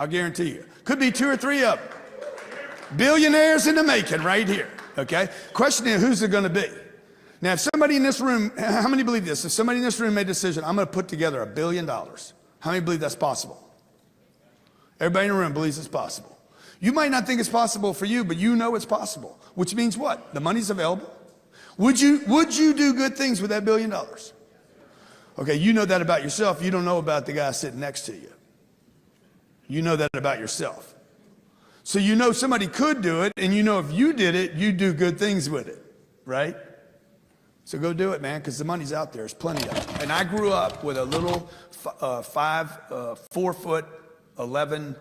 I'll guarantee you. Could be 2 or 3 of them. Billionaires in the making right here, okay? Question is, who's it gonna be? Now, if somebody in this room, how many believe this? If somebody in this room made a decision, I'm gonna put together $1 billion, how many believe that's possible? Everybody in the room believes it's possible. You might not think it's possible for you, but you know it's possible, which means what? The money's available. Would you do good things with that $1 billion? Okay, you know that about yourself. You don't know about the guy sitting next to you. You know that about yourself. So you know somebody could do it, and you know if you did it, you'd do good things with it, right? So go do it, man, because the money's out there. There's plenty of it. And I grew up with a little 4'11"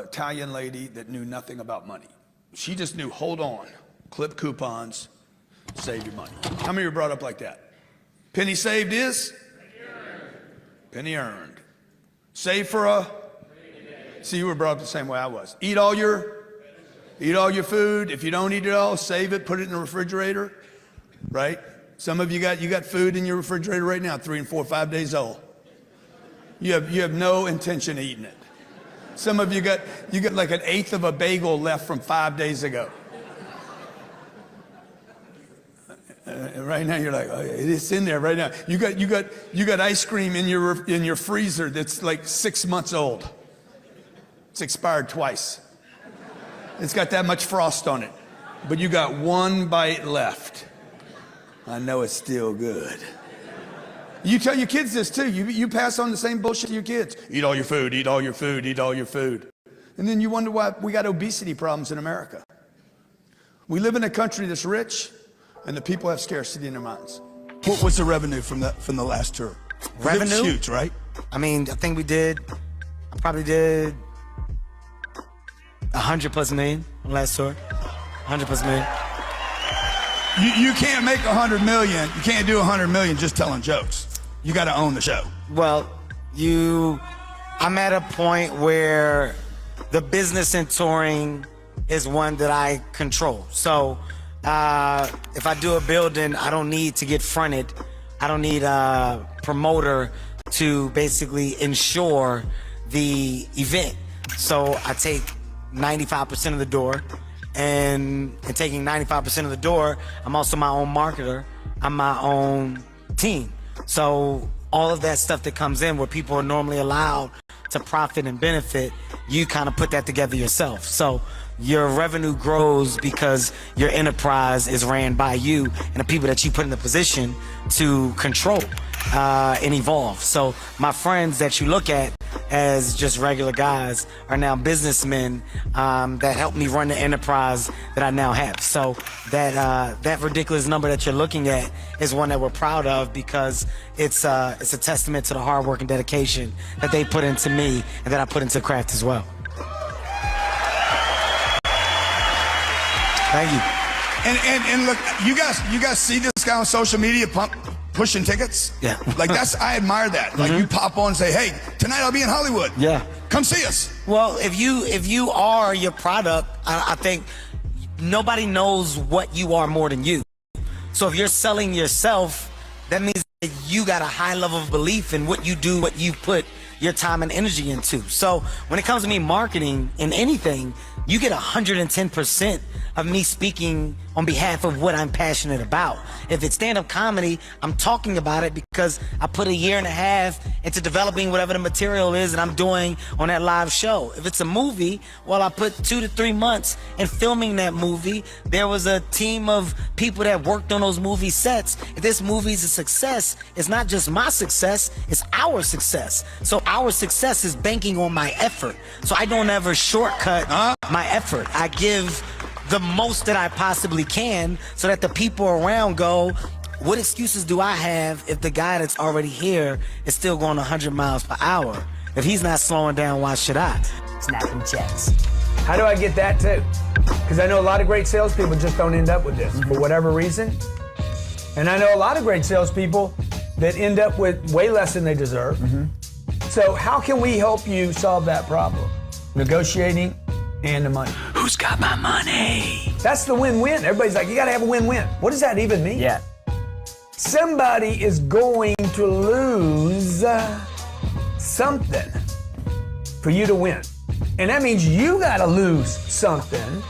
Italian lady that knew nothing about money. She just knew, hold on, clip coupons, save your money. How many of you were brought up like that? Penny saved is? Penny earned. Save for a? See, you were brought up the same way I was. Eat all your food. If you don't eat it all, save it, put it in the refrigerator, right? Some of you got food in your refrigerator right now, 3 and 4, 5 days old. You have no intention of eating it. Some of you got like 1/8 of a bagel left from 5 days ago. Right now you're like, oh, it's in there right now. You got ice cream in your freezer that's like 6 months old. It's expired twice. It's got that much frost on it, but you got 1 bite left. I know it's still good. You tell your kids this too. You pass on the same bullshit to your kids. Eat all your food, eat all your food, eat all your food. And then you wonder why we got obesity problems in America. We live in a country that's rich, and the people have scarcity in their minds. What was the revenue from the last tour? Revenue? It was huge, right? I mean, I think I probably did 100+ million on last tour. 100+ million. You can't make 100 million. You can't do 100 million just telling jokes. You got to own the show. Well, I'm at a point where the business in touring is one that I control. So if I do a building, I don't need to get fronted. I don't need a promoter to basically ensure the event. So I take 95% of the door, and taking 95% of the door, I'm also my own marketer. I'm my own team. So all of that stuff that comes in where people are normally allowed to profit and benefit, you kind of put that together yourself. So your revenue grows because your enterprise is ran by you and the people that you put in the position to control and evolve. So my friends that you look at as just regular guys are now businessmen that help me run the enterprise that I now have. So that ridiculous number that you're looking at is one that we're proud of, because it's a testament to the hard work and dedication that they put into me and that I put into the craft as well. Thank you. And look, you guys see this guy on social media pushing tickets? Yeah. Like I admire that. Like you pop on and say, hey, tonight I'll be in Hollywood. Yeah. Come see us. Well, if you are your product, I think nobody knows what you are more than you. So if you're selling yourself, that means that you got a high level of belief in what you do, what you put your time and energy into. So when it comes to me marketing in anything, you get 110% of me speaking on behalf of what I'm passionate about. If it's stand-up comedy, I'm talking about it because I put 1.5 years into developing whatever the material is that I'm doing on that live show. If it's a movie, well, I put 2 to 3 months in filming that movie. There was a team of people that worked on those movie sets. If this movie's a success, it's not just my success, it's our success. So our success is banking on my effort. So I don't ever shortcut my effort. I give the most that I possibly can so that the people around go, what excuses do I have if the guy that's already here is still going 100 miles per hour? If he's not slowing down, why should I? Snapping checks. How do I get that too? Because I know a lot of great salespeople just don't end up with this for whatever reason. And I know a lot of great salespeople that end up with way less than they deserve. So how can we help you solve that problem? Negotiating and the money. Who's got my money? That's the win-win. Everybody's like, you gotta have a win-win. What does that even mean? Yeah. Somebody is going to lose something for you to win. And that means you gotta lose something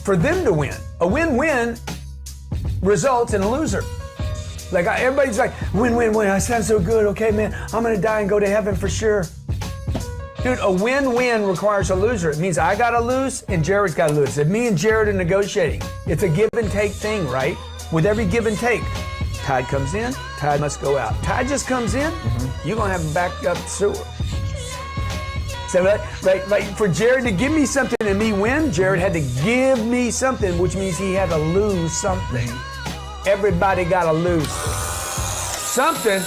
for them to win. A win-win results in a loser. Like everybody's like, win-win-win, I sound so good, okay man, I'm gonna die and go to heaven for sure. Dude, a win-win requires a loser. It means I gotta lose and Jared's gotta lose. If me and Jared are negotiating, it's a give and take thing, right? With every give and take, tide comes in, tide must go out. Tide just comes in, you're gonna have a backed up sewer. So like for Jared to give me something and me win, Jared had to give me something, which means he had to lose something. Everybody gotta lose something,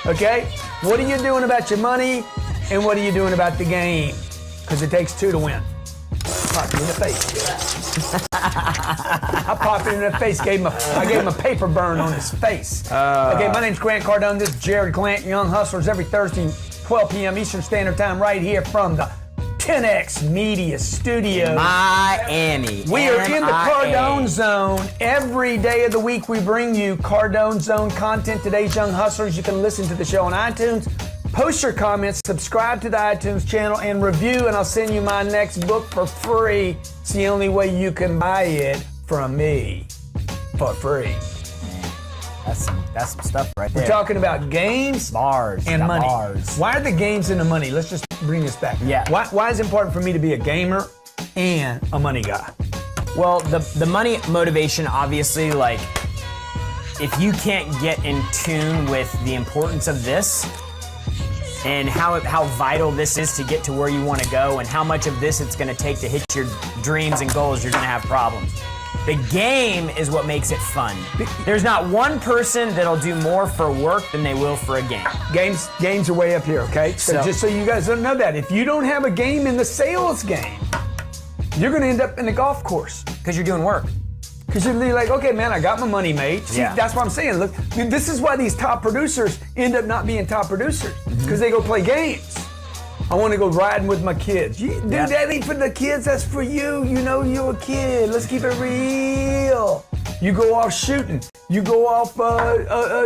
okay? What are you doing about your money and what are you doing about the game? Because it takes two to win. Pop you in the face. I popped him in the face, I gave him a paper burn on his face. Okay, my name's Grant Cardone, this is Jared Glant, Young Hustlers, every Thursday, 12 p.m. Eastern Standard Time, right here from the 10X Media Studio. Miami. We are in the Cardone Zone. Every day of the week we bring you Cardone Zone content. Today's Young Hustlers, you can listen to the show on iTunes, post your comments, subscribe to the iTunes channel, and review, and I'll send you my next book for free. It's the only way you can buy it from me for free. That's some stuff right there. We're talking about games, bars, and money. Bars. Why are the games and the money? Let's just bring this back. Yeah. Why is it important for me to be a gamer and a money guy? Well, the money motivation, obviously, like, if you can't get in tune with the importance of this and how vital this is to get to where you want to go and how much of this it's going to take to hit your dreams and goals, you're going to have problems. The game is what makes it fun. There's not one person that'll do more for work than they will for a game. Games are way up here, okay? So just so you guys don't know that, if you don't have a game in the sales game, you're gonna end up in the golf course. Because you're doing work. Because you're like, okay, man, I got my money made. See, that's what I'm saying. Look, this is why these top producers end up not being top producers. Because they go play games. I want to go riding with my kids. Dude, that ain't for the kids, that's for you. You know you're a kid. Let's keep it real. You go off shooting. You go off,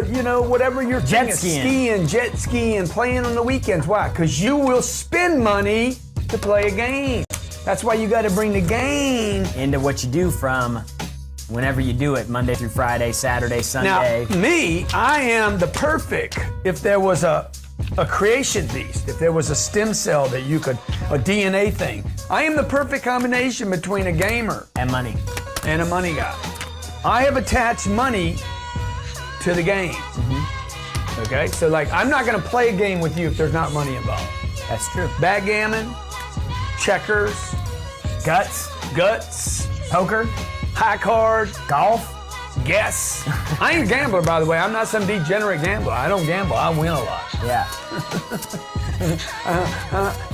you know, whatever you're jet skiing, playing on the weekends. Why? Because you will spend money to play a game. That's why you got to bring the game into what you do from whenever you do it, Monday through Friday, Saturday, Sunday. Now, me, I am the perfect, if there was a creation beast, if there was a stem cell that you could, a DNA thing, I am the perfect combination between a gamer and money and a money guy. I have attached money to the game. Okay, so like I'm not gonna play a game with you if there's not money involved. That's true. Backgammon, checkers, guts, poker, high card, golf. Guess. I ain't a gambler, by the way. I'm not some degenerate gambler. I don't gamble. I win a lot. Yeah.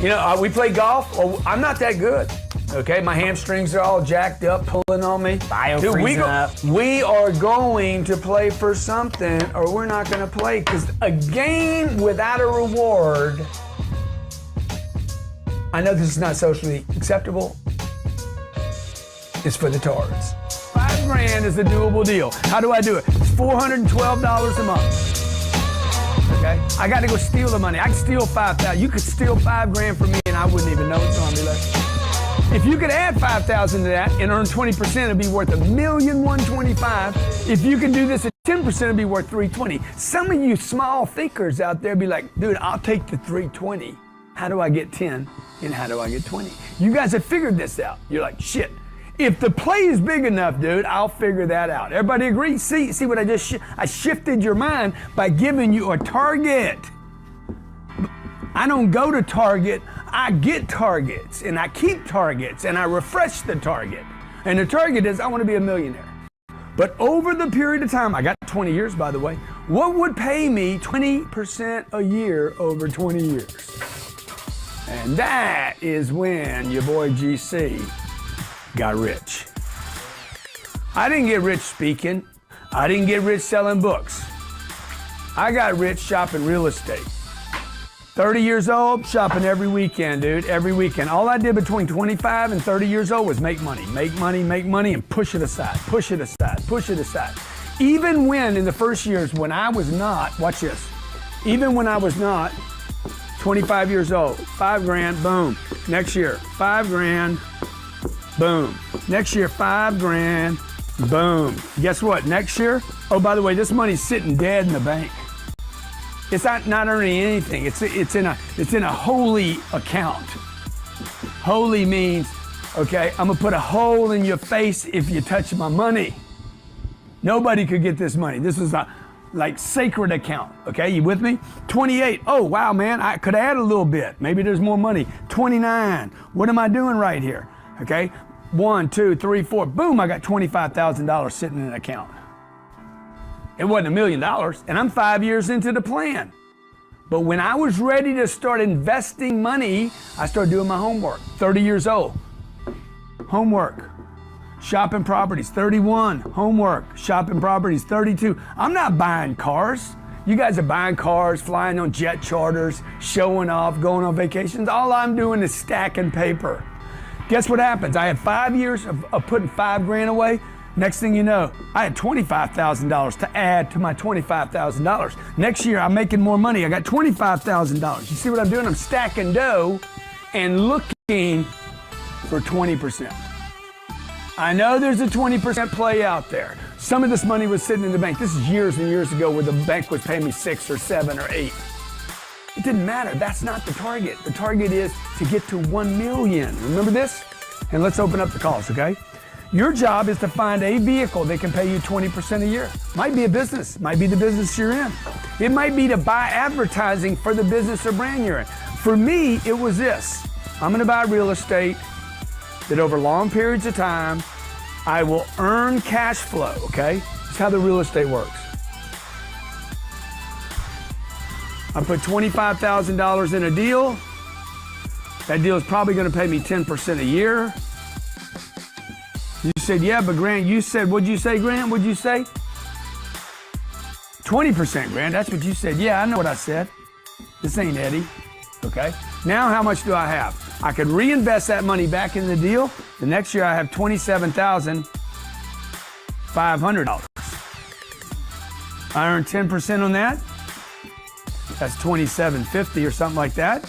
You know, we play golf. Well, I'm not that good. Okay, my hamstrings are all jacked up, pulling on me. Freezing up. We are going to play for something, or we're not going to play. Because a game without a reward, I know this is not socially acceptable. It's for the tards. $5 grand is a doable deal. How do I do it? It's $412 a month. Okay? I got to go steal the money. I can steal $5,000. You could steal $5 grand from me and I wouldn't even know it's on me left. If you could add $5,000 to that and earn 20%, it'd be worth $1,125,000. If you can do this at 10%, it'd be worth $320,000. Some of you small thinkers out there be like, dude, I'll take the $320,000. How do I get 10 and how do I get 20? You guys have figured this out. You're like, shit. If the play is big enough, dude, I'll figure that out. Everybody agree? See what I just I shifted your mind by giving you a target. I don't go to Target, I get targets, and I keep targets, and I refresh the target. And the target is I want to be a millionaire. But over the period of time, I got 20 years, by the way, what would pay me 20% a year over 20 years? And that is when your boy GC got rich. I didn't get rich speaking. I didn't get rich selling books. I got rich shopping real estate. 30 years old, shopping every weekend, dude, every weekend. All I did between 25 and 30 years old was make money, and push it aside, push it aside, push it aside. Even when in the first years when I was not, watch this, even when I was not 25 years old, 5 grand, boom. Next year, 5 grand, boom. Next year, 5 grand, boom. Guess what, next year? Oh, by the way, this money's sitting dead in the bank. It's not earning anything. It's in a holy account. Holy means, okay, I'm gonna put a hole in your face if you touch my money. Nobody could get this money. This is a like sacred account. Okay, you with me? 28. Oh wow, man, I could add a little bit. Maybe there's more money. 29. What am I doing right here? Okay, 1, 2, 3, 4. Boom! I got $25,000 sitting in an account. It wasn't $1 million, and I'm 5 years into the plan. But when I was ready to start investing money, I started doing my homework. 30 years old, homework, shopping properties. 31, homework, shopping properties. 32, I'm not buying cars. You guys are buying cars, flying on jet charters, showing off, going on vacations. All I'm doing is stacking paper. Guess what happens? I had 5 years of putting 5 grand away. Next thing you know, I had $25,000 to add to my $25,000. Next year, I'm making more money. I got $25,000. You see what I'm doing? I'm stacking dough and looking for 20%. I know there's a 20% play out there. Some of this money was sitting in the bank. This is years and years ago where the bank was paying me 6 or 7 or 8. It didn't matter. That's not the target. The target is to get to 1 million. Remember this? And let's open up the calls, okay? Your job is to find a vehicle that can pay you 20% a year. Might be a business, might be the business you're in. It might be to buy advertising for the business or brand you're in. For me, it was this. I'm gonna buy real estate that over long periods of time, I will earn cash flow, okay? That's how the real estate works. I put $25,000 in a deal. That deal is probably gonna pay me 10% a year. You said, yeah, but Grant, you said, what'd you say, Grant? What'd you say? 20%, Grant, that's what you said. Yeah, I know what I said. This ain't Eddie, okay? Now how much do I have? I could reinvest that money back in the deal. The next year I have $27,500. I earn 10% on that. That's $27.50 or something like that.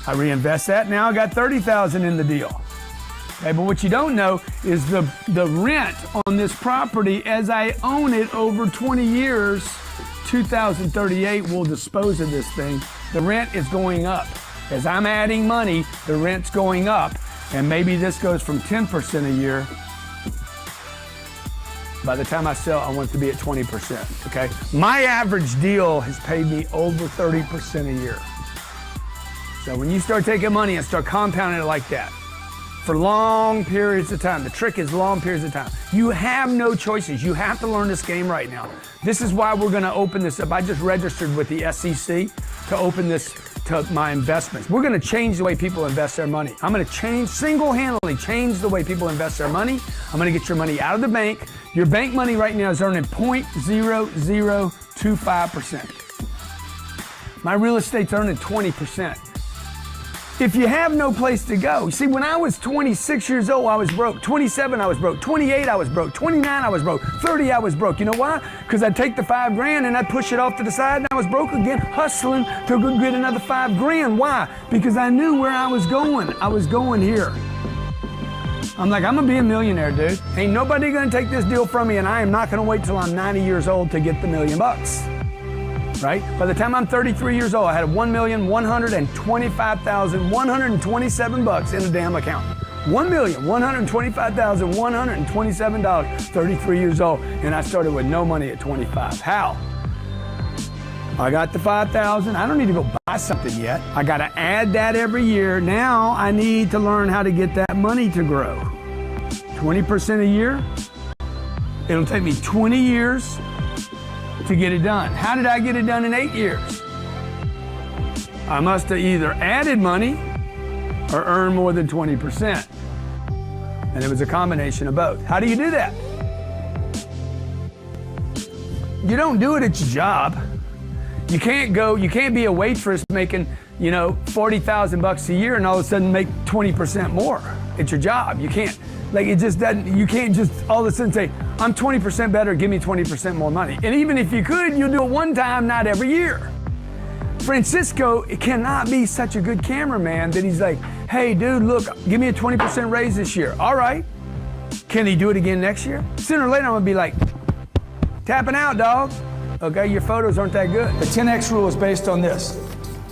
I reinvest that, now I got $30,000 in the deal. Okay, but what you don't know is the rent on this property as I own it over 20 years, 2038 we'll dispose of this thing. The rent is going up. As I'm adding money, the rent's going up. And maybe this goes from 10% a year. By the time I sell, I want it to be at 20%, okay? My average deal has paid me over 30% a year. So when you start taking money and start compounding it like that, for long periods of time. The trick is long periods of time. You have no choices. You have to learn this game right now. This is why we're gonna open this up. I just registered with the SEC to open this to my investments. We're gonna change the way people invest their money. I'm gonna single-handedly change the way people invest their money. I'm gonna get your money out of the bank. Your bank money right now is earning 0.0025%. My real estate's earning 20%. If you have no place to go, you see, when I was 26 years old, I was broke. 27, I was broke. 28, I was broke. 29, I was broke. 30, I was broke. You know why? Because I'd take the 5 grand and I'd push it off to the side and I was broke again, hustling to go get another 5 grand. Why? Because I knew where I was going. I was going here. I'm like, I'm gonna be a millionaire, dude. Ain't nobody gonna take this deal from me, and I am not gonna wait till I'm 90 years old to get the $1 million. Right? By the time I'm 33 years old, I had $1,125,127 in the damn account. $1,125,127, 33 years old, and I started with no money at 25. How? I got the 5,000. I don't need to go buy something yet. I got to add that every year. Now I need to learn how to get that money to grow. 20% a year. It'll take me 20 years to get it done. How did I get it done in 8 years? I must have either added money or earned more than 20%. And it was a combination of both. How do you do that? You don't do it at your job. You can't be a waitress making, $40,000 a year and all of a sudden make 20% more at your job. You can't, it just doesn't, you can't just all of a sudden say, I'm 20% better, give me 20% more money. And even if you could, you'll do it one time, not every year. Francisco cannot be such a good cameraman that he's like, hey dude, look, give me a 20% raise this year. All right. Can he do it again next year? Sooner or later, I'm gonna be like, tapping out, dog. Okay, your photos aren't that good. The 10X rule is based on this.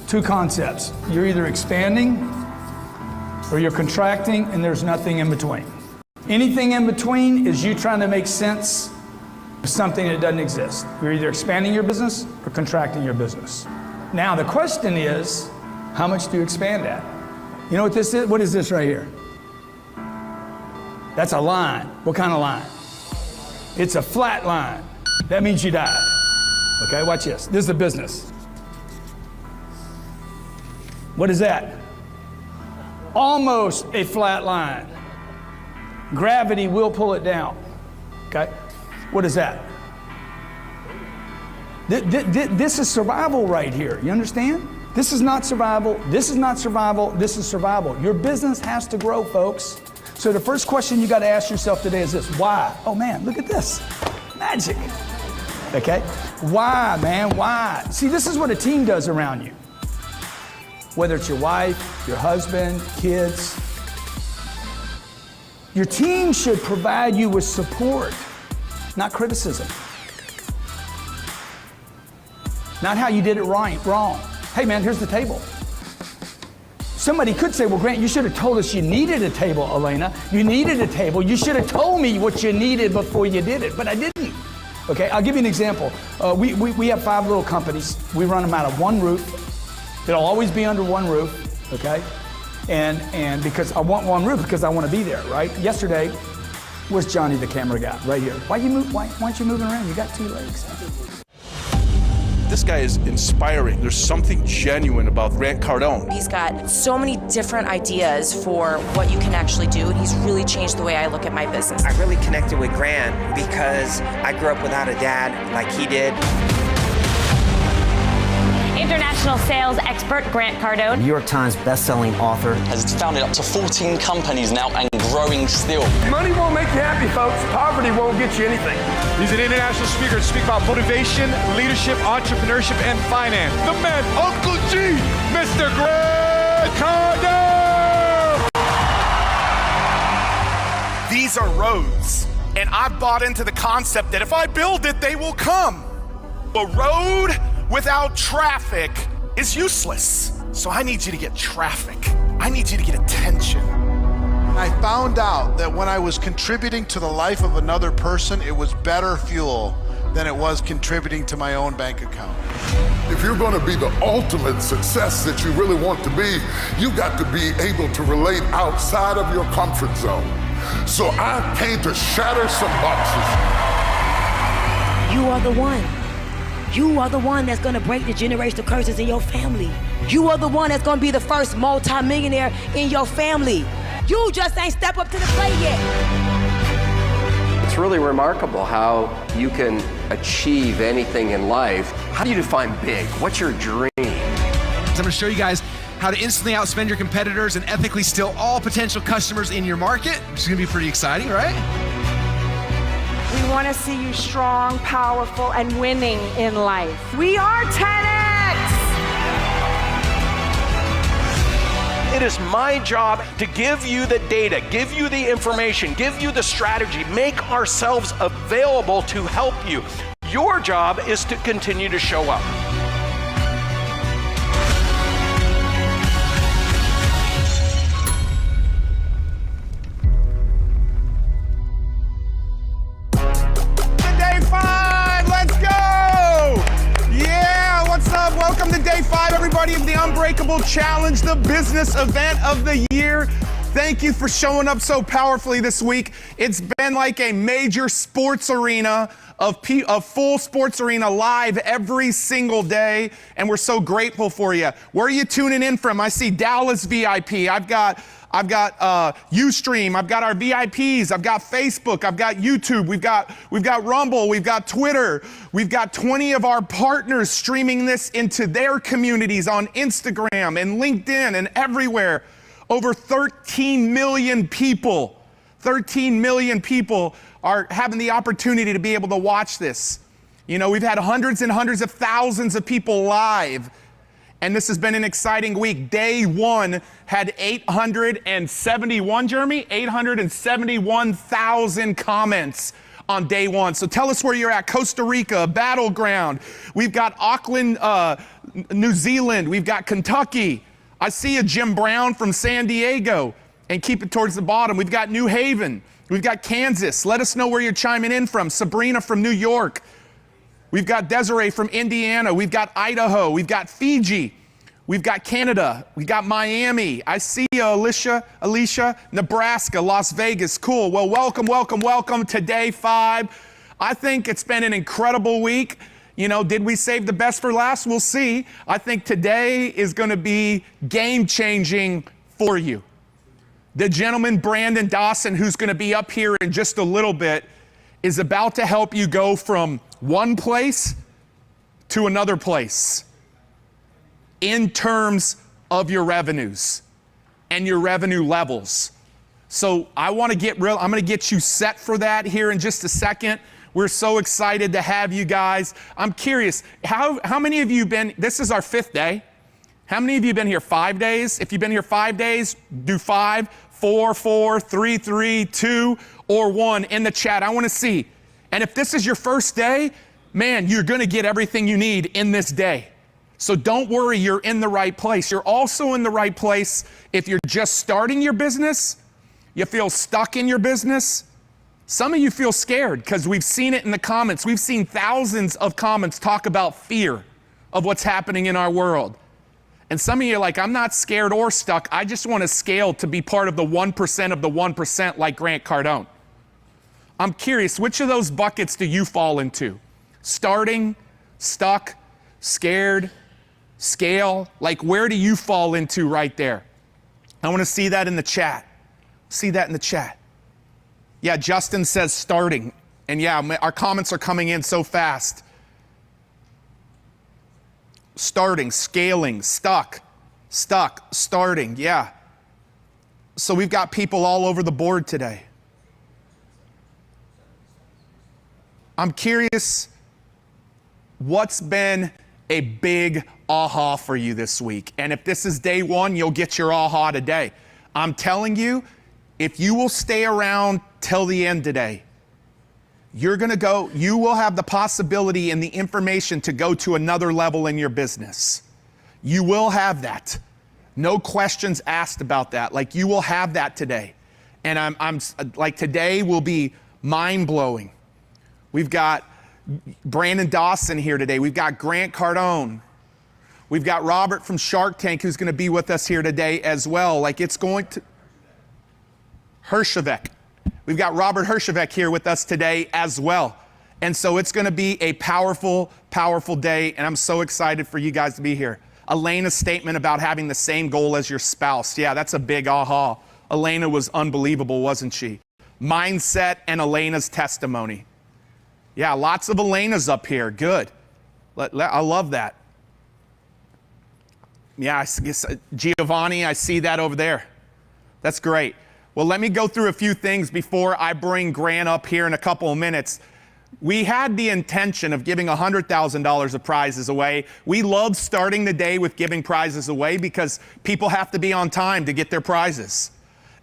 Two concepts. You're either expanding or you're contracting, and there's nothing in between. Anything in between is you trying to make sense of something that doesn't exist. You're either expanding your business or contracting your business. Now, the question is, how much do you expand at? You know what this is? What is this right here? That's a line. What kind of line? It's a flat line. That means you died. Okay, watch this. This is a business. What is that? Almost a flat line. Gravity will pull it down. Okay? What is that? This is survival right here. You understand? This is not survival. This is not survival. This is survival. Your business has to grow, folks. So the first question you got to ask yourself today is this. Why? Oh man, look at this. Magic. Okay? Why, man? Why? See, this is what a team does around you. Whether it's your wife, your husband, kids. Your team should provide you with support, not criticism. Not how you did it wrong. Hey man, here's the table. Somebody could say, well, Grant, you should have told us you needed a table, Elena. You needed a table. You should have told me what you needed before you did it, but I didn't. Okay, I'll give you an example. We have 5 little companies. We run them out of one roof. It'll always be under one roof, okay? And because I want one roof because I want to be there, right? Yesterday, where's Johnny, the camera guy? Right here. Why aren't you moving around? You got 2 legs. This guy is inspiring. There's something genuine about Grant Cardone. He's got so many different ideas for what you can actually do, and he's really changed the way I look at my business. I really connected with Grant because I grew up without a dad like he did. International sales expert Grant Cardone. New York Times best-selling author. Has founded up to 14 companies now and growing still. Money won't make you happy, folks. Poverty won't get you anything. He's an international speaker to speak about motivation, leadership, entrepreneurship, and finance. The man, Uncle G, Mr. Grant Cardone! These are roads, and I bought into the concept that if I build it, they will come. A road without traffic is useless. So I need you to get traffic. I need you to get attention. I found out that when I was contributing to the life of another person, it was better fuel than it was contributing to my own bank account. If you're going to be the ultimate success that you really want to be, you got to be able to relate outside of your comfort zone. So I came to shatter some boxes. You are the one. You are the one that's gonna break the generational curses in your family. You are the one that's gonna be the first multi-millionaire in your family. You just ain't step up to the plate yet. It's really remarkable how you can achieve anything in life. How do you define big? What's your dream? I'm gonna show you guys how to instantly outspend your competitors and ethically steal all potential customers in your market, which is gonna be pretty exciting, right? We want to see you strong, powerful, and winning in life. We are 10X! It is my job to give you the data, give you the information, give you the strategy, make ourselves available to help you. Your job is to continue to show up. Welcome to day 5, everybody, of the Unbreakable Challenge, the business event of the year. Thank you for showing up so powerfully this week. It's been like a major sports arena of full sports arena live every single day, and we're so grateful for you. Where are you tuning in from? I see Dallas VIP. I've got Ustream. I've got our VIPs. I've got Facebook. I've got YouTube. We've got Rumble. We've got Twitter. We've got 20 of our partners streaming this into their communities on Instagram and LinkedIn and everywhere. Over 13 million people. 13 million people are having the opportunity to be able to watch this. You know, we've had hundreds and hundreds of thousands of people live, and this has been an exciting week. Day one had 871, Jeremy? 871,000 comments on day one. So tell us where you're at. Costa Rica, Battleground. We've got Auckland, New Zealand. We've got Kentucky. I see a Jim Brown from San Diego. And keep it towards the bottom. We've got New Haven. We've got Kansas. Let us know where you're chiming in from. Sabrina from New York. We've got Desiree from Indiana. We've got Idaho. We've got Fiji. We've got Canada. We've got Miami. I see you, Alicia, Nebraska, Las Vegas. Cool. Well, welcome to day 5. I think it's been an incredible week. You know, did we save the best for last? We'll see. I think today is going to be game-changing for you. The gentleman, Brandon Dawson, who's going to be up here in just a little bit, is about to help you go from one place to another place in terms of your revenues and your revenue levels. So I'm going to get you set for that here in just a second. We're so excited to have you guys. I'm curious, how many of you this is our 5th day. How many of you been here 5 days? If you've been here 5 days, do 5, 4, 4, 3, 3, 2, or 1 in the chat. I want to see. And if this is your first day, man, you're going to get everything you need in this day. So don't worry, you're in the right place. You're also in the right place if you're just starting your business, you feel stuck in your business. Some of you feel scared because we've seen it in the comments. We've seen thousands of comments talk about fear of what's happening in our world. And some of you are like, I'm not scared or stuck. I just want to scale to be part of the 1% of the 1% like Grant Cardone. I'm curious, which of those buckets do you fall into? Starting, stuck, scared, scale? Like, where do you fall into right there? I want to see that in the chat. See that in the chat. Yeah, Justin says starting. And yeah, our comments are coming in so fast. Starting, scaling, stuck, starting, yeah. So we've got people all over the board today. I'm curious, what's been a big aha for you this week? And if this is day one, you'll get your aha today. I'm telling you, if you will stay around till the end today, you will have the possibility and the information to go to another level in your business. You will have that. No questions asked about that. Like, you will have that today. And I'm like, today will be mind-blowing. We've got Brandon Dawson here today. We've got Grant Cardone. We've got Robert from Shark Tank who's going to be with us here today as well. Like, it's going to Herjavec. We've got Robert Herjavec here with us today as well. And so it's going to be a powerful, powerful day, and I'm so excited for you guys to be here. Elena's statement about having the same goal as your spouse. Yeah, that's a big aha. Elena was unbelievable, wasn't she? Mindset and Elena's testimony. Yeah, lots of Elena's up here. Good. I love that. Yeah, I guess Giovanni, I see that over there. That's great. Well, let me go through a few things before I bring Grant up here in a couple of minutes. We had the intention of giving $100,000 of prizes away. We love starting the day with giving prizes away because people have to be on time to get their prizes.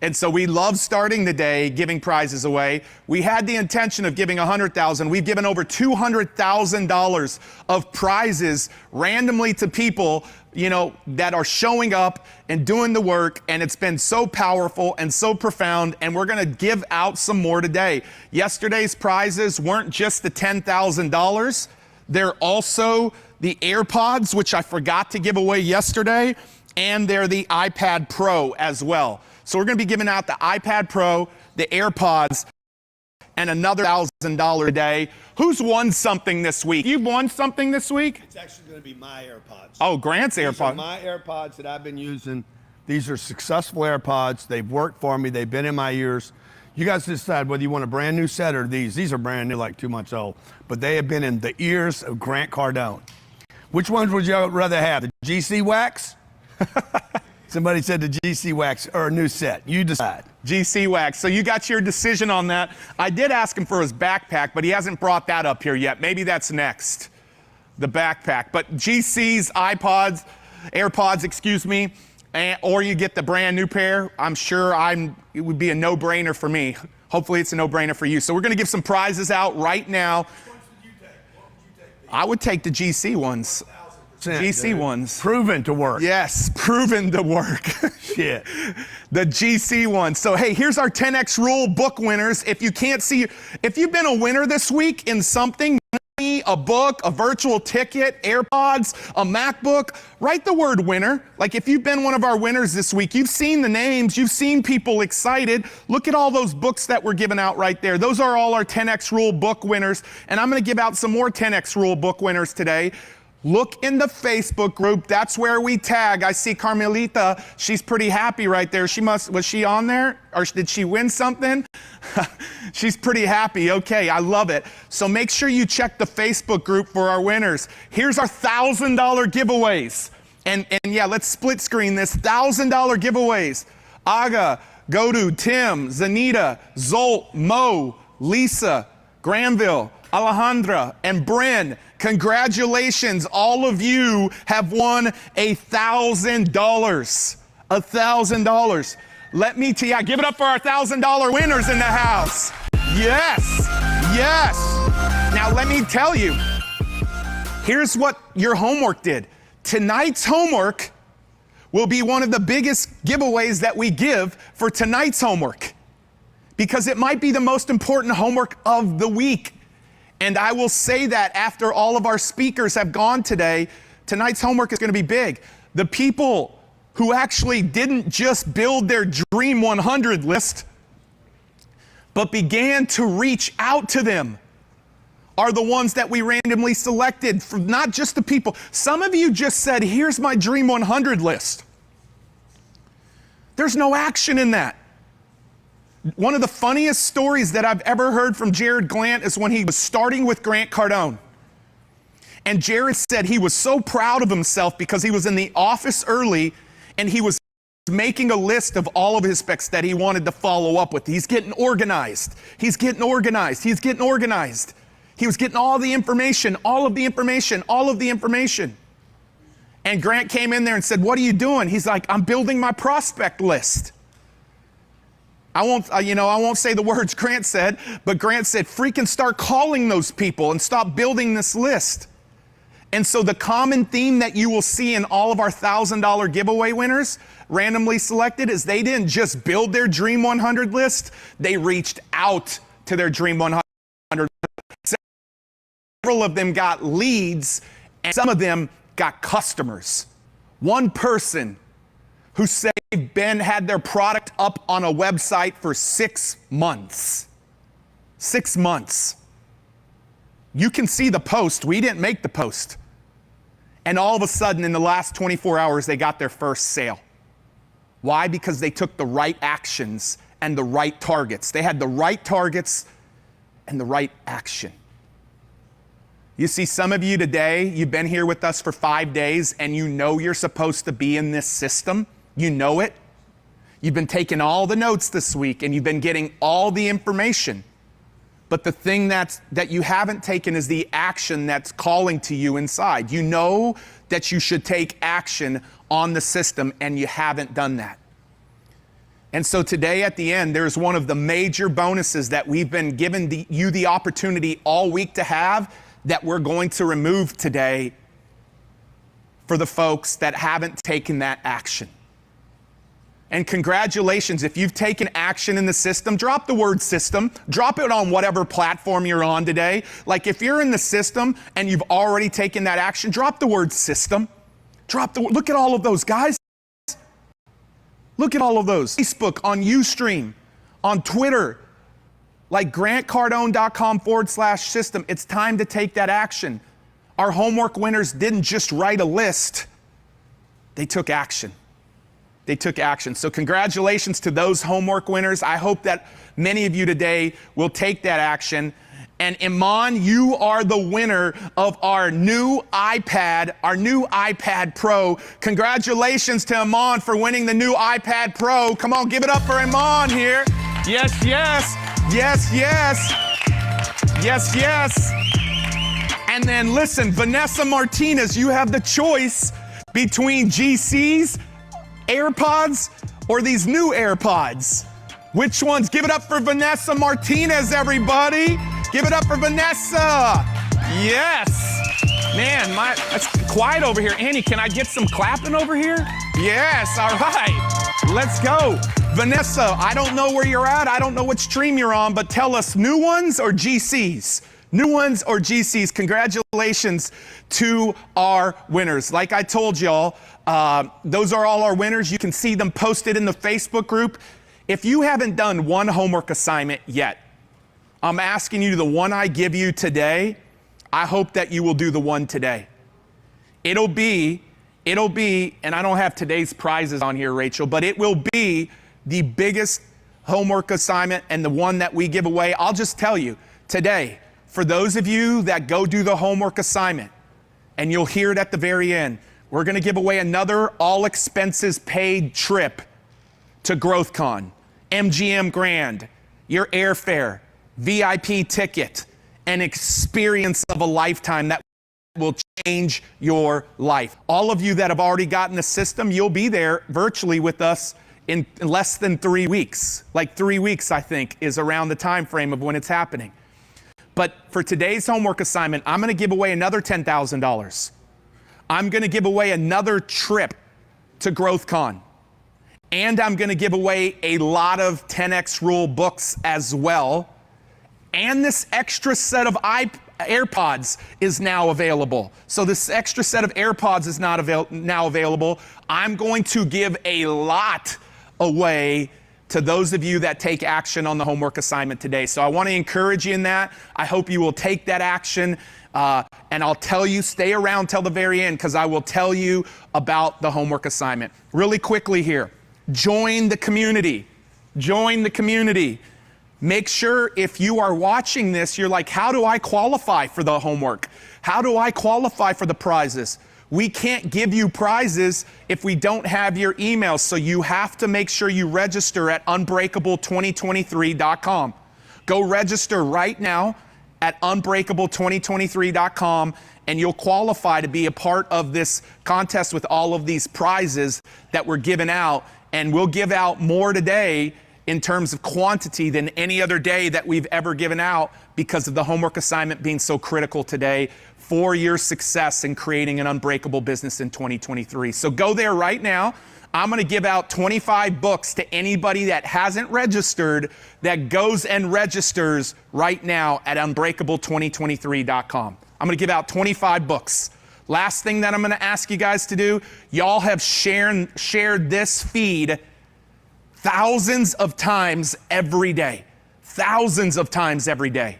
And so we love starting the day giving prizes away. We had the intention of giving $100,000. We've given over $200,000 of prizes randomly to people, you know, that are showing up and doing the work, and it's been so powerful and so profound, and we're going to give out some more today. Yesterday's prizes weren't just the $10,000. They're also the AirPods, which I forgot to give away yesterday, and they're the iPad Pro as well. So we're going to be giving out the iPad Pro, the AirPods, and another $1,000 a day. Who's won something this week? You've won something this week? It's actually going to be my AirPods. Oh, Grant's These AirPods. are my AirPods that I've been using. These are successful AirPods. They've worked for me. They've been in my ears. You guys decide whether you want a brand new set or these. These are brand new, like 2 months old. But they have been in the ears of Grant Cardone. Which ones would you rather have? The GC Wax? Somebody said the GC Wax or a new set. You decide. GC Wax. So you got your decision on that. I did ask him for his backpack, but he hasn't brought that up here yet. Maybe that's next, the backpack. But GC's AirPods, excuse me, or you get the brand new pair. I'm sure it would be a no-brainer for me. Hopefully it's a no-brainer for you. So we're going to give some prizes out right now. I would take the GC ones. GC ones. Proven to work. Yes, proven to work. Shit. The GC ones. So hey, here's our 10X Rule book winners. If you can't see, if you've been a winner this week in something, a book, a virtual ticket, AirPods, a MacBook, write the word winner. Like if you've been one of our winners this week, you've seen the names, you've seen people excited. Look at all those books that we're giving out right there. Those are all our 10X Rule book winners. And I'm going to give out some more 10X Rule book winners today. Look in the Facebook group. That's where we tag. I see Carmelita. She's pretty happy right there. Was she on there? Or did she win something? She's pretty happy. Okay, I love it. So make sure you check the Facebook group for our winners. Here's our $1,000 giveaways. And yeah, let's split screen this. $1,000 giveaways. Aga, Godu, Tim, Zanita, Zolt, Mo, Lisa, Granville, Alejandra, and Bryn. Congratulations, all of you have won $1,000. $1,000. Let me tell you, give it up for our $1,000 winners in the house. Yes, yes. Now let me tell you, here's what your homework did. Tonight's homework will be one of the biggest giveaways that we give for tonight's homework, because it might be the most important homework of the week. And I will say that after all of our speakers have gone today, tonight's homework is going to be big. The people who actually didn't just build their Dream 100 list, but began to reach out to them, are the ones that we randomly selected, from not just the people. Some of you just said, here's my Dream 100 list. There's no action in that. One of the funniest stories that I've ever heard from Jared Glant is when he was starting with Grant Cardone. And Jared said he was so proud of himself because he was in the office early and he was making a list of all of his specs that he wanted to follow up with. He's getting organized. He's getting organized. He's getting organized. He was getting all the information, all of the information, all of the information. And Grant came in there and said, what are you doing? He's like, I'm building my prospect list. I won't say the words Grant said, but Grant said, freaking start calling those people and stop building this list. And so the common theme that you will see in all of our $1,000 giveaway winners, randomly selected, is they didn't just build their Dream 100 list, they reached out to their Dream 100 list. Several of them got leads, and some of them got customers. One person who said Ben had their product up on a website for 6 months. 6 months. You can see the post. We didn't make the post. And all of a sudden, in the last 24 hours, they got their first sale. Why? Because they took the right actions and the right targets. They had the right targets and the right action. You see, some of you today, you've been here with us for 5 days, and you know you're supposed to be in this system. You know it. You've been taking all the notes this week, and you've been getting all the information. But the thing that you haven't taken is the action that's calling to you inside. You know that you should take action on the system, and you haven't done that. And so today at the end, there's one of the major bonuses that we've been giving you the opportunity all week to have, that we're going to remove today for the folks that haven't taken that action. And congratulations, if you've taken action in the system, drop the word system, drop it on whatever platform you're on today. Like if you're in the system and you've already taken that action, drop the word system. Look at all of those guys. Look at all of those. Facebook, on Ustream, on Twitter, like grantcardone.com/system. It's time to take that action. Our homework winners didn't just write a list. They took action. They took action. So congratulations to those homework winners. I hope that many of you today will take that action. And Iman, you are the winner of our new iPad Pro. Congratulations to Iman for winning the new iPad Pro. Come on, give it up for Iman here. Yes, yes, yes, yes, yes, yes. And then listen, Vanessa Martinez, you have the choice between GC's AirPods or these new AirPods. Which ones? Give it up for Vanessa Martinez, everybody. Give it up for Vanessa. Yes. Man, it's quiet over here. Annie, can I get some clapping over here? Yes, all right. Let's go. Vanessa, I don't know where you're at. I don't know what stream you're on, but tell us, new ones or GCs? New ones or GCs? Congratulations to our winners. Like I told y'all, those are all our winners. You can see them posted in the Facebook group. If you haven't done one homework assignment yet, I'm asking you the one I give you today. I hope that you will do the one today. It'll be, and I don't have today's prizes on here, Rachel, but it will be the biggest homework assignment and the one that we give away. I'll just tell you today, for those of you that go do the homework assignment, and you'll hear it at the very end, we're going to give away another all expenses paid trip to GrowthCon, MGM Grand, your airfare, VIP ticket, an experience of a lifetime that will change your life. All of you that have already gotten the system, you'll be there virtually with us in less than 3 weeks. Like 3 weeks, I think, is around the time frame of when it's happening. But for today's homework assignment, I'm going to give away another $10,000. I'm going to give away another trip to GrowthCon. And I'm going to give away a lot of 10X Rule books as well. And this extra set of AirPods is now available. So this extra set of AirPods is now available. I'm going to give a lot away to those of you that take action on the homework assignment today. So I want to encourage you in that. I hope you will take that action. And I'll tell you, stay around till the very end because I will tell you about the homework assignment. Really quickly here, join the community. Join the community. Make sure if you are watching this, you're like, how do I qualify for the homework? How do I qualify for the prizes? We can't give you prizes if we don't have your email. So you have to make sure you register at unbreakable2023.com. Go register right now at unbreakable2023.com and you'll qualify to be a part of this contest with all of these prizes that we're giving out. And we'll give out more today in terms of quantity than any other day that we've ever given out because of the homework assignment being so critical today for your success in creating an unbreakable business in 2023. So go there right now. I'm going to give out 25 books to anybody that hasn't registered that goes and registers right now at unbreakable2023.com. I'm going to give out 25 books. Last thing that I'm going to ask you guys to do, y'all have shared this feed thousands of times every day. Thousands of times every day.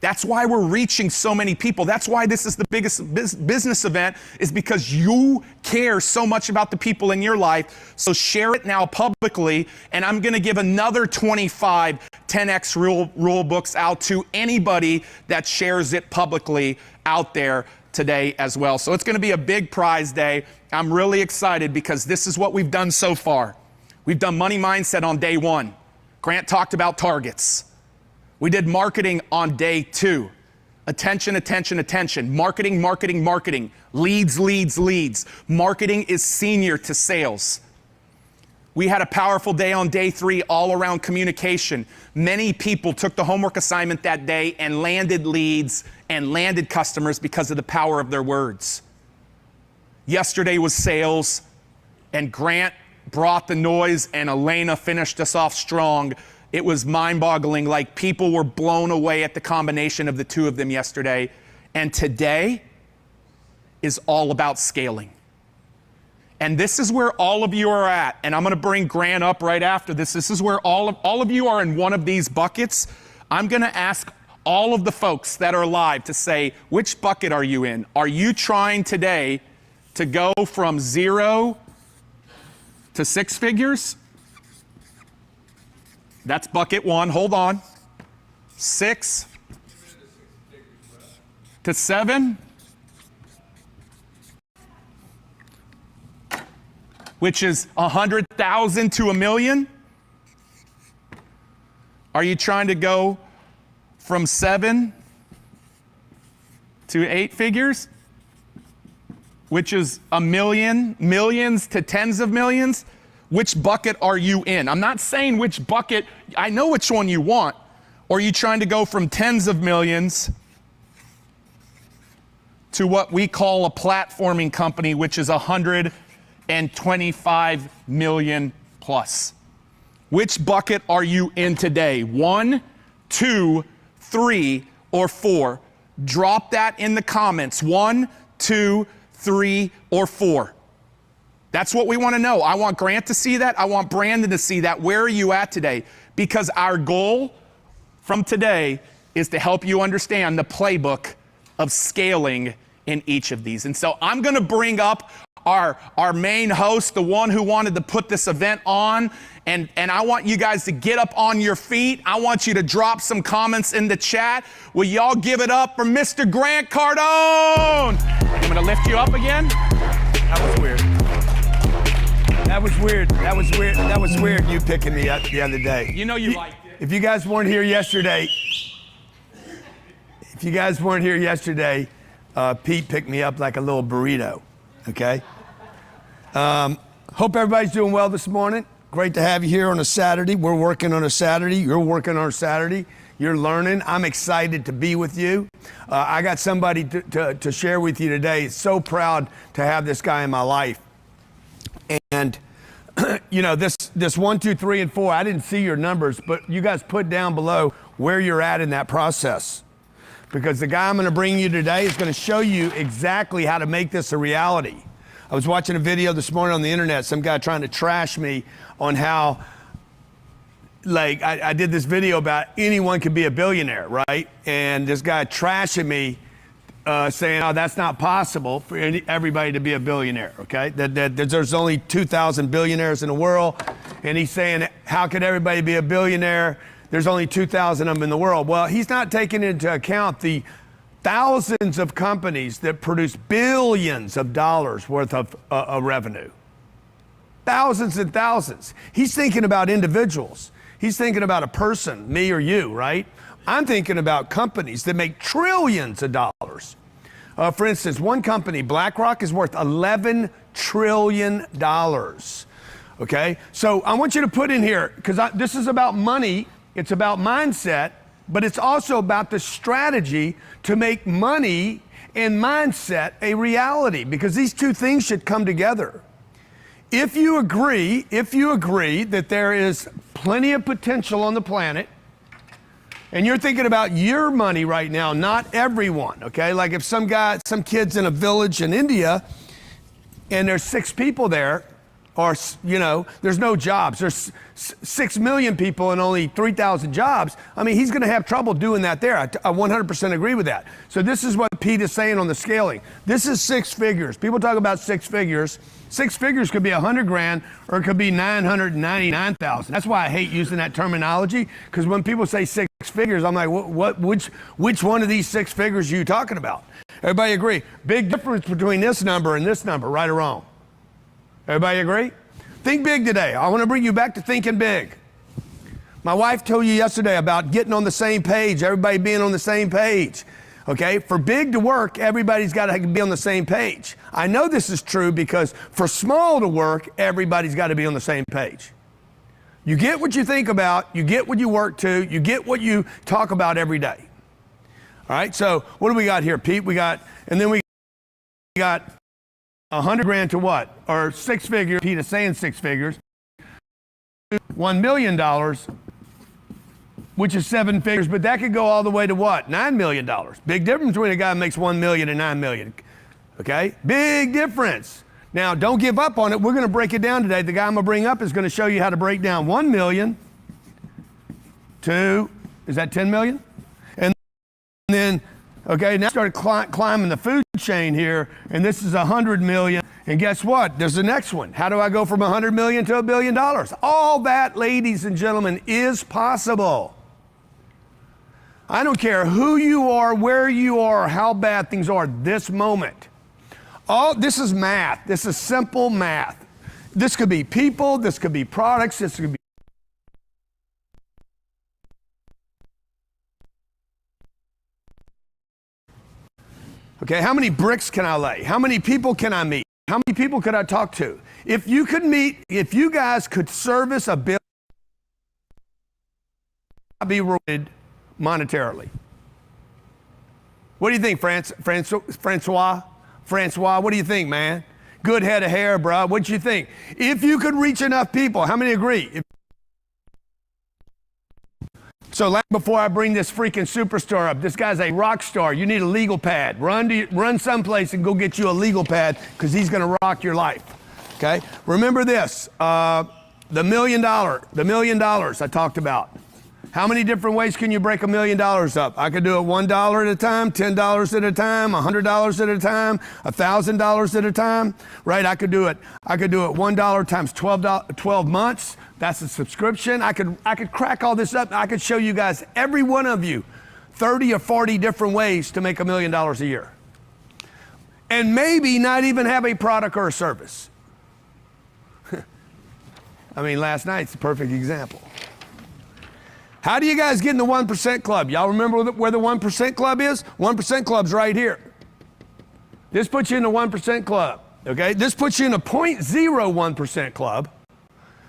That's why we're reaching so many people. That's why this is the biggest business event, is because you care so much about the people in your life. So share it now publicly. And I'm going to give another 25 10X rule books out to anybody that shares it publicly out there today as well. So it's going to be a big prize day. I'm really excited because this is what we've done so far. We've done money mindset on day 1. Grant talked about targets. We did marketing on day 2. Attention, attention, attention. Marketing, marketing, marketing. Leads, leads, leads. Marketing is senior to sales. We had a powerful day on day 3 all around communication. Many people took the homework assignment that day and landed leads and landed customers because of the power of their words. Yesterday was sales, and Grant brought the noise and Elena finished us off strong. It was mind-boggling. Like, people were blown away at the combination of the two of them yesterday. And today is all about scaling. And this is where all of you are at. And I'm going to bring Grant up right after this. This is where all of you are in one of these buckets. I'm going to ask all of the folks that are live to say, which bucket are you in? Are you trying today to go from 0 to 6 figures? That's bucket 1. Hold on. 6 to 7, which is 100,000 to 1 million. Are you trying to go from 7 to 8 figures, which is 1 million, millions to tens of millions? Which bucket are you in? I'm not saying which bucket. I know which one you want. Or are you trying to go from tens of millions to what we call a platforming company, which is 125 million plus? Which bucket are you in today? 1, 2, 3, or 4? Drop that in the comments. 1, 2, 3, or 4. That's what we want to know. I want Grant to see that. I want Brandon to see that. Where are you at today? Because our goal from today is to help you understand the playbook of scaling in each of these. And so I'm going to bring up our main host, the one who wanted to put this event on. And I want you guys to get up on your feet. I want you to drop some comments in the chat. Will y'all give it up for Mr. Grant Cardone? I'm going to lift you up again. That was weird. That was weird. That was weird. That was weird, you picking me up the other day. You know you liked it. If you guys weren't here yesterday, Pete picked me up like a little burrito, okay? Hope everybody's doing well this morning. Great to have you here on a Saturday. We're working on a Saturday. You're working on a Saturday. You're learning. I'm excited to be with you. I got somebody to share with you today. So proud to have this guy in my life. And, you know, this 1, 2, 3, and 4, I didn't see your numbers, but you guys put down below where you're at in that process. Because the guy I'm going to bring you today is going to show you exactly how to make this a reality. I was watching a video this morning on the internet, some guy trying to trash me on how, like, I did this video about anyone could be a billionaire, right? And this guy trashing me, saying, oh, that's not possible for everybody to be a billionaire, okay? That there's only 2,000 billionaires in the world. And he's saying, how could everybody be a billionaire? There's only 2,000 of them in the world. Well, he's not taking into account the thousands of companies that produce billions of dollars worth of revenue. Thousands and thousands. He's thinking about individuals. He's thinking about a person, me or you, right? I'm thinking about companies that make trillions of dollars. For instance, one company, BlackRock, is worth $11 trillion. Okay? So I want you to put in here, because this is about money, it's about mindset, but it's also about the strategy to make money and mindset a reality, because these two things should come together. If you agree that there is plenty of potential on the planet, and you're thinking about your money right now, not everyone, okay? Like if some kid's in a village in India and there's 6 people there, or, you know, there's no jobs. There's 6 million people and only 3,000 jobs. I mean, he's going to have trouble doing that there. I 100% agree with that. So this is what Pete is saying on the scaling. This is 6 figures. People talk about 6 figures. 6 figures could be 100 grand or it could be 999,000. That's why I hate using that terminology, because when people say 6 figures, I'm like, which one of these 6 figures are you talking about? Everybody agree? Big difference between this number and this number, right or wrong? Everybody agree? Think big today. I want to bring you back to thinking big. My wife told you yesterday about getting on the same page, everybody being on the same page. Okay, for big to work, everybody's got to be on the same page. I know this is true because for small to work, everybody's got to be on the same page. You get what you think about, you get what you work to, you get what you talk about every day. All right, so what do we got here, Pete? We got 100 grand to what? Or 6 figures, Pete is saying 6 figures. $1 million, which is 7 figures, but that could go all the way to what? $9 million. Big difference between a guy who makes 1 million and 9 million. Okay? Big difference. Now, don't give up on it. We're going to break it down today. The guy I'm going to bring up is going to show you how to break down 1 million to Is that 10 million? And then, okay, now I started climbing the food chain here, and this is 100 million. And guess what? There's the next one. How do I go from 100 million to $1 billion? All that, ladies and gentlemen, is possible. I don't care who you are, where you are, how bad things are this moment. This is math. This is simple math. This could be people, this could be products, this could be okay, how many bricks can I lay? How many people can I meet? How many people could I talk to? If you guys could service $1 billion, I'd be rewarded monetarily. What do you think, Francois? Francois, what do you think, man? Good head of hair, bro. What do you think? If you could reach enough people, how many agree? So before I bring this freaking superstar up, this guy's a rock star. You need a legal pad. Run someplace and go get you a legal pad because he's going to rock your life. Okay? Remember this, the $1 million I talked about. How many different ways can you break $1 million up? I could do it $1 at a time, $10 at a time, $100 at a time, $1,000 at a time, right? I could do it $1 times 12 months. That's a subscription. I could crack all this up. I could show you guys, every one of you, 30 or 40 different ways to make $1 million a year. And maybe not even have a product or a service. I mean, last night's the perfect example. How do you guys get in the 1% club? Y'all remember where the 1% club is? 1% club's right here. This puts you in the 1% club, okay? This puts you in the 0.01% club,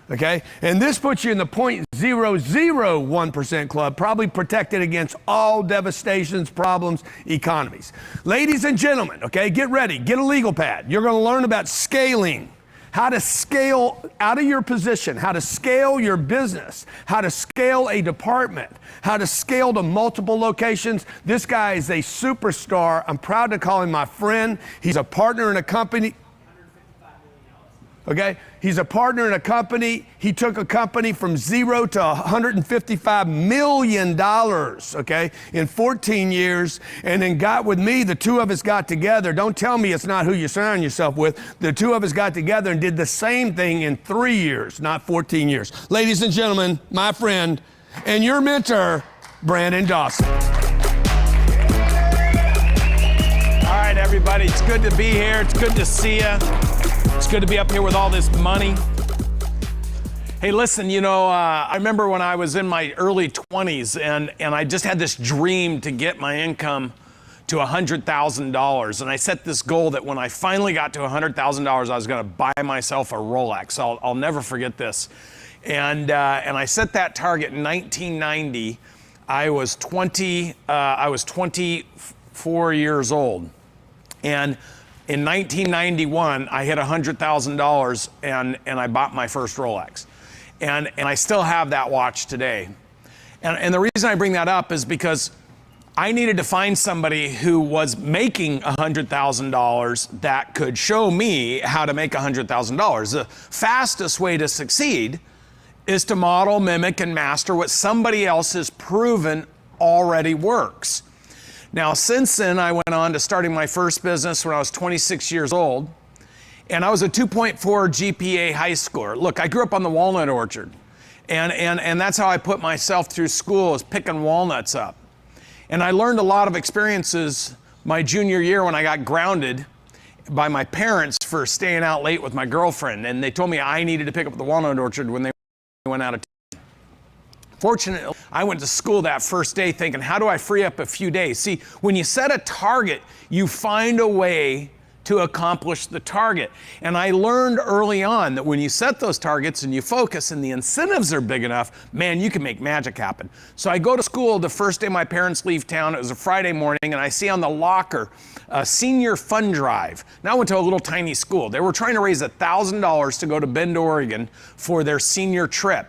okay? And this puts you in the 0.001% club, probably protected against all devastations, problems, economies. Ladies and gentlemen, okay, get ready. Get a legal pad. You're going to learn about scaling. How to scale out of your position, how to scale your business, how to scale a department, how to scale to multiple locations. This guy is a superstar. I'm proud to call him my friend. He's a partner in a company. Okay, he's a partner in a company. He took a company from 0 to $155 million, okay, in 14 years, and then got with me. The two of us got together. Don't tell me it's not who you surround yourself with. The two of us got together and did the same thing in 3 years, not 14 years. Ladies and gentlemen, my friend and your mentor, Brandon Dawson. All right, everybody, it's good to be here. It's good to see you. It's good to be up here with all this money. Hey, listen, I remember when I was in my early 20s and I just had this dream to get my income to $100,000. And I set this goal that when I finally got to $100,000, I was going to buy myself a Rolex. I'll never forget this. And I set that target in 1990. I was 24 years old. And in 1991, I hit $100,000 and I bought my first Rolex. And I still have that watch today. And the reason I bring that up is because I needed to find somebody who was making $100,000 that could show me how to make $100,000. The fastest way to succeed is to model, mimic, and master what somebody else has proven already works. Now, since then, I went on to starting my first business when I was 26 years old, and I was a 2.4 GPA high schooler. Look, I grew up on the walnut orchard, and that's how I put myself through school, is picking walnuts up. And I learned a lot of experiences my junior year when I got grounded by my parents for staying out late with my girlfriend, and they told me I needed to pick up the walnut orchard when they went out of town. Fortunately, I went to school that first day thinking, how do I free up a few days? See, when you set a target, you find a way to accomplish the target. And I learned early on that when you set those targets and you focus and the incentives are big enough, man, you can make magic happen. So I go to school the first day my parents leave town. It was a Friday morning, and I see on the locker a senior fund drive. Now I went to a little tiny school. They were trying to raise $1,000 to go to Bend, Oregon for their senior trip.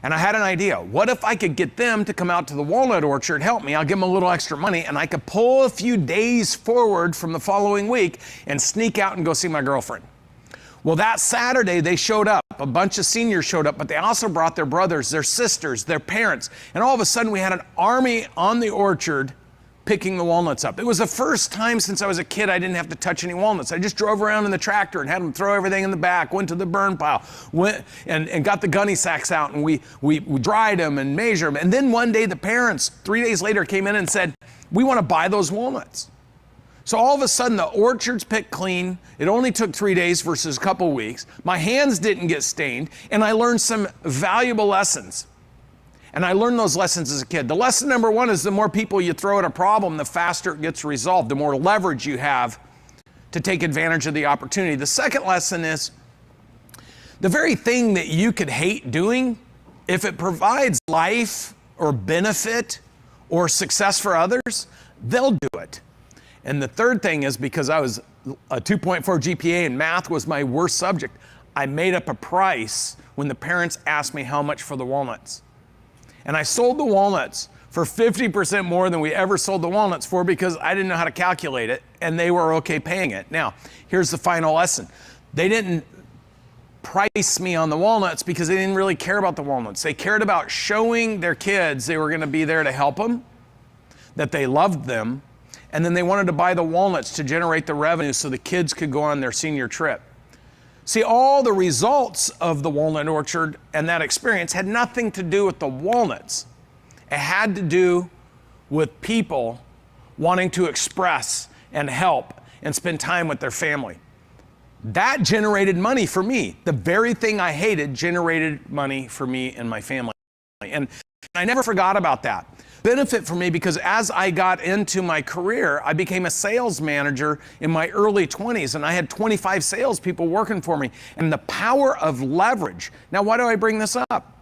And I had an idea. What if I could get them to come out to the walnut orchard, help me, I'll give them a little extra money, and I could pull a few days forward from the following week and sneak out and go see my girlfriend. Well, that Saturday they showed up. up. A bunch of seniors showed up, but they also brought their brothers, their sisters, their parents. And all of a sudden we had an army on the orchard picking the walnuts up. It was the first time since I was a kid I didn't have to touch any walnuts. I just drove around in the tractor and had them throw everything in the back, went to the burn pile, went and got the gunny sacks out, and we dried them and measured them. And then one day the parents, 3 days later, came in and said, we want to buy those walnuts. So all of a sudden the orchard's picked clean. It only took 3 days versus a couple weeks. My hands didn't get stained, and I learned some valuable lessons. And I learned those lessons as a kid. The lesson number one is the more people you throw at a problem, the faster it gets resolved, the more leverage you have to take advantage of the opportunity. The second lesson is the very thing that you could hate doing, if it provides life or benefit or success for others, they'll do it. And the third thing is, because I was a 2.4 GPA and math was my worst subject, I made up a price when the parents asked me how much for the walnuts. And I sold the walnuts for 50% more than we ever sold the walnuts for, because I didn't know how to calculate it, and they were okay paying it. Now, here's the final lesson. They didn't price me on the walnuts because they didn't really care about the walnuts. They cared about showing their kids they were going to be there to help them, that they loved them, and then they wanted to buy the walnuts to generate the revenue so the kids could go on their senior trip. See, all the results of the walnut orchard and that experience had nothing to do with the walnuts. It had to do with people wanting to express and help and spend time with their family. That generated money for me. The very thing I hated generated money for me and my family. And I never forgot about that. Benefit for me, because as I got into my career, I became a sales manager in my early 20s, and I had 25 salespeople working for me. And the power of leverage. Now, why do I bring this up?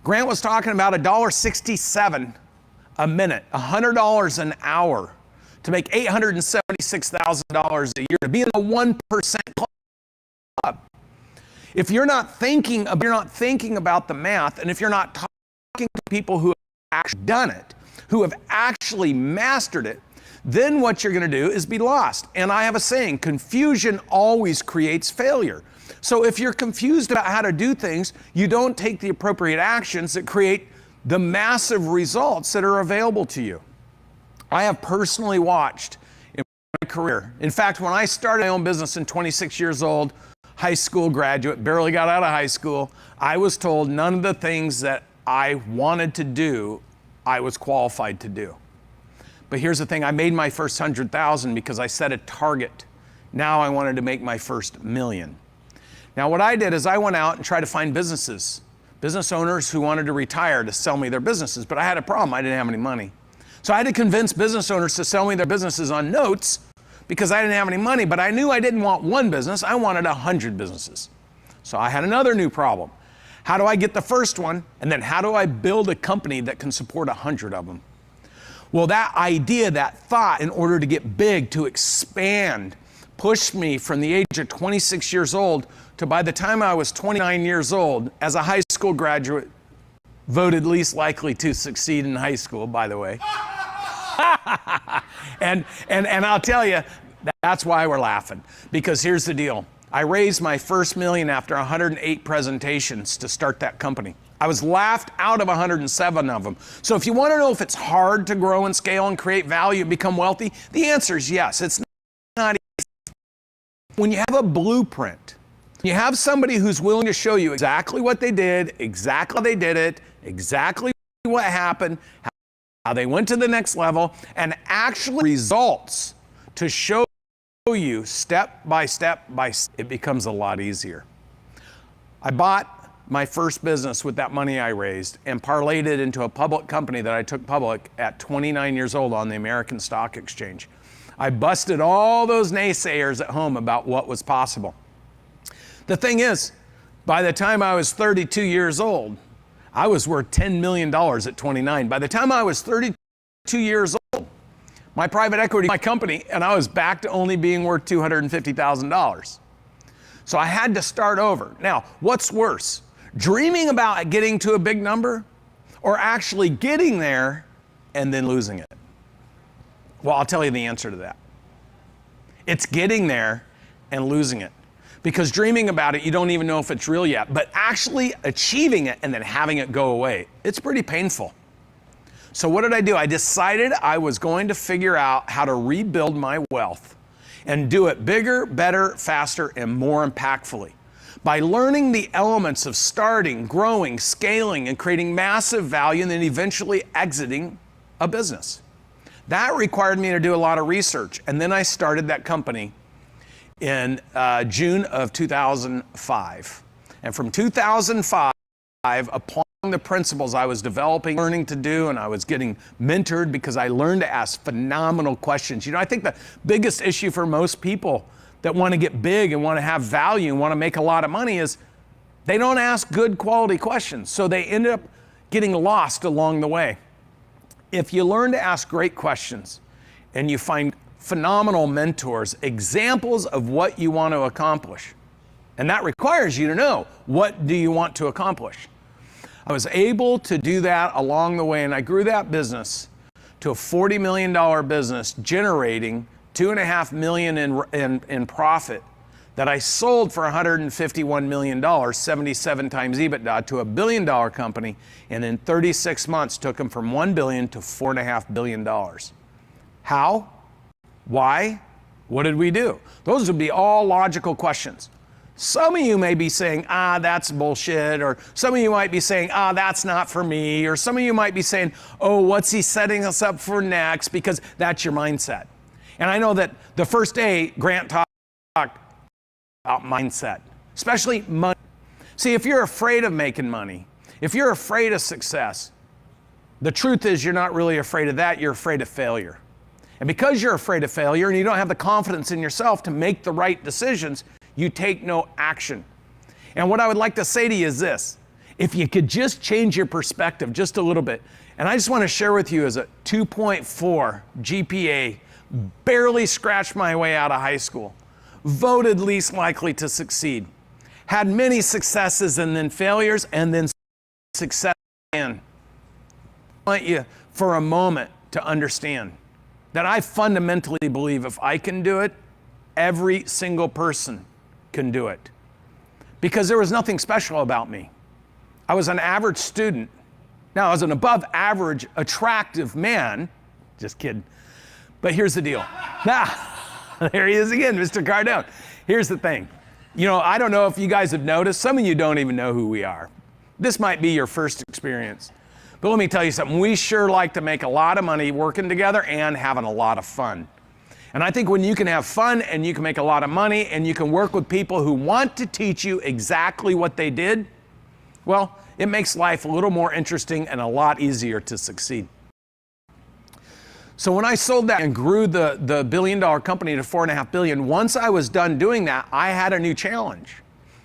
Grant was talking about $1.67 a minute, $100 an hour, to make $876,000 a year, to be in the 1% club. If you're not thinking about the math, and if you're not talking to people who have actually done it, who have actually mastered it, then what you're going to do is be lost. And I have a saying, confusion always creates failure. So if you're confused about how to do things, you don't take the appropriate actions that create the massive results that are available to you. I have personally watched in my career. In fact, when I started my own business in 26 years old, high school graduate, barely got out of high school, I was told none of the things that I wanted to do, I was qualified to do. But here's the thing, I made my first 100,000 because I set a target. Now I wanted to make my first million. Now what I did is I went out and tried to find business owners who wanted to retire to sell me their businesses, but I had a problem, I didn't have any money. So I had to convince business owners to sell me their businesses on notes because I didn't have any money, but I knew I didn't want one business, I wanted 100 businesses. So I had another new problem. How do I get the first one? And then how do I build a company that can support 100 of them? Well, that idea, that thought, in order to get big, to expand, pushed me from the age of 26 years old to, by the time I was 29 years old, as a high school graduate, voted least likely to succeed in high school, by the way. and I'll tell you, that's why we're laughing. Because here's the deal. I raised my first million after 108 presentations to start that company. I was laughed out of 107 of them. So if you want to know if it's hard to grow and scale and create value and become wealthy, the answer is yes. It's not easy. When you have a blueprint, you have somebody who's willing to show you exactly what they did, exactly how they did it, exactly what happened, how they went to the next level, and actually results to show you step by step, it becomes a lot easier. I bought my first business with that money I raised and parlayed it into a public company that I took public at 29 years old on the American Stock Exchange. I busted all those naysayers at home about what was possible. The thing is, by the time I was 32 years old, I was worth $10 million at 29. By the time I was 32 years old, my private equity, my company, and I was back to only being worth $250,000. So I had to start over. Now, what's worse? Dreaming about getting to a big number or actually getting there and then losing it? Well, I'll tell you the answer to that. It's getting there and losing it. Because dreaming about it, you don't even know if it's real yet. But actually achieving it and then having it go away, it's pretty painful. So what did I do? I decided I was going to figure out how to rebuild my wealth and do it bigger, better, faster, and more impactfully. By learning the elements of starting, growing, scaling, and creating massive value, and then eventually exiting a business. That required me to do a lot of research. And then I started that company in June of 2005. And from 2005, applying the principles I was developing, learning to do, and I was getting mentored because I learned to ask phenomenal questions. You know, I think the biggest issue for most people that want to get big and want to have value and want to make a lot of money is they don't ask good quality questions. So they end up getting lost along the way. If you learn to ask great questions and you find phenomenal mentors, examples of what you want to accomplish, and that requires you to know, what do you want to accomplish? I was able to do that along the way, and I grew that business to a $40 million business, generating $2.5 million in profit that I sold for $151 million, 77 times EBITDA, to $1 billion company, and in 36 months took them from $1 billion to $4.5 billion. How? Why? What did we do? Those would be all logical questions. Some of you may be saying, that's bullshit, or some of you might be saying, that's not for me, or some of you might be saying, oh, what's he setting us up for next? Because that's your mindset. And I know that the first day Grant talked about mindset, especially money. See, if you're afraid of making money, if you're afraid of success, the truth is you're not really afraid of that, you're afraid of failure. And because you're afraid of failure and you don't have the confidence in yourself to make the right decisions, you take no action. And what I would like to say to you is this: if you could just change your perspective just a little bit, and I just want to share with you, as a 2.4 GPA, barely scratched my way out of high school, voted least likely to succeed, had many successes and then failures and then success again. I want you for a moment to understand that I fundamentally believe if I can do it, every single person can do it. Because there was nothing special about me. I was an average student. Now, I was an above average, attractive man. Just kidding. But here's the deal. There he is again, Mr. Cardone. Here's the thing. You know, I don't know if you guys have noticed, some of you don't even know who we are. This might be your first experience. But let me tell you something. We sure like to make a lot of money working together and having a lot of fun. And I think when you can have fun and you can make a lot of money and you can work with people who want to teach you exactly what they did, well, it makes life a little more interesting and a lot easier to succeed. So when I sold that and grew the billion-dollar company to $4.5 billion, once I was done doing that, I had a new challenge.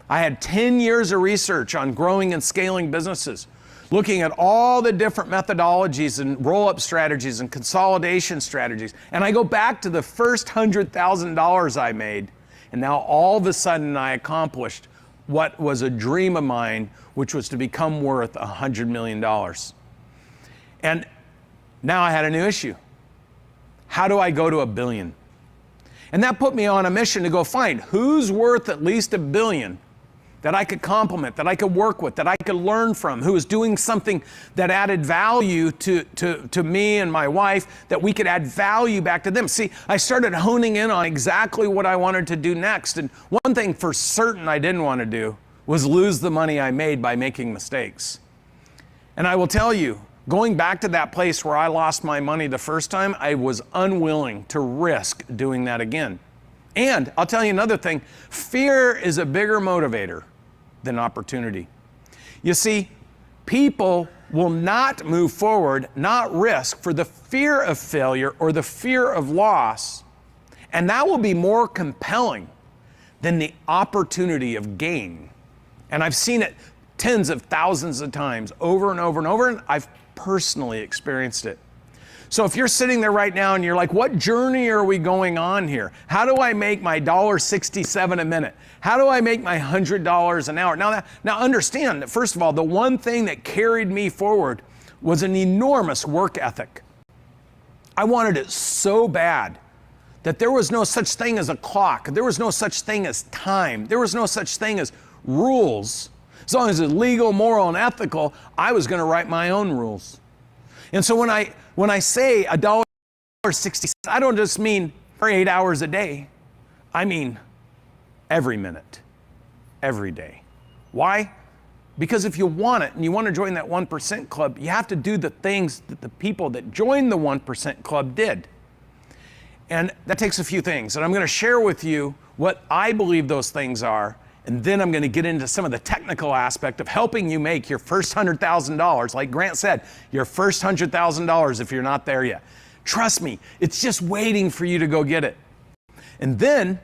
I had 10 years of research on growing and scaling businesses, looking at all the different methodologies and roll-up strategies and consolidation strategies. And I go back to the first $100,000 I made, and now all of a sudden I accomplished what was a dream of mine, which was to become worth $100 million. And now I had a new issue. How do I go to $1 billion? And that put me on a mission to go find who's worth at least $1 billion that I could complement, that I could work with, that I could learn from, who was doing something that added value to me and my wife, that we could add value back to them. See, I started honing in on exactly what I wanted to do next. And one thing for certain I didn't want to do was lose the money I made by making mistakes. And I will tell you, going back to that place where I lost my money the first time, I was unwilling to risk doing that again. And I'll tell you another thing, fear is a bigger motivator than opportunity. You see, people will not move forward, not risk, for the fear of failure or the fear of loss, and that will be more compelling than the opportunity of gain. And I've seen it tens of thousands of times, over and over and over, and I've personally experienced it. So if you're sitting there right now and you're like, what journey are we going on here? How do I make my $1.67 a minute? How do I make my $100 an hour? Now understand that, first of all, the one thing that carried me forward was an enormous work ethic. I wanted it so bad that there was no such thing as a clock. There was no such thing as time. There was no such thing as rules. As long as it's legal, moral, and ethical, I was going to write my own rules. And so when I say $1.60, I don't just mean for 8 hours a day. I mean every minute, every day. Why? Because if you want it and you want to join that 1% club, you have to do the things that the people that joined the 1% club did. And that takes a few things. And I'm going to share with you what I believe those things are. And then I'm going to get into some of the technical aspect of helping you make your first $100,000. Like Grant said, your first $100,000 if you're not there yet. Trust me, it's just waiting for you to go get it. And then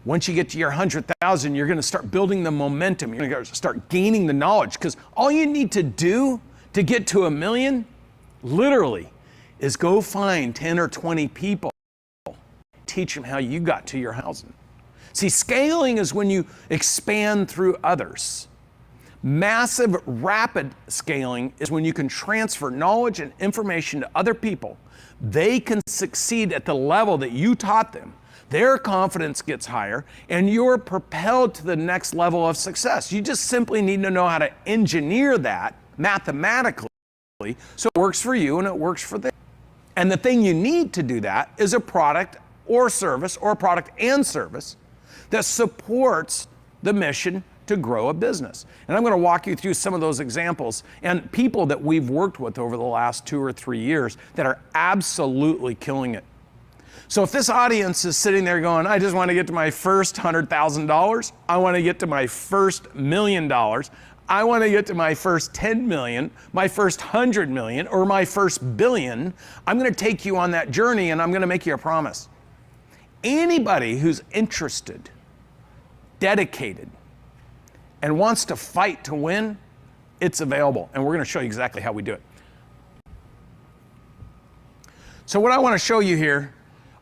once you get to your 100,000, you're going to start building the momentum. You're going to start gaining the knowledge, because all you need to do to get to $1 million, literally, is go find 10 or 20 people, teach them how you got to your 1,000. See, scaling is when you expand through others. Massive, rapid scaling is when you can transfer knowledge and information to other people. They can succeed at the level that you taught them. Their confidence gets higher, and you're propelled to the next level of success. You just simply need to know how to engineer that mathematically so it works for you and it works for them. And the thing you need to do that is a product or service, or a product and service, that supports the mission to grow a business. And I'm going to walk you through some of those examples and people that we've worked with over the last 2 or 3 years that are absolutely killing it. So if this audience is sitting there going, I just want to get to my first $100,000, I want to get to my first $1 million, I want to get to my first 10 million, my first 100 million, or my first billion, I'm going to take you on that journey, and I'm going to make you a promise. Anybody who's interested, dedicated, and wants to fight to win, it's available. And we're going to show you exactly how we do it. So what I want to show you here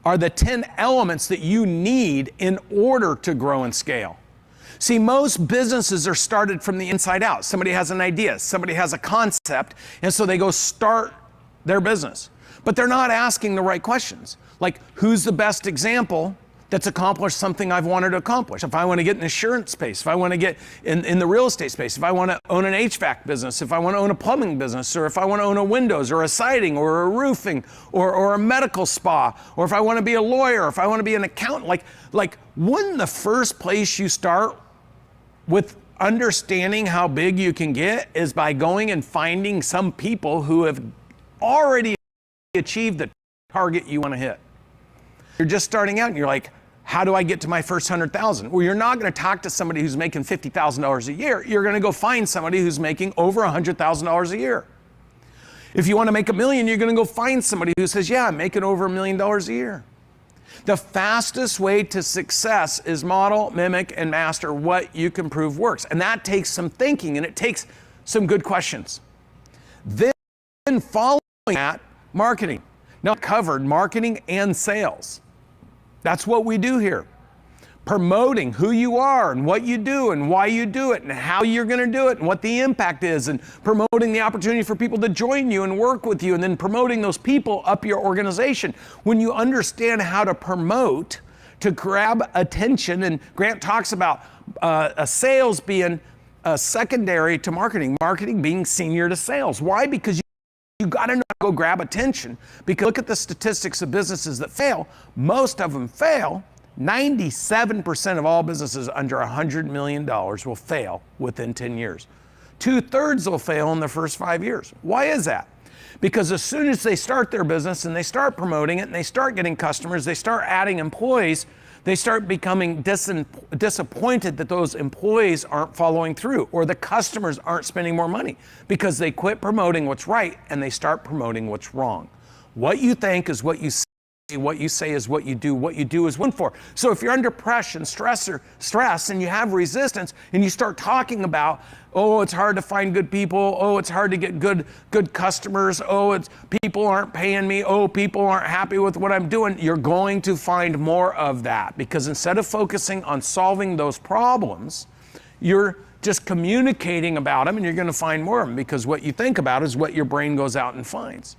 are the 10 elements that you need in order to grow and scale. See, most businesses are started from the inside out. Somebody has an idea, somebody has a concept, and so they go start their business. But they're not asking the right questions. Like, who's the best example that's accomplished something I've wanted to accomplish? If I want to get in the insurance space, if I want to get in the real estate space, if I want to own an HVAC business, if I want to own a plumbing business, or if I want to own a windows or a siding or a roofing or a medical spa, or if I want to be a lawyer, or if I want to be an accountant, like wouldn't the first place you start with understanding how big you can get is by going and finding some people who have already achieved the target you want to hit? You're just starting out and you're like, how do I get to my first 100,000? Well, you're not going to talk to somebody who's making $50,000 a year. You're going to go find somebody who's making over $100,000 a year. If you want to make $1 million, you're going to go find somebody who says, yeah, I'm making over $1 million a year. The fastest way to success is model, mimic, and master what you can prove works. And that takes some thinking, and it takes some good questions. Then following that, marketing. Now, I covered marketing and sales. That's what we do here. Promoting who you are and what you do and why you do it and how you're going to do it and what the impact is, and promoting the opportunity for people to join you and work with you, and then promoting those people up your organization. When you understand how to promote to grab attention, and Grant talks about a sales being secondary to marketing, marketing being senior to sales. Why? Because you got to know how to go grab attention. Because look at the statistics of businesses that fail. Most of them fail. 97% of all businesses under $100 million will fail within 10 years. 2/3 will fail in the first 5 years. Why is that? Because as soon as they start their business and they start promoting it and they start getting customers, they start adding employees, they start becoming disappointed that those employees aren't following through, or the customers aren't spending more money, because they quit promoting what's right and they start promoting what's wrong. What you think is what you say. What you say is what you do is one for. So if you're under pressure and stress, and you have resistance, and you start talking about, oh, it's hard to find good people, oh, it's hard to get good customers, oh, it's people aren't paying me, oh, people aren't happy with what I'm doing, you're going to find more of that. Because instead of focusing on solving those problems, you're just communicating about them, and you're going to find more of them, because what you think about is what your brain goes out and finds.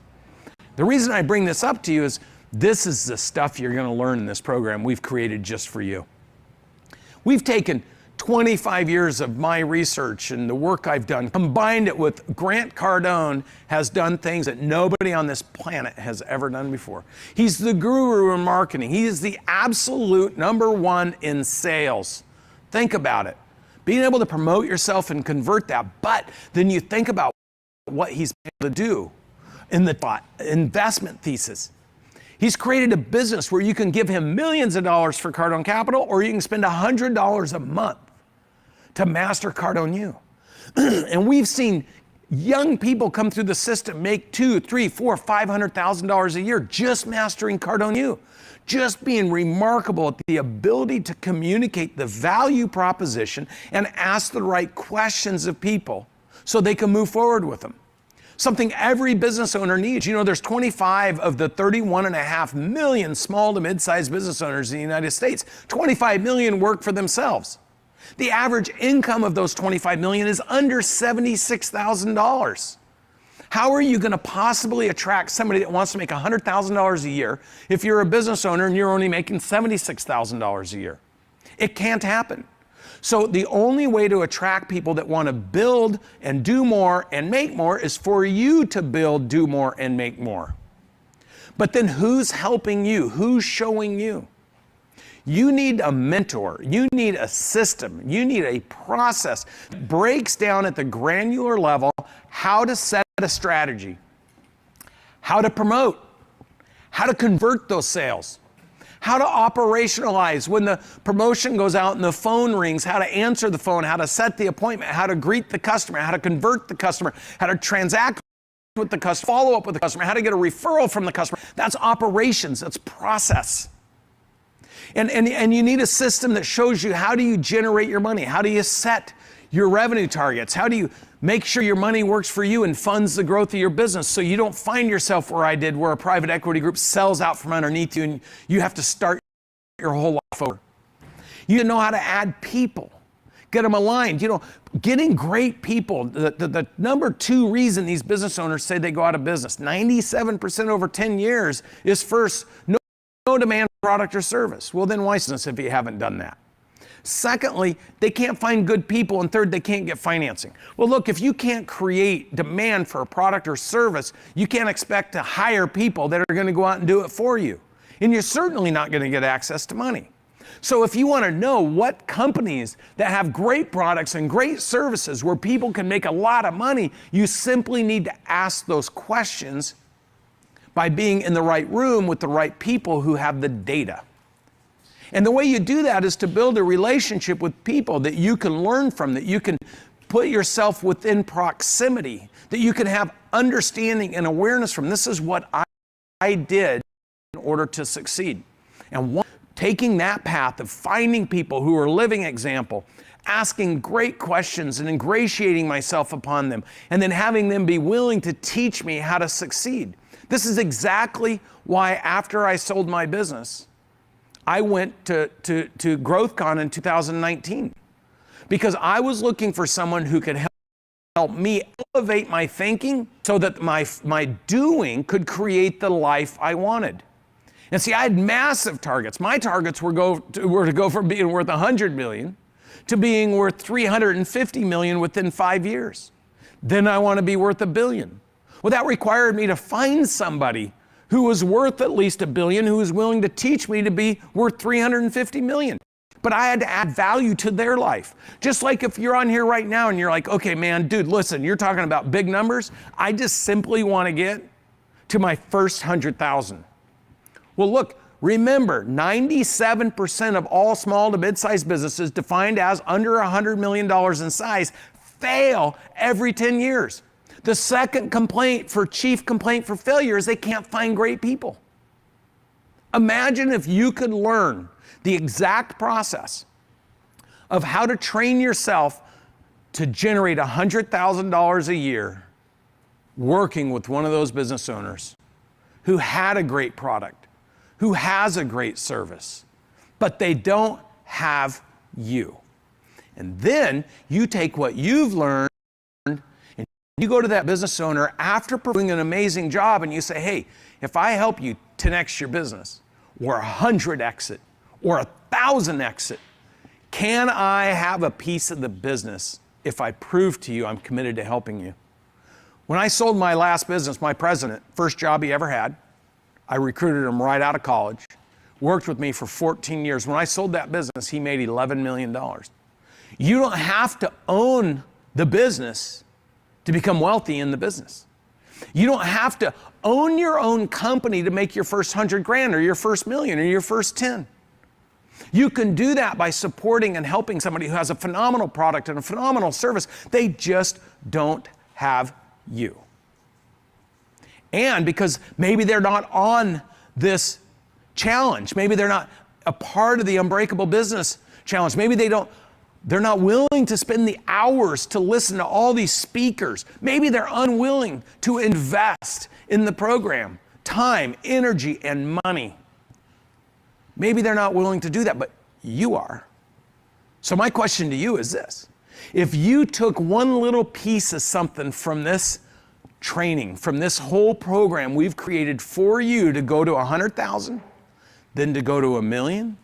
The reason I bring this up to you is This is the stuff you're going to learn in this program we've created just for you. We've taken 25 years of my research and the work I've done, combined it with Grant Cardone has done things that nobody on this planet has ever done before. He's the guru in marketing. He is the absolute #1 in sales. Think about it. Being able to promote yourself and convert that, but then you think about what he's able to do in the investment thesis. He's created a business where you can give him millions of dollars for Cardone Capital, or you can spend $100 a month to master Cardone U. And we've seen young people come through the system, make $200,000, $300,000, $400,000, $500,000 a year just mastering Cardone U. Just being remarkable at the ability to communicate the value proposition and ask the right questions of people so they can move forward with them. Something every business owner needs. You know, there's 25 of the 31.5 million small to mid-sized business owners in the United States. 25 million work for themselves. The average income of those 25 million is under $76,000. How are you going to possibly attract somebody that wants to make $100,000 a year if you're a business owner and you're only making $76,000 a year? It can't happen. So the only way to attract people that want to build and do more and make more is for you to build, do more, and make more. But then who's helping you? Who's showing you? You need a mentor. You need a system. You need a process that breaks down at the granular level how to set a strategy, how to promote, how to convert those sales, how to operationalize when the promotion goes out and the phone rings, how to answer the phone, how to set the appointment, how to greet the customer, how to convert the customer, how to transact with the customer, follow up with the customer, how to get a referral from the customer. That's operations, that's process. And you need a system that shows you how do you generate your money, how do you set your revenue targets, how do you make sure your money works for you and funds the growth of your business so you don't find yourself where I did, where a private equity group sells out from underneath you and you have to start your whole life over. You know how to add people, get them aligned. You know, getting great people, the #2 reason these business owners say they go out of business, 97% over 10 years, is first, no demand for product or service. Well, then why business if you haven't done that? Secondly, they can't find good people. And third, they can't get financing. Well, look, if you can't create demand for a product or service, you can't expect to hire people that are going to go out and do it for you. And you're certainly not going to get access to money. So if you want to know what companies that have great products and great services where people can make a lot of money, you simply need to ask those questions by being in the right room with the right people who have the data. And the way you do that is to build a relationship with people that you can learn from, that you can put yourself within proximity, that you can have understanding and awareness from. This is what I did in order to succeed. And taking that path of finding people who are living example, asking great questions and ingratiating myself upon them, and then having them be willing to teach me how to succeed. This is exactly why after I sold my business, I went to GrowthCon in 2019 because I was looking for someone who could help me elevate my thinking so that my doing could create the life I wanted. And see, I had massive targets. My targets were to go from being worth $100 million to being worth $350 million within 5 years. Then I want to be worth $1 billion. Well, that required me to find somebody who was worth at least $1 billion, who was willing to teach me to be worth $350 million. But I had to add value to their life. Just like if you're on here right now and you're like, okay, man, dude, listen, you're talking about big numbers. I just simply want to get to my first 100,000. Well, look, remember, 97% of all small to mid-sized businesses defined as under $100 million in size fail every 10 years. The second chief complaint for failure is they can't find great people. Imagine if you could learn the exact process of how to train yourself to generate $100,000 a year working with one of those business owners who had a great product, who has a great service, but they don't have you. And then you take what you've learned and you go to that business owner after doing an amazing job and you say, hey, if I help you 10x your business, or 100x it, or 1,000x it? Can I have a piece of the business if I prove to you I'm committed to helping you? When I sold my last business, my president, first job he ever had, I recruited him right out of college, worked with me for 14 years. When I sold that business, he made $11 million. You don't have to own the business to become wealthy in the business. You don't have to own your own company to make your first 100 grand or your first million or your first 10. You can do that by supporting and helping somebody who has a phenomenal product and a phenomenal service. They just don't have you. And because maybe they're not on this challenge, maybe they're not a part of the Unbreakable Business Challenge, maybe they're not willing to spend the hours to listen to all these speakers. Maybe they're unwilling to invest in the program, time, energy, and money. Maybe they're not willing to do that, but you are. So my question to you is this. If you took one little piece of something from this training, from this whole program we've created for you to go to 100,000, then to go to 1 million,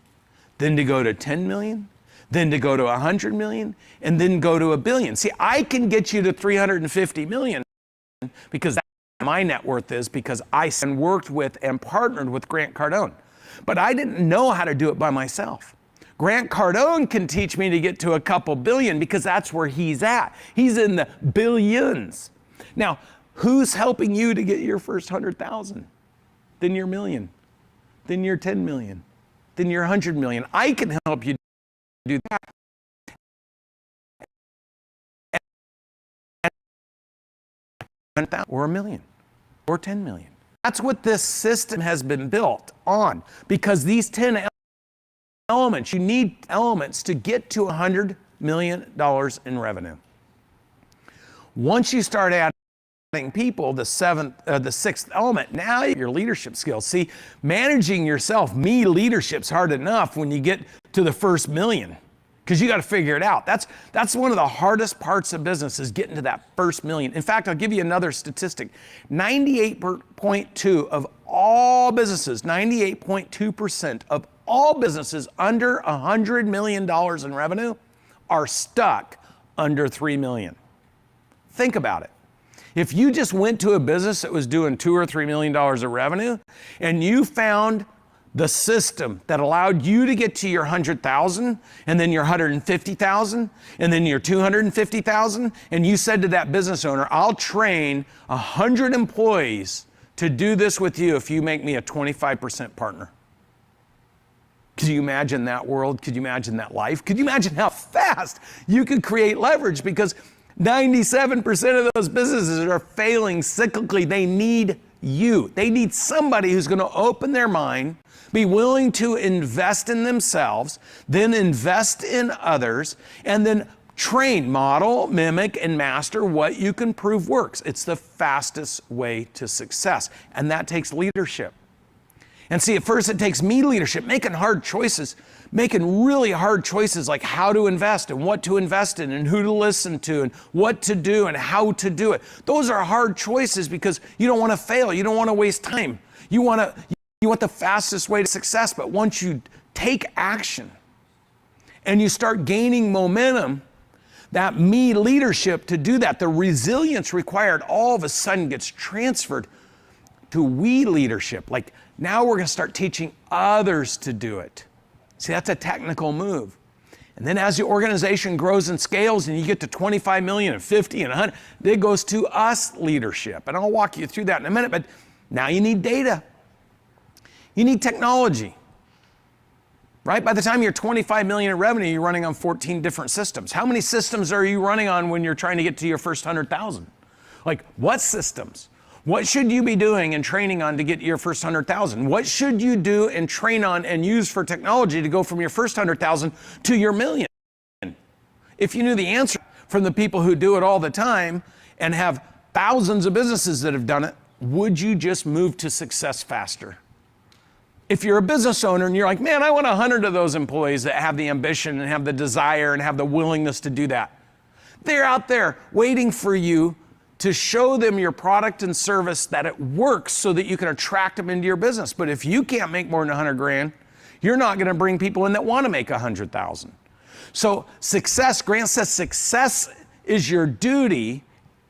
then to go to 10 million, then to go to 100 million, and then go to 1 billion. See, I can get you to 350 million because that's what my net worth is, because I worked with and partnered with Grant Cardone. But I didn't know how to do it by myself. Grant Cardone can teach me to get to a couple billion because that's where he's at. He's in the billions. Now, who's helping you to get your first 100,000? Then your million, then your 10 million, then your 100 million. I can help you do that. Or 1 million, or 10 million. That's what this system has been built on, because these 10 elements, you need elements to get to $100 million in revenue. Once you start adding people, the sixth element, now your leadership skills. See, managing yourself, leadership's hard enough when you get to the first million, because you got to figure it out. That's one of the hardest parts of business, is getting to that first million. In fact, I'll give you another statistic. 98.2% of all businesses, 98.2% of all businesses under $100 million in revenue are stuck under 3 million. Think about it. If you just went to a business that was doing $2 or $3 million of revenue, and you found the system that allowed you to get to your 100,000, and then your 150,000, and then your 250,000, and you said to that business owner, I'll train 100 employees to do this with you if you make me a 25% partner. Could you imagine that world? Could you imagine that life? Could you imagine how fast you could create leverage? Because 97% of those businesses are failing cyclically. They need you. They need somebody who's going to open their mind, be willing to invest in themselves, then invest in others, and then train, model, mimic, and master what you can prove works. It's the fastest way to success, and that takes leadership. And see, at first it takes me leadership, making hard choices, making really hard choices like how to invest and what to invest in and who to listen to and what to do and how to do it. Those are hard choices because you don't want to fail. You don't want to waste time. You want the fastest way to success. But once you take action and you start gaining momentum, that me leadership to do that, the resilience required all of a sudden gets transferred to we leadership. Like, now we're going to start teaching others to do it. See, that's a technical move. And then as the organization grows and scales and you get to 25 million and 50 and 100, it goes to us leadership. And I'll walk you through that in a minute, but now you need data. You need technology, right? By the time you're 25 million in revenue, you're running on 14 different systems. How many systems are you running on when you're trying to get to your first 100,000? Like, what systems? What should you be doing and training on to get your first 100,000? What should you do and train on and use for technology to go from your first 100,000 to your million? If you knew the answer from the people who do it all the time and have thousands of businesses that have done it, would you just move to success faster? If you're a business owner and you're like, man, I want 100 of those employees that have the ambition and have the desire and have the willingness to do that. They're out there waiting for you to show them your product and service that it works so that you can attract them into your business. But if you can't make more than 100 grand, you're not going to bring people in that want to make 100,000. So success, Grant says success is your duty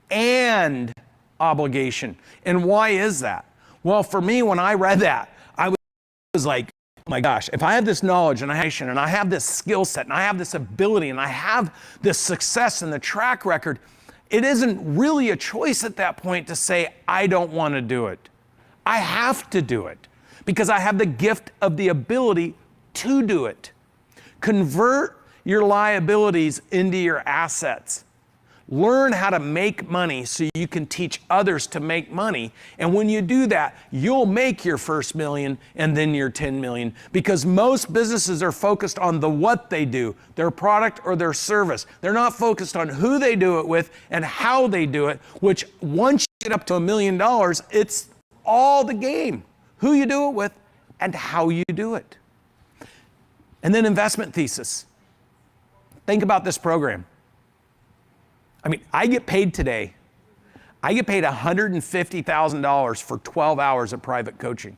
and obligation. And why is that? Well, for me, when I read that, I was like, oh my gosh, if I have this knowledge and I have this skill set and I have this ability and I have this success and the track record, it isn't really a choice at that point to say, I don't want to do it. I have to do it because I have the gift of the ability to do it. Convert your liabilities into your assets. Learn how to make money so you can teach others to make money. And when you do that, you'll make your first million and then your 10 million, because most businesses are focused on the what they do, their product or their service. They're not focused on who they do it with and how they do it, which once you get up to $1 million, it's all the game. Who you do it with and how you do it. And then investment thesis. Think about this program. I mean, I get paid today. I get paid $150,000 for 12 hours of private coaching.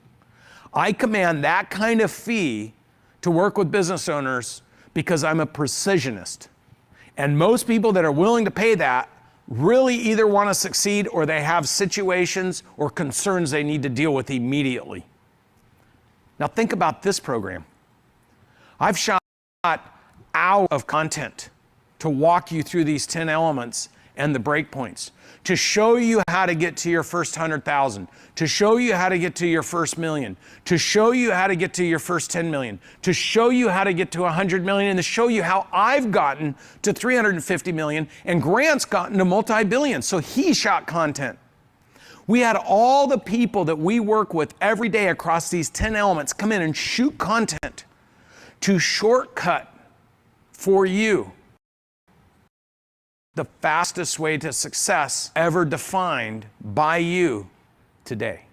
I command that kind of fee to work with business owners because I'm a precisionist. And most people that are willing to pay that really either want to succeed or they have situations or concerns they need to deal with immediately. Now think about this program. I've shot hours of content to walk you through these 10 elements and the breakpoints, to show you how to get to your first 100,000, to show you how to get to your first million, to show you how to get to your first 10 million, to show you how to get to 100 million, and to show you how I've gotten to 350 million, and Grant's gotten to multi-billion, so he shot content. We had all the people that we work with every day across these 10 elements come in and shoot content to shortcut for you the fastest way to success ever defined by you today.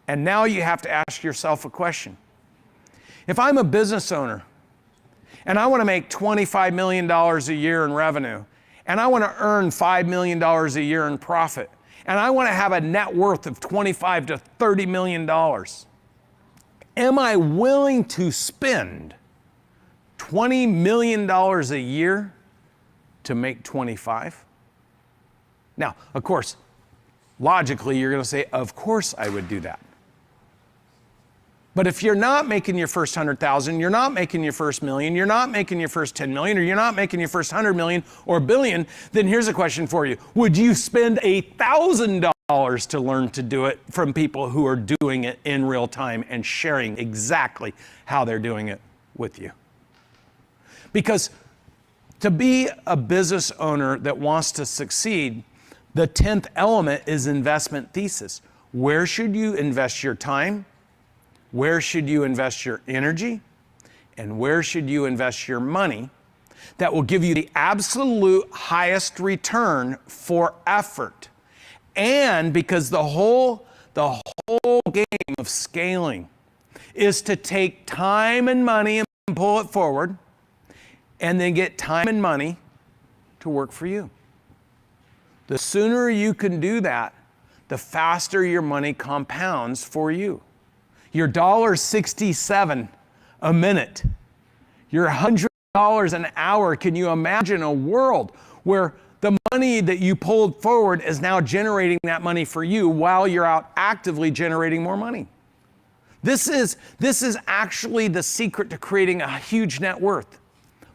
And now you have to ask yourself a question. If I'm a business owner and I want to make $25 million a year in revenue, and I want to earn $5 million a year in profit, and I want to have a net worth of $25 to $30 million, am I willing to spend $20 million a year to make 25? Now, of course, logically, you're going to say, of course I would do that. But if you're not making your first 100,000, you're not making your first million, you're not making your first 10 million, or you're not making your first 100 million or billion, then here's a question for you. Would you spend $1,000 to learn to do it from people who are doing it in real time and sharing exactly how they're doing it with you? Because to be a business owner that wants to succeed, the 10th element is investment thesis. Where should you invest your time? Where should you invest your energy? And where should you invest your money that will give you the absolute highest return for effort? And because the whole game of scaling is to take time and money and pull it forward, and then get time and money to work for you. The sooner you can do that, the faster your money compounds for you. Your $1.67 a minute, your $100 an hour. Can you imagine a world where the money that you pulled forward is now generating that money for you while you're out actively generating more money? This is actually the secret to creating a huge net worth.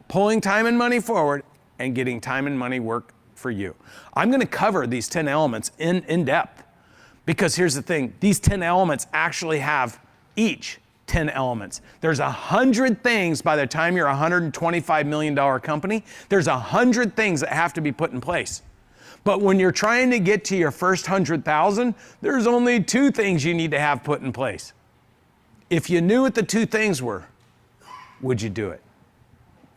Pulling time and money forward and getting time and money work for you. I'm going to cover these 10 elements in depth because here's the thing. These 10 elements actually have each 10 elements. There's 100 things by the time you're a $125 million company. There's 100 things that have to be put in place. But when you're trying to get to your first 100,000, there's only 2 things you need to have put in place. If you knew what the 2 things were, would you do it?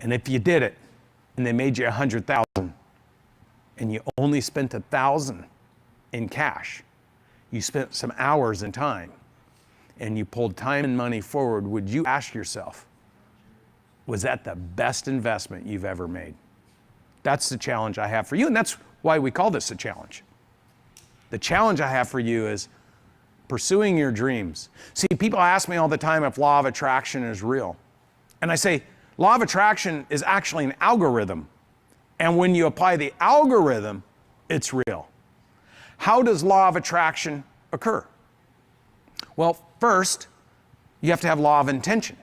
And if you did it and they made you 100,000 and you only spent 1,000 in cash, you spent some hours in time and you pulled time and money forward, would you ask yourself, was that the best investment you've ever made? That's the challenge I have for you. And that's why we call this a challenge. The challenge I have for you is pursuing your dreams. See, people ask me all the time if law of attraction is real. And I say, law of attraction is actually an algorithm. And when you apply the algorithm, it's real. How does law of attraction occur? Well, first, you have to have law of intention.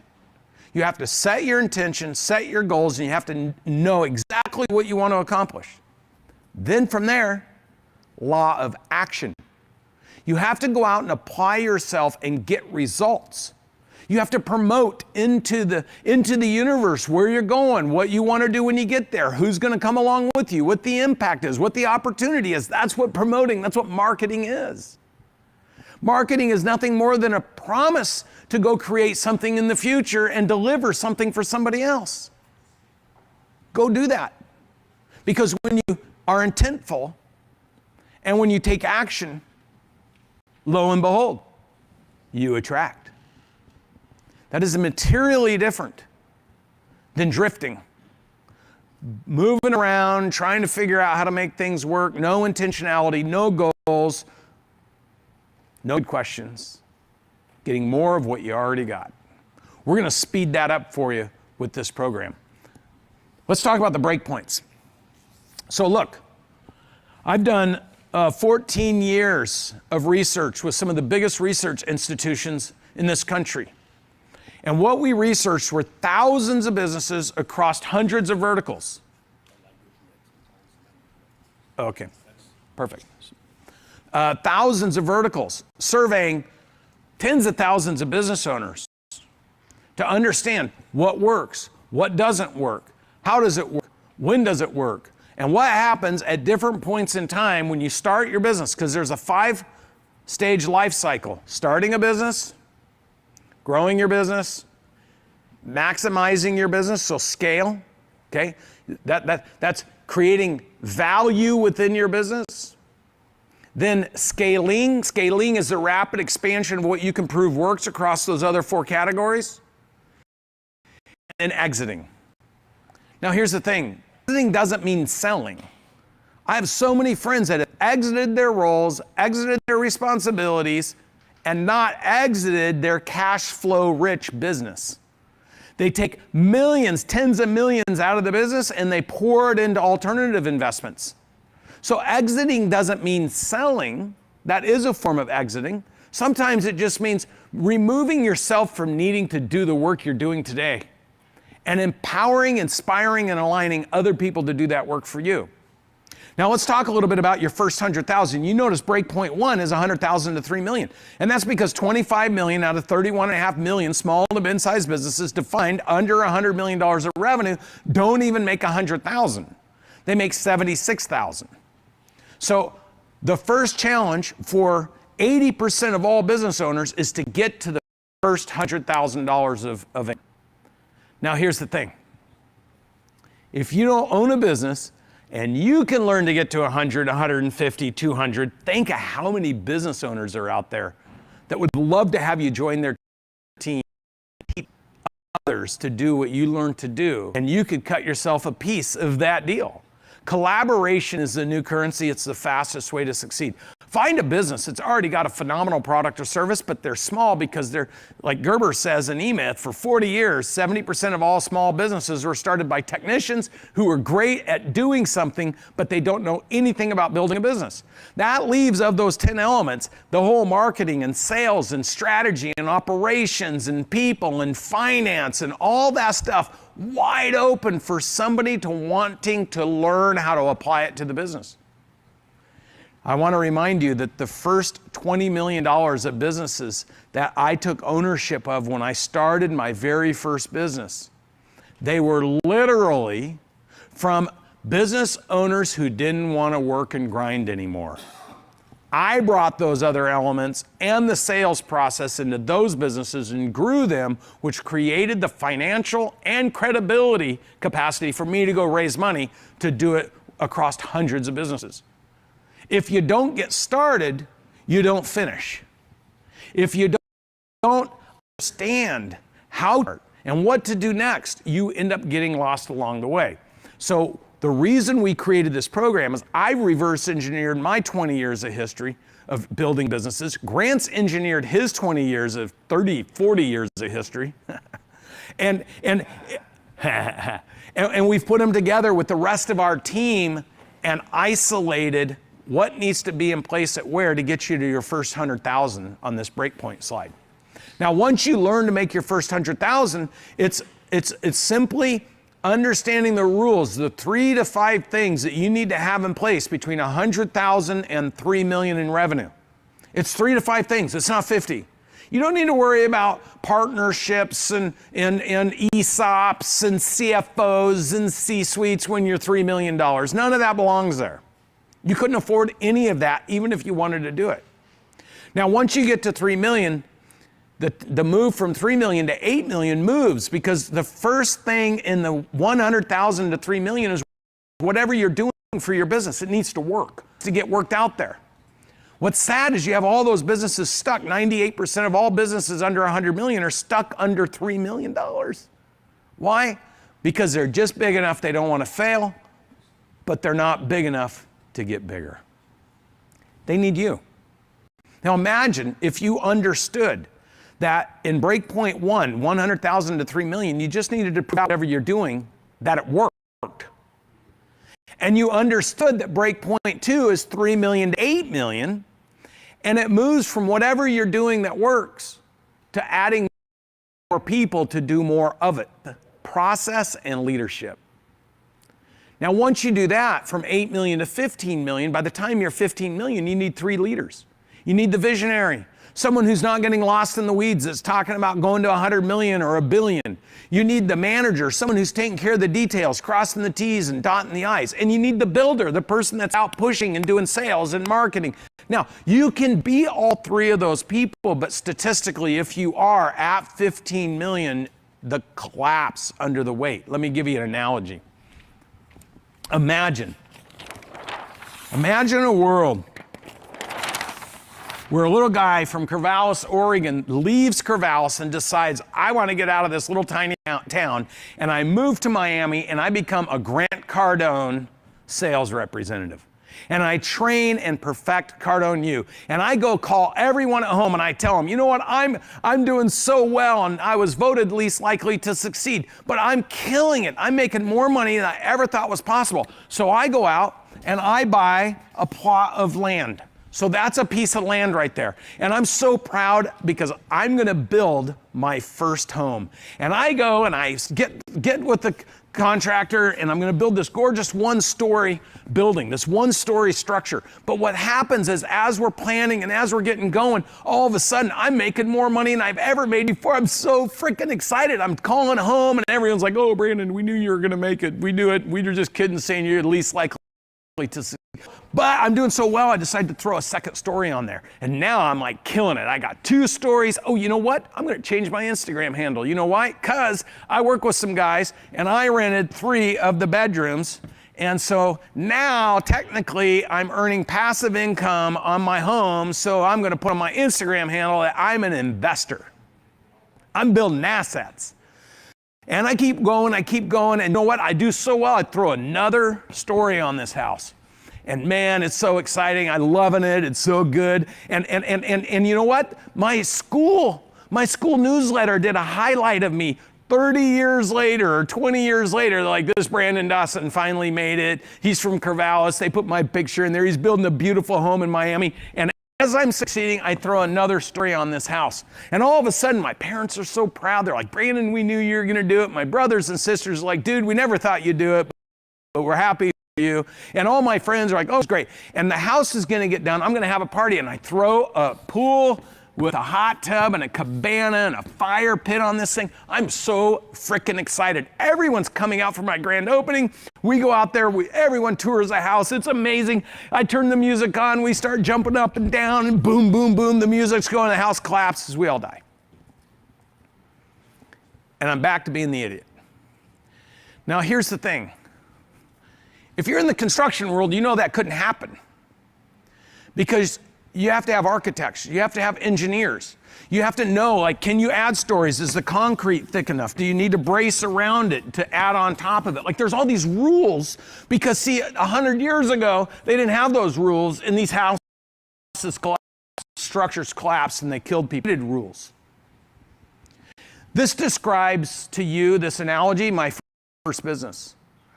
You have to set your intention, set your goals, and you have to know exactly what you want to accomplish. Then from there, law of action. You have to go out and apply yourself and get results. You have to promote into the universe where you're going, what you want to do when you get there, who's going to come along with you, what the impact is, what the opportunity is. That's what promoting, that's what marketing is. Marketing is nothing more than a promise to go create something in the future and deliver something for somebody else. Go do that. Because when you are intentful and when you take action, lo and behold, you attract. That is materially different than drifting, moving around, trying to figure out how to make things work, no intentionality, no goals, no good questions, getting more of what you already got. We're going to speed that up for you with this program. Let's talk about the break points. So look, I've done 14 years of research with some of the biggest research institutions in this country. And what we researched were thousands of businesses across hundreds of verticals. Okay, perfect. Thousands of verticals, surveying tens of thousands of business owners to understand what works, what doesn't work, how does it work, when does it work, and what happens at different points in time when you start your business, because there's a 5-stage life cycle. Starting a business, growing your business, maximizing your business, so scale, okay? That's creating value within your business. Then scaling. Scaling is the rapid expansion of what you can prove works across those other 4 categories. And exiting. Now here's the thing. Exiting doesn't mean selling. I have so many friends that have exited their roles, exited their responsibilities, and not exited their cash flow rich business. They take millions, tens of millions out of the business and they pour it into alternative investments. So exiting doesn't mean selling. That is a form of exiting. Sometimes it just means removing yourself from needing to do the work you're doing today and empowering, inspiring, and aligning other people to do that work for you. Now let's talk a little bit about your first 100,000. You notice breakpoint 1 is 100,000 to 3 million. And that's because 25 million out of 31.5 million small to mid-sized businesses defined under $100 million of revenue don't even make 100,000. They make 76,000. So the first challenge for 80% of all business owners is to get to the first $100,000 of income. Now here's the thing. If you don't own a business and you can learn to get to 100, 150, 200, think of how many business owners are out there that would love to have you join their team, teach others to do what you learned to do, and you could cut yourself a piece of that deal. Collaboration is the new currency. It's the fastest way to succeed. Find a business that's already got a phenomenal product or service, but they're small because they're, like Gerber says in eMyth, for 40 years, 70% of all small businesses were started by technicians who are great at doing something, but they don't know anything about building a business. That leaves, of those 10 elements, the whole marketing and sales and strategy and operations and people and finance and all that stuff wide open for somebody to wanting to learn how to apply it to the business. I want to remind you that the first $20 million of businesses that I took ownership of when I started my very first business, they were literally from business owners who didn't want to work and grind anymore. I brought those other elements and the sales process into those businesses and grew them, which created the financial and credibility capacity for me to go raise money to do it across hundreds of businesses. If you don't get started, you don't finish. If you don't understand how and what to do next, you end up getting lost along the way. So the reason we created this program is I reverse engineered my 20 years of history of building businesses. Grant's engineered his 20 years of 30, 40 years of history. and we've put them together with the rest of our team and isolated what needs to be in place at where to get you to your first 100,000 on this breakpoint slide. Now, once you learn to make your first 100,000, it's simply understanding the rules, the 3 to 5 things that you need to have in place between 100,000 and 3 million in revenue. It's 3 to 5 things. It's not 50. You don't need to worry about partnerships and ESOPs and CFOs and C-suites when you're $3 million. None of that belongs there. You couldn't afford any of that even if you wanted to do it. Now, once you get to 3 million, the move from 3 million to 8 million moves, because the first thing in the 100,000 to 3 million is whatever you're doing for your business. It needs to work, to get worked out there. What's sad is you have all those businesses stuck. 98% of all businesses under 100 million are stuck under $3 million. Why? Because they're just big enough they don't want to fail, but they're not big enough to get bigger. They need you. Now imagine if you understood that in breakpoint 1, 100,000 to 3 million, you just needed to prove whatever you're doing that it worked. And you understood that breakpoint 2 is 3 million to 8 million, and it moves from whatever you're doing that works to adding more people to do more of it. Process and leadership. Now, once you do that from 8 million to 15 million, by the time you're 15 million, you need 3 leaders. You need the visionary, someone who's not getting lost in the weeds, that's talking about going to 100 million or a billion. You need the manager, someone who's taking care of the details, crossing the T's and dotting the I's. And you need the builder, the person that's out pushing and doing sales and marketing. Now, you can be all 3 of those people, but statistically, if you are at 15 million, the collapse under the weight. Let me give you an analogy. Imagine a world where a little guy from Corvallis, Oregon leaves Corvallis and decides, I want to get out of this little tiny town, and I move to Miami and I become a Grant Cardone sales representative. And I train and perfect Cardone U. And I go call everyone at home and I tell them, you know what, I'm doing so well and I was voted least likely to succeed, but I'm killing it. I'm making more money than I ever thought was possible. So I go out and I buy a plot of land. So that's a piece of land right there. And I'm so proud because I'm gonna build my first home. And I go and I get with the contractor and I'm gonna build this gorgeous 1-story building, this 1-story structure. But what happens is as we're planning and as we're getting going, all of a sudden I'm making more money than I've ever made before. I'm so freaking excited. I'm calling home and everyone's like, oh, Brandon, we knew you were gonna make it. We knew it. We were just kidding, saying you're at least likely to succeed. But I'm doing so well, I decided to throw a second story on there. And now I'm like killing it. I got 2 stories. Oh, you know what? I'm gonna change my Instagram handle. You know why? Because I work with some guys and I rented 3 of the bedrooms. And so now technically I'm earning passive income on my home. So I'm gonna put on my Instagram handle that I'm an investor. I'm building assets. And I keep going, and you know what? I do so well, I throw another story on this house. And man, it's so exciting. I'm loving it. It's so good. And you know what? My school newsletter did a highlight of me 30 years later or 20 years later. They're like, this Brandon Dawson finally made it. He's from Corvallis. They put my picture in there. He's building a beautiful home in Miami. And as I'm succeeding, I throw another story on this house. And all of a sudden, my parents are so proud. They're like, Brandon, we knew you were going to do it. My brothers and sisters are like, dude, we never thought you'd do it, but we're happy for you. And all my friends are like, oh, it's great. And the house is going to get done. I'm going to have a party. And I throw a pool with a hot tub and a cabana and a fire pit on this thing. I'm so freaking excited. Everyone's coming out for my grand opening. We go out there, everyone tours the house. It's amazing. I turn the music on. We start jumping up and down and boom, boom, boom. The music's going, the house collapses. We all die. And I'm back to being the idiot. Now, here's the thing. If you're in the construction world, you know that couldn't happen. Because You have to have architects. You have to have engineers. You have to know, like, can you add stories? Is the concrete thick enough? Do you need to brace around it to add on top of it? Like, there's all these rules because, see, 100 years ago, they didn't have those rules, and these houses collapsed, structures collapsed, and they killed people. Rules. This describes to you, this analogy, my first business.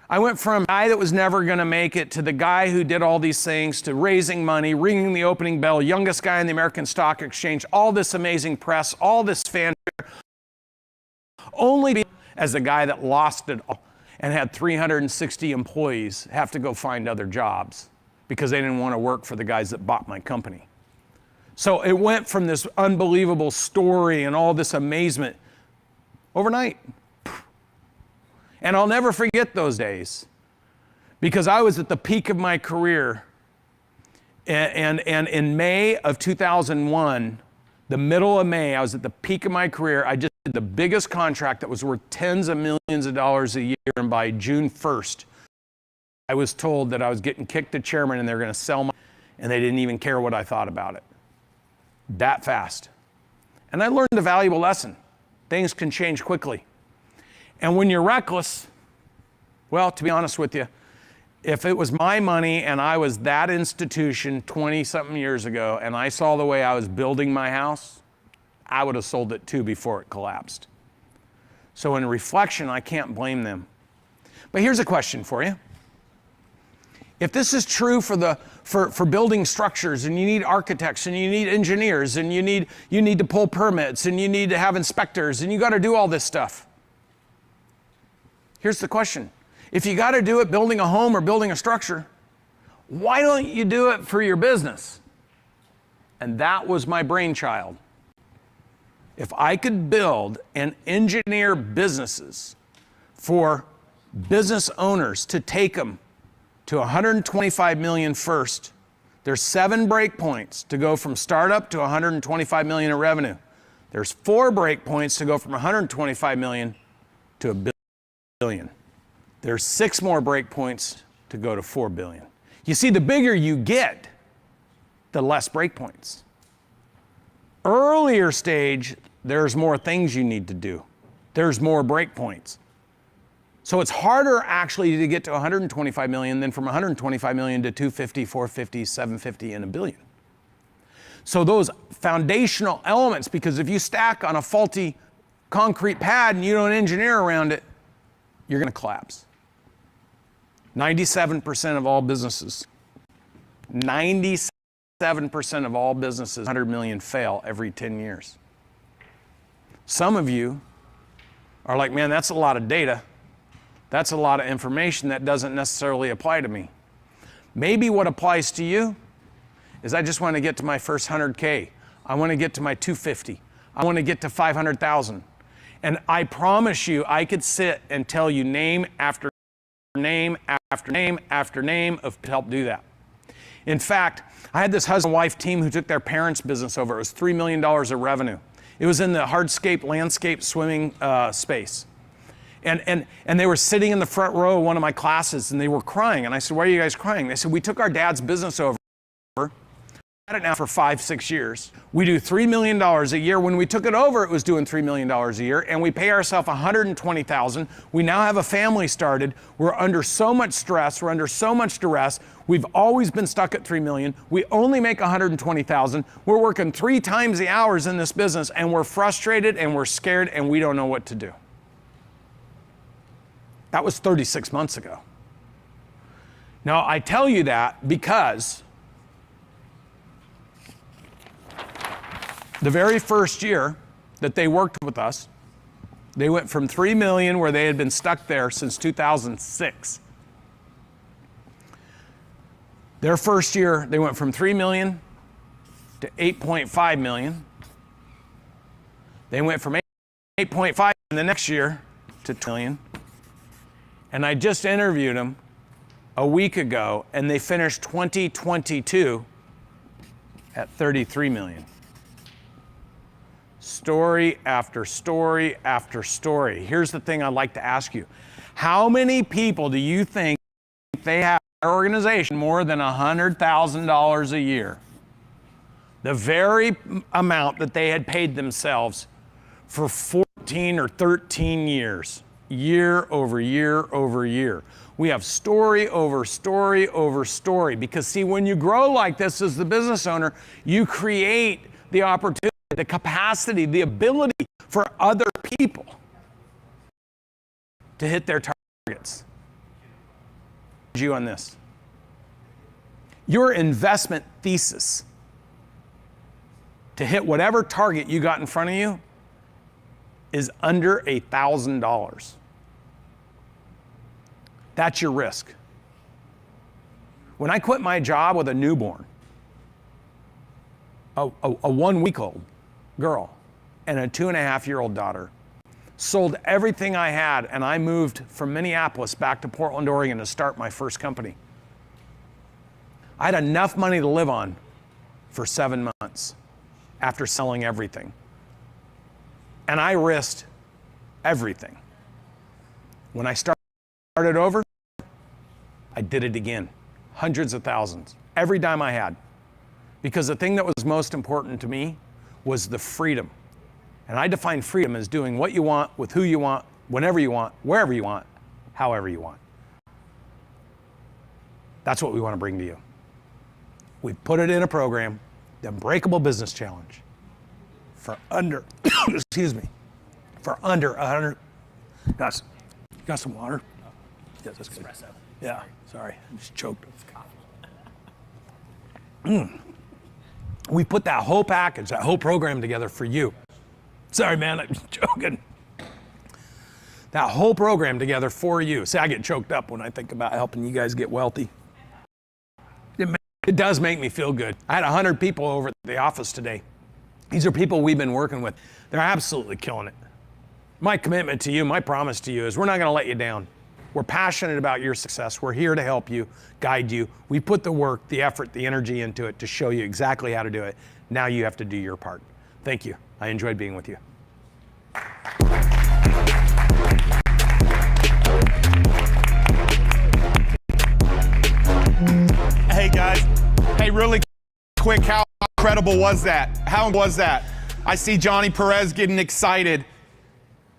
I went from a guy that was never going to make it to the guy who did all these things, to raising money, ringing the opening bell, youngest guy in the American Stock Exchange, all this amazing press, all this fanfare, only as the guy that lost it all and had 360 employees have to go find other jobs because they didn't want to work for the guys that bought my company. So it went from this unbelievable story and all this amazement overnight. And I'll never forget those days because I was at the peak of my career. And in May of 2001, the middle of May, I was at the peak of my career. I just did the biggest contract that was worth tens of millions of dollars a year. And by June 1st, I was told that I was getting kicked to chairman and they're going to sell my, and they didn't even care what I thought about it. That fast. And I learned a valuable lesson. Things can change quickly. And when you're reckless, well, to be honest with you, if it was my money and I was that institution 20-something years ago and I saw the way I was building my house, I would have sold it too before it collapsed. So in reflection, I can't blame them. But here's a question for you. If this is true for building structures, and you need architects, and you need engineers, and you need to pull permits, and you need to have inspectors, and you got to do all this stuff. Here's the question. If you got to do it building a home or building a structure, why don't you do it for your business? And that was my brainchild. If I could build and engineer businesses for business owners to take them to 125 million first, there's 7 break points to go from startup to 125 million in revenue. There's 4 break points to go from 125 million to $1 billion. There's 6 more break points to go to 4 billion. You see, the bigger you get, the less break points. Earlier stage, there's more things you need to do. There's more break points. So it's harder actually to get to 125 million than from 125 million to 250, 450, 750, and $1 billion. So those foundational elements, because if you stack on a faulty concrete pad and you don't engineer around it, you're going to collapse. 97% of all businesses, 97% of all businesses, 100 million fail every 10 years. Some of you are like, man, that's a lot of data. That's a lot of information that doesn't necessarily apply to me. Maybe what applies to you is I just want to get to my first 100K. I want to get to my 250. I want to get to 500,000. And I promise you, I could sit and tell you name after name after name after name of help do that. In fact, I had this husband and wife team who took their parents' business over. It was $3 million of revenue. It was in the hardscape, landscape swimming space. And they were sitting in the front row of one of my classes and they were crying. And I said, why are you guys crying? They said, we took our dad's business over. We've had it now for 5-6 years. We do $3 million a year. When we took it over, it was doing $3 million a year, and we pay ourselves $120,000. We now have a family started. We're under so much stress. We're under so much duress. We've always been stuck at $3 million. We only make $120,000. We're working 3 times the hours in this business, and we're frustrated, and we're scared, and we don't know what to do. That was 36 months ago. Now, I tell you that because the very first year that they worked with us, they went from 3 million, where they had been stuck there since 2006. Their first year, they went from 3 million to 8.5 million. They went from 8.5 in the next year to 2 million. And I just interviewed them a week ago, and they finished 2022 at 33 million. Story after story after story. Here's the thing I'd like to ask you. How many people do you think they have in their organization more than $100,000 a year? the very amount that they had paid themselves for 14 or 13 years, year over year over year. We have story over story over story, because see, when you grow like this as the business owner, you create the opportunity, the capacity, the ability for other people to hit their targets. You on this. Your investment thesis to hit whatever target you got in front of you is under $1,000. That's your risk. When I quit my job with a newborn, a 1-week-old girl and a 2.5-year-old daughter, sold everything I had, and I moved from Minneapolis back to Portland, Oregon to start my first company. I had enough money to live on for 7 months after selling everything. And I risked everything. When I started over, I did it again. Hundreds of thousands, every dime I had. Because the thing that was most important to me was the freedom. And I define freedom as doing what you want, with who you want, whenever you want, wherever you want, however you want. That's what we want to bring to you. We put it in a program, the Unbreakable Business Challenge, for under, excuse me, for under 100. Got some water? Yeah, that's good. Espresso. Yeah, sorry, I just choked. We put that whole package, that whole program together for you. Sorry, man, I'm joking. That whole program together for you. See, I get choked up when I think about helping you guys get wealthy. It does make me feel good. I had 100 people over at the office today. These are people we've been working with. They're absolutely killing it. My commitment to you, my promise to you is we're not going to let you down. We're passionate about your success. We're here to help you, guide you. We put the work, the effort, the energy into it to show you exactly how to do it. Now you have to do your part. Thank you. I enjoyed being with you. Hey guys, hey, really quick, how incredible was that? How was that? I see Johnny Perez getting excited.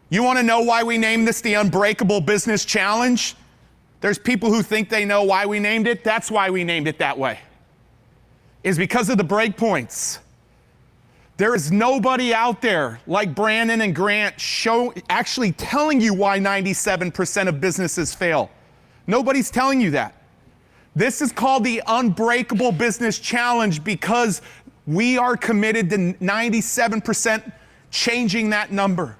You want to know why we named this the Unbreakable Business Challenge? There's people who think they know why we named it. That's why we named it that way. It's because of the breakpoints. There is nobody out there like Brandon and Grant actually telling you why 97% of businesses fail. Nobody's telling you that. This is called the Unbreakable Business Challenge because we are committed to 97% changing that number,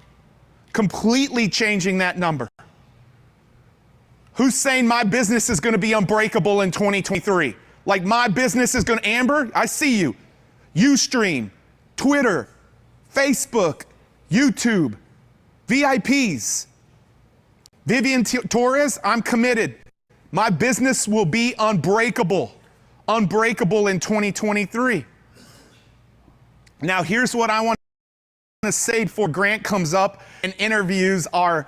completely changing that number. Who's saying my business is going to be unbreakable in 2023? Like my business is going to, Amber, I see you. Ustream, Twitter, Facebook, YouTube, VIPs. Vivian Torres, I'm committed. My business will be unbreakable in 2023. Now, here's what I want to say before Grant comes up and interviews our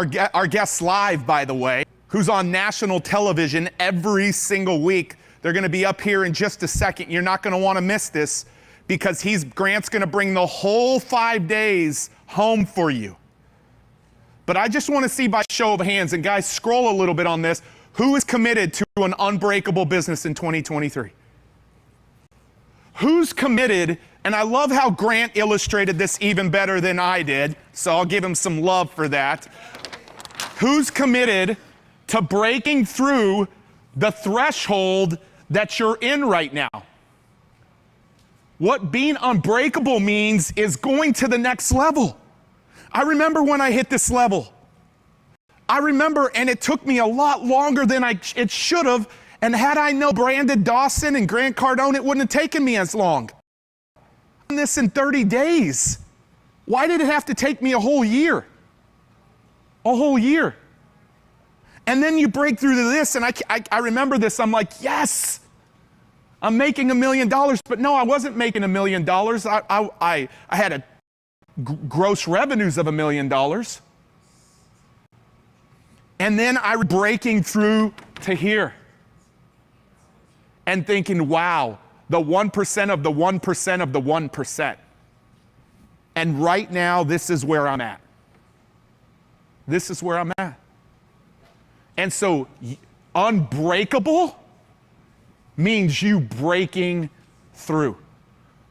guests live, by the way, who's on national television every single week. They're going to be up here in just a second. You're not going to want to miss this because Grant's going to bring the whole 5 days home for you. But I just want to see by show of hands, and guys, scroll a little bit on this. Who is committed to an unbreakable business in 2023? Who's committed? And I love how Grant illustrated this even better than I did, so I'll give him some love for that. Who's committed to breaking through the threshold that you're in right now? What being unbreakable means is going to the next level. I remember when I hit this level. I remember, and it took me a lot longer than it should have, and had I known Brandon Dawson and Grant Cardone, it wouldn't have taken me as long. I've done this in 30 days. Why did it have to take me a whole year? A whole year. And then you break through to this, and I remember this, I'm like, yes, I'm making $1 million, but no, I wasn't making $1 million. I had gross revenues of $1 million. And then I was breaking through to here and thinking, wow, the 1% of the 1% of the 1%. And right now, this is where I'm at. This is where I'm at. And so, unbreakable means you breaking through.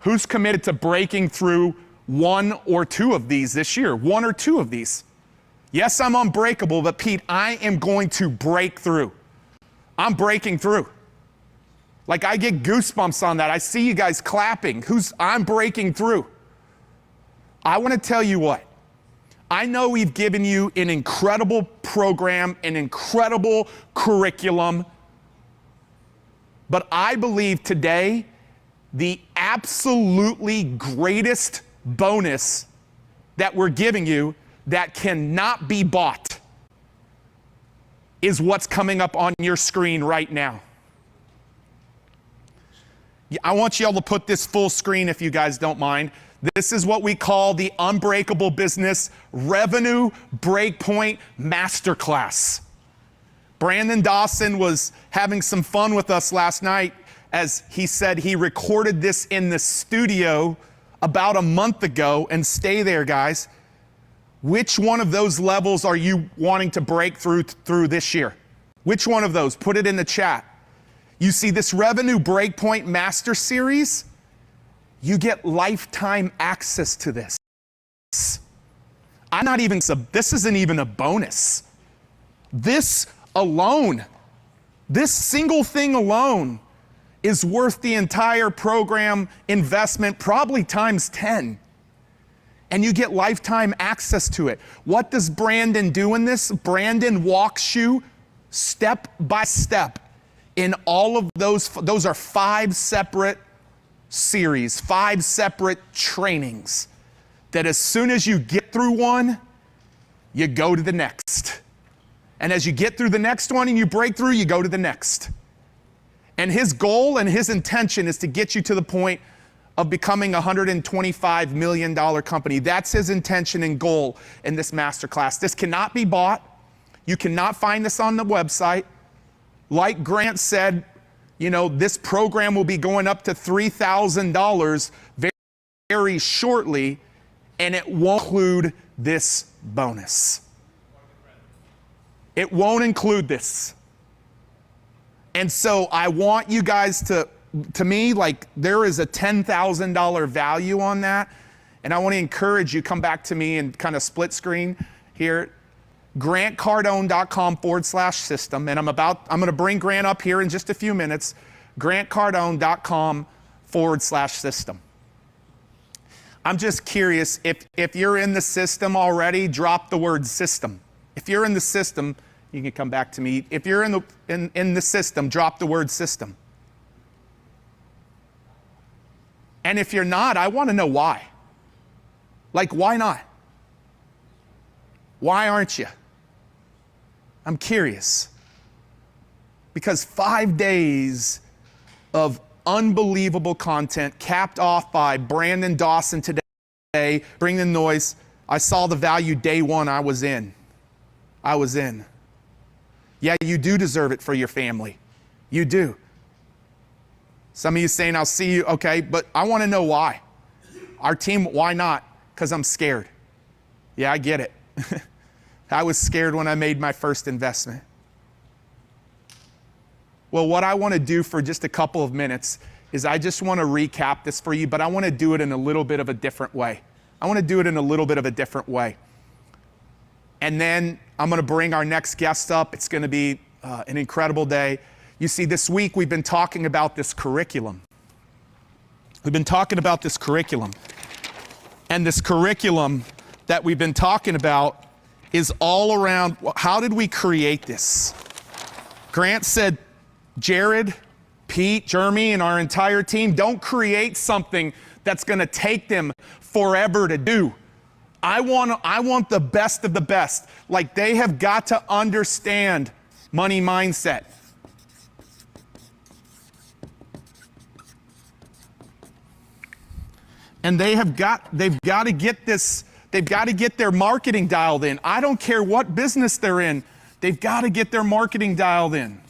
Who's committed to breaking through one or two of these this year? One or two of these. Yes, I'm unbreakable, but Pete, I am going to break through. I'm breaking through. Like, I get goosebumps on that. I see you guys clapping. I'm breaking through. I want to tell you what. I know we've given you an incredible program, an incredible curriculum, but I believe today the absolutely greatest bonus that we're giving you that cannot be bought is what's coming up on your screen right now. I want you all to put this full screen if you guys don't mind. This is what we call the Unbreakable Business Revenue Breakpoint Masterclass. Brandon Dawson was having some fun with us last night as he said he recorded this in the studio about a month ago, and stay there, guys. Which one of those levels are you wanting to break through this year? Which one of those? Put it in the chat. You see this Revenue Breakpoint Master Series? You get lifetime access to this. This isn't even a bonus. This alone, this single thing alone is worth the entire program investment, probably times 10. And you get lifetime access to it. What does Brandon do in this? Brandon walks you step by step in all of those. Those are 5 separate series, 5 separate trainings that as soon as you get through one, you go to the next. And as you get through the next one and you break through, you go to the next. And his goal and his intention is to get you to the point of becoming a $125 million company. That's his intention and goal in this masterclass. This cannot be bought. You cannot find this on the website. Like Grant said, you know, this program will be going up to $3,000 very shortly, and it won't include this bonus. It won't include this. And so I want you guys to me, like, there is a $10,000 value on that. And I want to encourage you, come back to me and kind of split screen here. GrantCardone.com/system. And I'm going to bring Grant up here in just a few minutes. GrantCardone.com/system. I'm just curious, if you're in the system already, drop the word system. If you're in the system, you can come back to me. If you're in the system, drop the word system. And if you're not, I want to know why. Like, why not? Why aren't you? I'm curious. Because 5 days of unbelievable content capped off by Brandon Dawson today, Bring the Noise. I saw the value day one. I was in. Yeah, you do deserve it for your family. You do. Some of you saying, I'll see you. Okay, but I want to know why. Our team, why not? Because I'm scared. Yeah, I get it. I was scared when I made my first investment. Well, what I want to do for just a couple of minutes is I just want to recap this for you, but I want to do it in a little bit of a different way. And then I'm going to bring our next guest up. It's going to be an incredible day. You see, this week we've been talking about this curriculum. And this curriculum that we've been talking about is all around, how did we create this? Grant said, Jared, Pete, Jeremy, and our entire team, don't create something that's going to take them forever to do. I want the best of the best. Like, they have got to understand money mindset. And they've got to get this, they've got to get their marketing dialed in. I don't care what business they're in. They've got to get their marketing dialed in.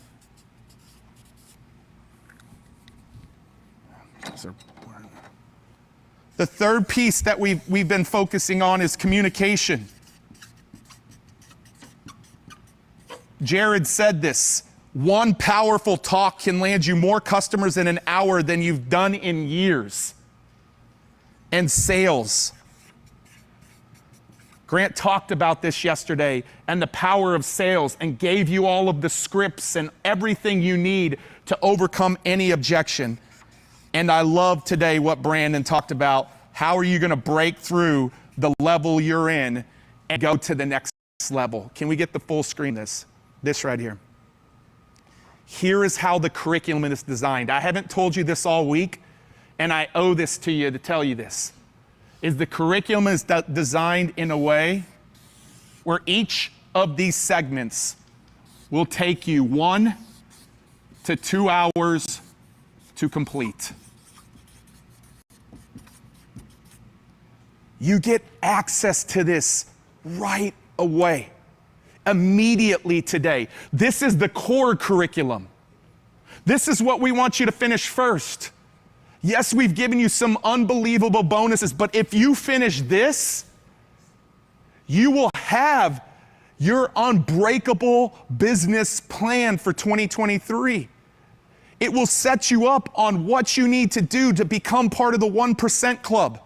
The third piece that we've been focusing on is communication. Jared said this, one powerful talk can land you more customers in an hour than you've done in years. And sales. Grant talked about this yesterday and the power of sales and gave you all of the scripts and everything you need to overcome any objection. And I love today what Brandon talked about. How are you going to break through the level you're in and go to the next level? Can we get the full screen this right here? Here is how the curriculum is designed. I haven't told you this all week, and I owe this to you to tell you this. Is the curriculum is designed in a way where each of these segments will take you 1 to 2 hours to complete. You get access to this right away, immediately today. This is the core curriculum. This is what we want you to finish first. Yes, we've given you some unbelievable bonuses, but if you finish this, you will have your unbreakable business plan for 2023. It will set you up on what you need to do to become part of the 1% club.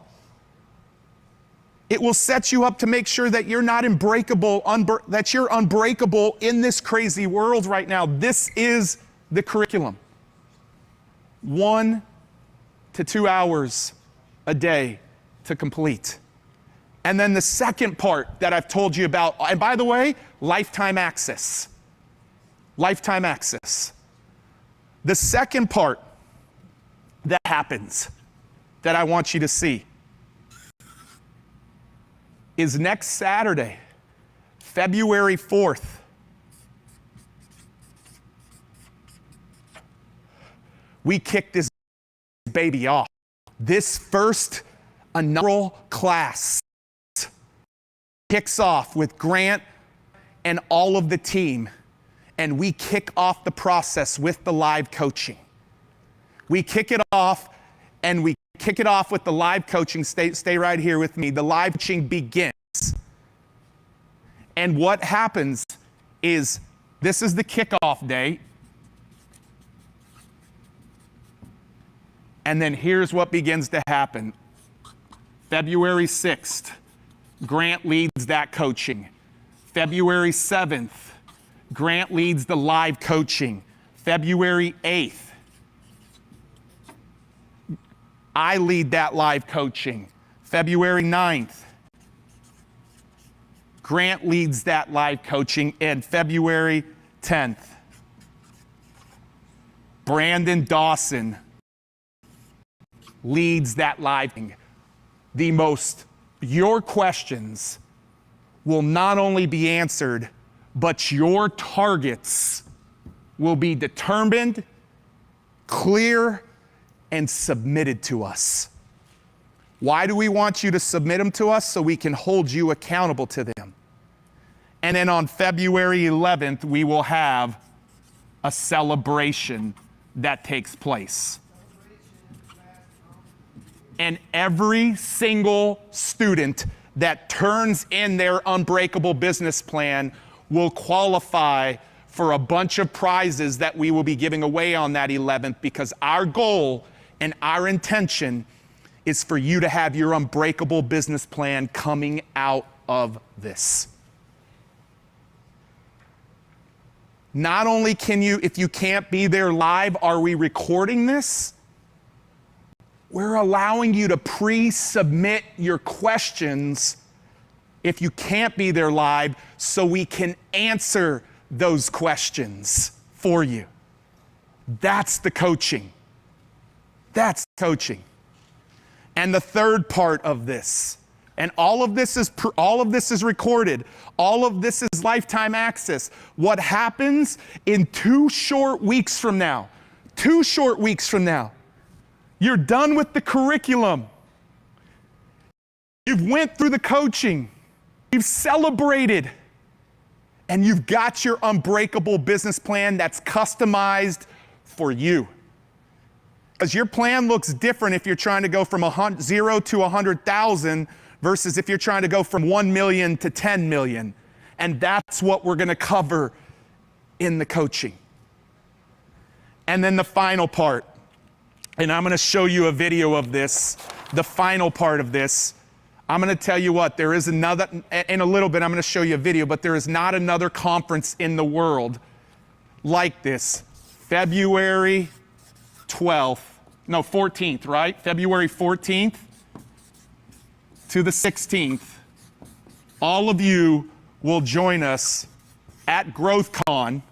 It will set you up to make sure that you're not that you're unbreakable in this crazy world right now. This is the curriculum. 1 to 2 hours a day to complete. And then the second part that I've told you about, and by the way, lifetime access. Lifetime access. The second part that happens that I want you to see is next Saturday, February 4th. We kick this baby off. This first inaugural class kicks off with Grant and all of the team, and we kick off the process with the live coaching. We kick it off, and we kick it off with the live coaching. Stay right here with me. The live coaching begins. And what happens is, this is the kickoff day. And then here's what begins to happen. February 6th, Grant leads that coaching. February 7th, Grant leads the live coaching. February 8th, I lead that live coaching. February 9th, Grant leads that live coaching. And February 10th, Brandon Dawson leads that live. Your questions will not only be answered, but your targets will be determined, clear, and submitted to us. Why do we want you to submit them to us? So we can hold you accountable to them. And then on February 11th, we will have a celebration that takes place. And every single student that turns in their Unbreakable business plan will qualify for a bunch of prizes that we will be giving away on that 11th, because our goal and our intention is for you to have your Unbreakable business plan coming out of this. Not only can you, if you can't be there live, are we recording this? We're allowing you to pre-submit your questions if you can't be there live, so we can answer those questions for you. That's the coaching. That's coaching. And the third part of this, and all of this is recorded. All of this is lifetime access. What happens in 2 short weeks from now? 2 short weeks from now. You're done with the curriculum. You've went through the coaching. You've celebrated. And you've got your Unbreakable business plan that's customized for you. Because your plan looks different if you're trying to go from 0 to 100,000 versus if you're trying to go from 1 million to 10 million. And that's what we're going to cover in the coaching. And then the final part, and I'm going to show you a video of this, the final part of this. I'm going to tell you what, there is another, in a little bit I'm going to show you a video, but there is not another conference in the world like this. February 14th, right? February 14th to the 16th. All of you will join us at GrowthCon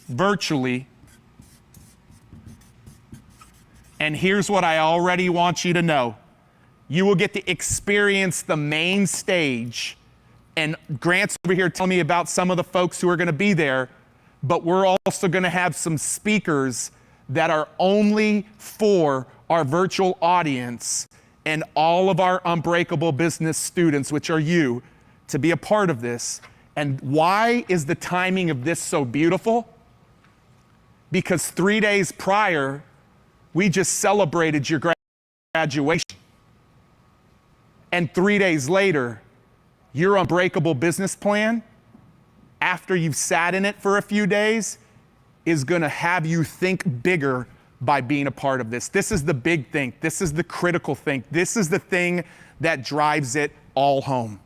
virtually. And here's what I already want you to know. You will get to experience the main stage. And Grant's over here telling me about some of the folks who are going to be there. But we're also going to have some speakers that are only for our virtual audience and all of our Unbreakable business students, which are you, to be a part of this. And why is the timing of this so beautiful? Because 3 days prior, we just celebrated your graduation. And 3 days later, your Unbreakable business plan, after you've sat in it for a few days, is going to have you think bigger by being a part of this. This is the big thing. This is the critical thing. This is the thing that drives it all home.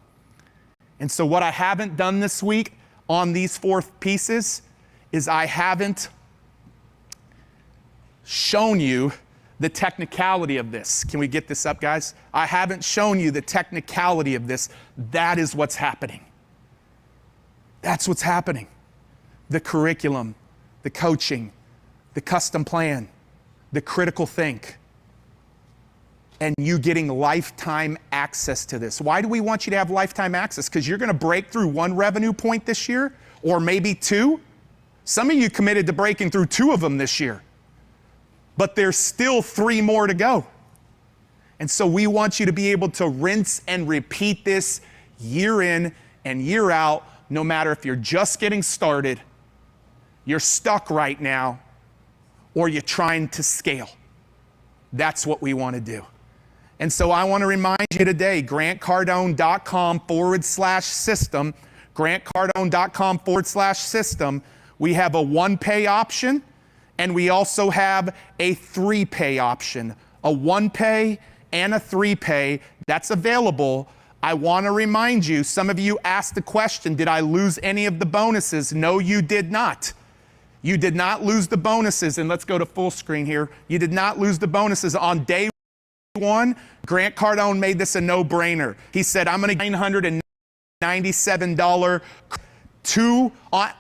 And so what I haven't done this week on these 4 pieces is I haven't shown you the technicality of this. Can we get this up, guys? I haven't shown you the technicality of this. That is what's happening. That's what's happening. The curriculum, the coaching, the custom plan, the critical think, and you getting lifetime access to this. Why do we want you to have lifetime access? Because you're going to break through 1 revenue point this year, or maybe 2. Some of you committed to breaking through 2 of them this year, but there's still 3 more to go. And so we want you to be able to rinse and repeat this year in and year out, no matter if you're just getting started, you're stuck right now, or you're trying to scale. That's what we want to do. And so I want to remind you today, grantcardone.com/system, grantcardone.com/system, we have a 1-pay option, and we also have a 3-pay option, a 1-pay and a 3-pay that's available. I want to remind you, some of you asked the question, did I lose any of the bonuses? No, you did not. You did not lose the bonuses. And let's go to full screen here. You did not lose the bonuses. On day 1, Grant Cardone made this a no-brainer. He said, I'm going to get $997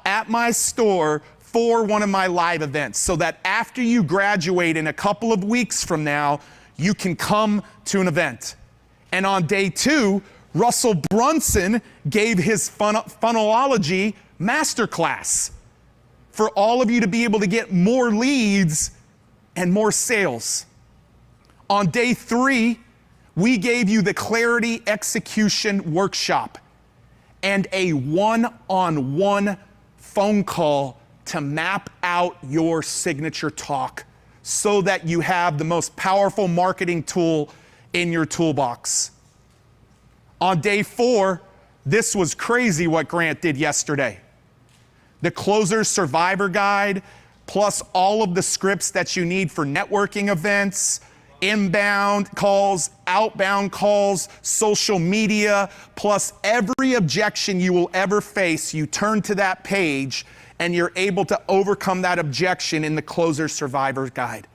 at my store for one of my live events, so that after you graduate in a couple of weeks from now, you can come to an event. And on day 2, Russell Brunson gave his funnelology masterclass for all of you to be able to get more leads and more sales. On day 3, we gave you the Clarity Execution Workshop and a one-on-one phone call to map out your signature talk so that you have the most powerful marketing tool in your toolbox. On day 4, this was crazy what Grant did yesterday. The Closer's Survivor Guide, plus all of the scripts that you need for networking events, inbound calls, outbound calls, social media, plus every objection you will ever face, you turn to that page and you're able to overcome that objection in the Closer's Survivor Guide.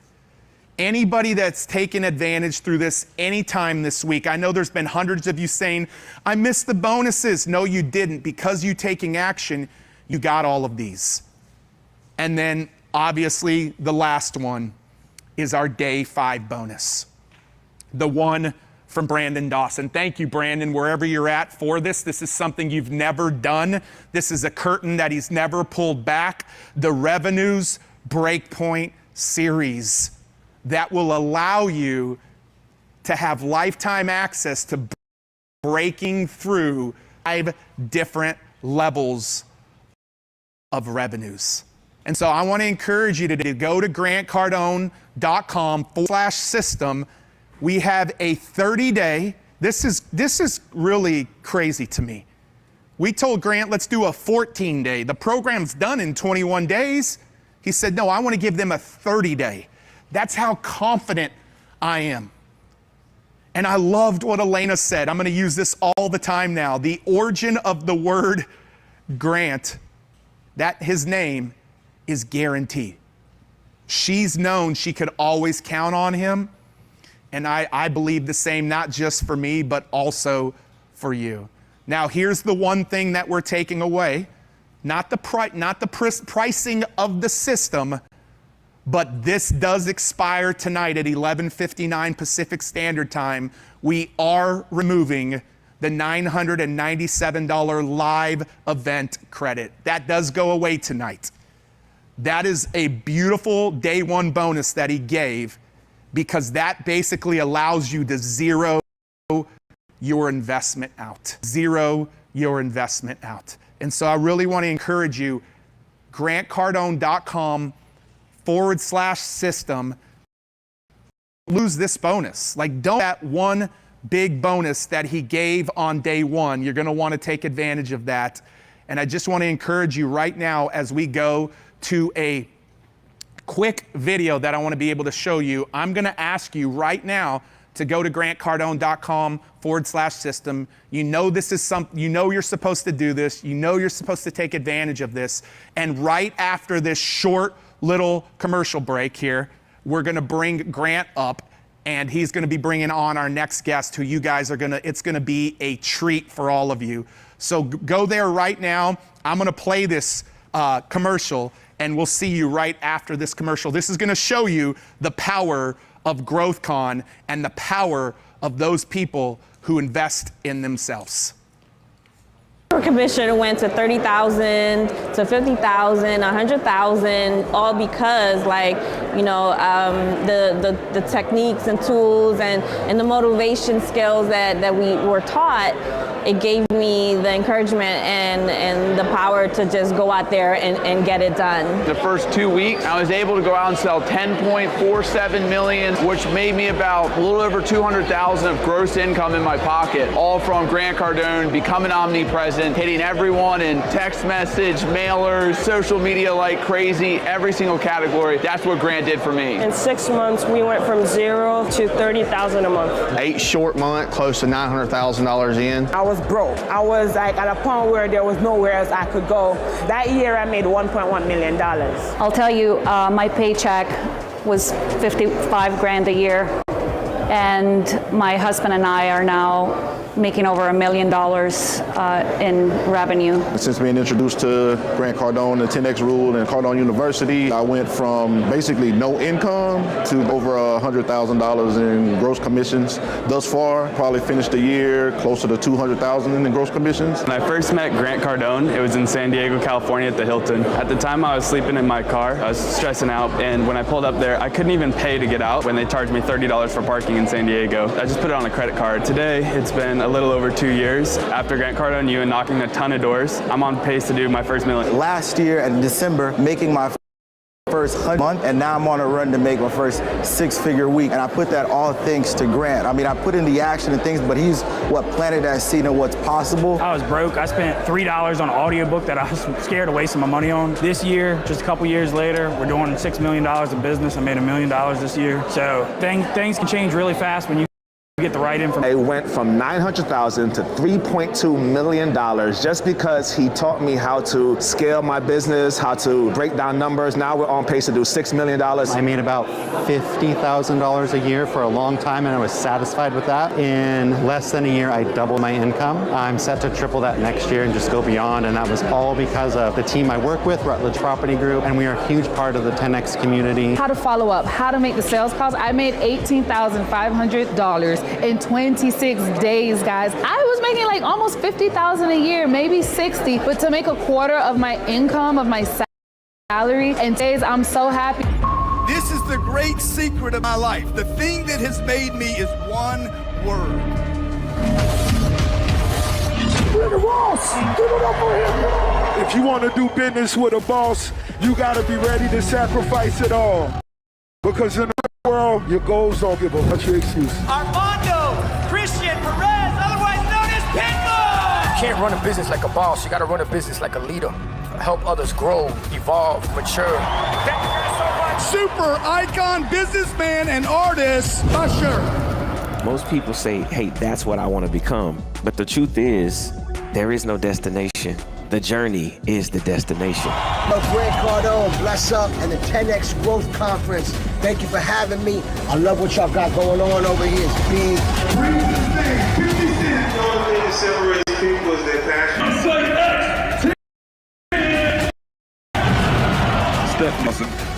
Anybody that's taken advantage through this anytime this week, I know there's been hundreds of you saying, I missed the bonuses. No, you didn't. Because you taking action, you got all of these. And then obviously the last one is our day 5 bonus. The one from Brandon Dawson. Thank you, Brandon, wherever you're at for this. This is something you've never done. This is a curtain that he's never pulled back. The Revenues Breakpoint series that will allow you to have lifetime access to breaking through 5 different levels of revenues. And so I want to encourage you to go to grantcardone.com/system. We have a 30-day. This is really crazy to me. We told Grant, let's do a 14-day. The program's done in 21 days. He said, no, I want to give them a 30-day. That's how confident I am. And I loved what Elena said. I'm going to use this all the time now. The origin of the word Grant, that his name is guaranteed. She's known she could always count on him. And I believe the same, not just for me, but also for you. Now, here's the one thing that we're taking away. Not the pricing of the system, but this does expire tonight at 11:59 Pacific Standard Time. We are removing the $997 live event credit. That does go away tonight. That is a beautiful day one bonus that he gave, because that basically allows you to zero your investment out. Zero your investment out. And so I really want to encourage you, grantcardone.com/system. Lose this bonus. Like, don't that one big bonus that he gave on day one. You're going to want to take advantage of that. And I just want to encourage you right now, as we go to a quick video that I want to be able to show you, I'm going to ask you right now to go to grantcardone.com/system. You know this is something, you know you're supposed to do this. You know you're supposed to take advantage of this. And right after this short little commercial break here, we're going to bring Grant up, and he's going to be bringing on our next guest, who you guys are going to, it's going to be a treat for all of you. So go there right now. I'm going to play this commercial, and we'll see you right after this commercial. This is going to show you the power of GrowthCon and the power of those people who invest in themselves. Our commission went to 30,000 to 50,000, 100,000, all because, like, you know, the techniques and tools and the motivation skills that we were taught. It gave me the encouragement and the power to just go out there and get it done. The first 2 weeks, I was able to go out and sell 10.47 million, which made me about a little over 200,000 of gross income in my pocket, all from Grant Cardone, becoming omnipresent, hitting everyone in text message, mailers, social media like crazy, every single category. That's what Grant did for me. In 6 months, we went from 0 to 30,000 a month. 8 short months, close to $900,000 in. I was broke. I was like at a point where there was nowhere else I could go. That year I made $1.1 million. I'll tell you, my paycheck was 55 grand a year, and my husband and I are now making over $1 million in revenue. Since being introduced to Grant Cardone, the 10X rule, and Cardone University, I went from basically no income to over $100,000 in gross commissions thus far. Probably finished the year closer to $200,000 in gross commissions. When I first met Grant Cardone, it was in San Diego, California at the Hilton. At the time I was sleeping in my car, I was stressing out, and when I pulled up there, I couldn't even pay to get out when they charged me $30 for parking in San Diego. I just put it on a credit card. Today, it's been a little over 2 years. After Grant Cardone, you and knocking a ton of doors, I'm on pace to do my first million. Last year in December, making my first month, and now I'm on a run to make my first 6-figure week. And I put that all thanks to Grant. I mean, I put in the action and things, but he's what planted that seed of what's possible. I was broke. I spent $3 on an audiobook that I was scared of wasting my money on. This year, just a couple years later, we're doing $6 million in business. I made $1 million this year. So things can change really fast when you get the right information. It went from $900,000 to $3.2 million just because he taught me how to scale my business, how to break down numbers. Now we're on pace to do $6 million. I made about $50,000 a year for a long time, and I was satisfied with that. In less than a year, I doubled my income. I'm set to triple that next year and just go beyond, and that was all because of the team I work with, Rutledge Property Group, and we are a huge part of the 10X community. How to follow up, how to make the sales calls. I made $18,500 in 26 days, guys. I was making like almost $50,000 a year, maybe 60, but to make a quarter of my income, of my salary, and days, I'm so happy. This is the great secret of my life. The thing that has made me is one word. Brandon Ross, give it up for him. If you want to do business with a boss, you got to be ready to sacrifice it all. Because in the world, your goals don't give a bunch of excuses. Armando Christian Perez, otherwise known as Pitbull! You can't run a business like a boss. You got to run a business like a leader. Help others grow, evolve, mature. Thank you guys so much. Super icon, businessman, and artist, Usher. Most people say, hey, that's what I want to become. But the truth is, there is no destination. The journey is the destination. Grant Cardone, bless up, and the 10X Growth Conference. Thank you for having me. I love what y'all got going on over here. It's big. The only thing that separates people is their passion.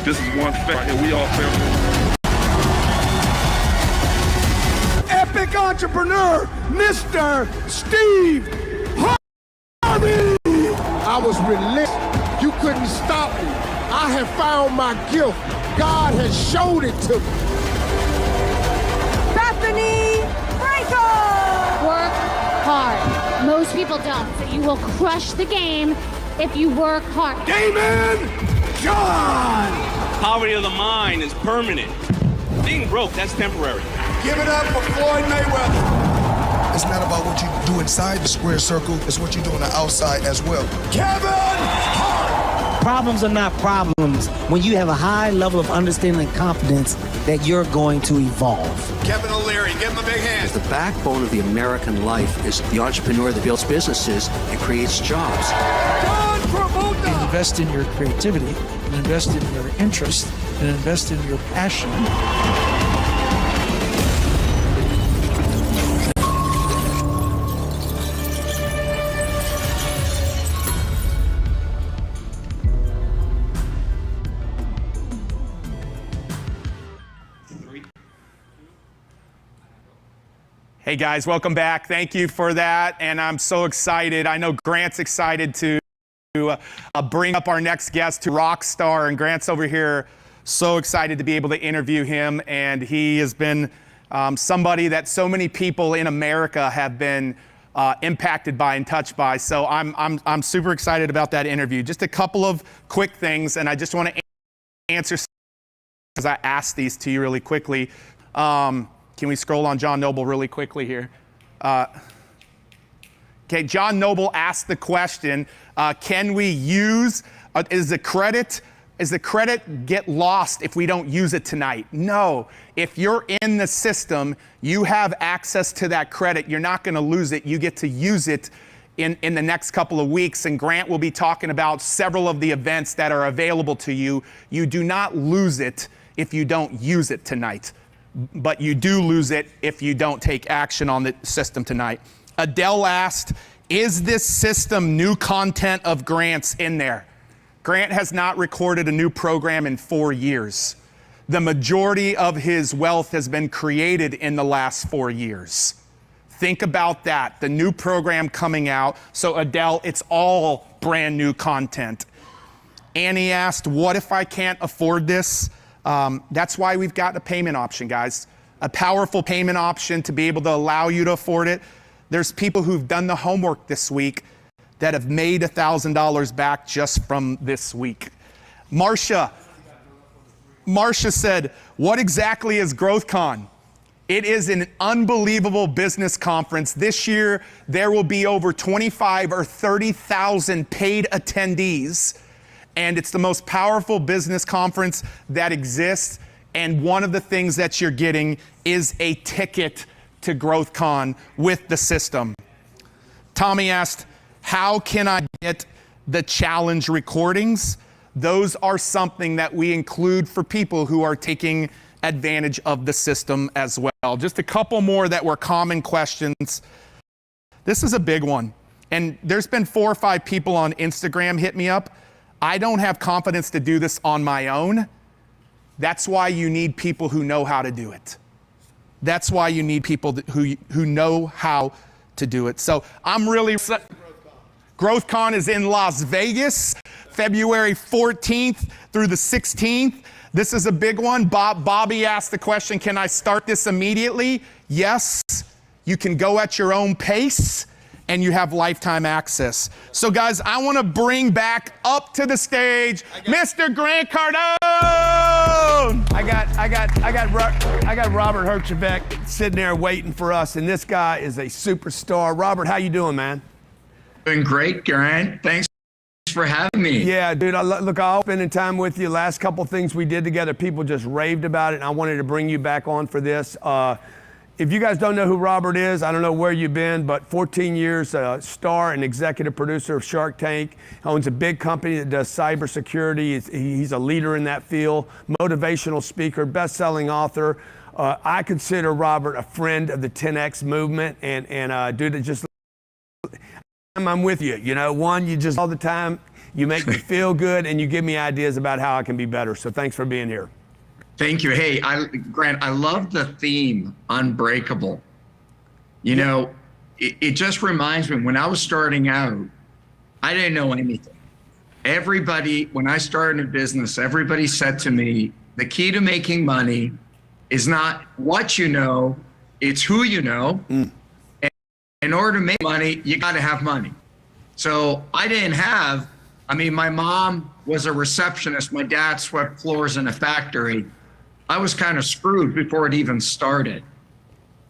This is one fact that we all family. Epic entrepreneur, Mr. Steve Harvey. I was relentless. You couldn't stop me. I have found my gift. God has showed it to me. Bethany Frankel! Work hard. Most people don't, so you will crush the game if you work hard. Damon John! Poverty of the mind is permanent. Being broke, that's temporary. Give it up for Floyd Mayweather. It's not about what you do inside the square circle, it's what you do on the outside as well. Kevin Hart! Problems are not problems when you have a high level of understanding and confidence that you're going to evolve. Kevin O'Leary, give him a big hand. The backbone of the American life is the entrepreneur that builds businesses and creates jobs. John Travolta! Invest in your creativity, and invest in your interest, and invest in your passion. Hey guys, welcome back. Thank you for that. And I'm so excited. I know Grant's excited to bring up our next guest, to rock star. And Grant's over here, so excited to be able to interview him. And he has been somebody that so many people in America have been impacted by and touched by. So I'm super excited about that interview. Just a couple of quick things, and I just want to answer because I asked these to you really quickly. Can we scroll on John Noble really quickly here? Okay, John Noble asked the question, can we use, is the credit get lost if we don't use it tonight? No, if you're in the system, you have access to that credit. You're not gonna lose it. You get to use it in the next couple of weeks, and Grant will be talking about several of the events that are available to you. You do not lose it if you don't use it tonight. But you do lose it if you don't take action on the system tonight. Adele asked, is this system new content of Grant's in there? Grant has not recorded a new program in 4 years. The majority of his wealth has been created in the last 4 years. Think about that, the new program coming out. So Adele, it's all brand new content. Annie asked, what if I can't afford this? That's why we've got a payment option, guys. A powerful payment option to be able to allow you to afford it. There's people who've done the homework this week that have made $1,000 back just from this week. Marcia said, what exactly is GrowthCon? It is an unbelievable business conference. This year, there will be over 25 or 30,000 paid attendees. And it's the most powerful business conference that exists. And one of the things that you're getting is a ticket to GrowthCon with the system. Tommy asked, how can I get the challenge recordings? Those are something that we include for people who are taking advantage of the system as well. Just a couple more that were common questions. This is a big one. And there's been 4 or 5 people on Instagram hit me up. I don't have confidence to do this on my own. That's why you need people who know how to do it. That's why you need people who know how to do it. So I'm really GrowthCon is in Las Vegas, February 14th through the 16th. This is a big one. Bobby asked the question, can I start this immediately? Yes, you can go at your own pace. and you have lifetime access. So guys, I want to bring back up to the stage Mr. Grant Cardone. I got Robert Herjavec sitting there waiting for us, and this guy is a superstar. Robert, how you doing, man? Doing great, Grant. Thanks for having me. Yeah, dude. Look, I was spending time with you. Last couple things we did together, people just raved about it, and I wanted to bring you back on for this. If you guys don't know who Robert is, I don't know where you've been, but 14 years, star and executive producer of Shark Tank, owns a big company that does cybersecurity. He's a leader in that field, motivational speaker, best-selling author. I consider Robert a friend of the 10X movement, and dude, it just, I'm with you. You know, one, you just all the time, you make me feel good, and you give me ideas about how I can be better. So thanks for being here. Thank you. Hey, Grant, I love the theme, Unbreakable. You know, it just reminds me, when I was starting out, I didn't know anything. Everybody, when I started a business, everybody said to me, the key to making money is not what you know, it's who you know. And in order to make money, you got to have money. So I didn't have, I mean, my mom was a receptionist. My dad swept floors in a factory. I was kind of screwed before it even started.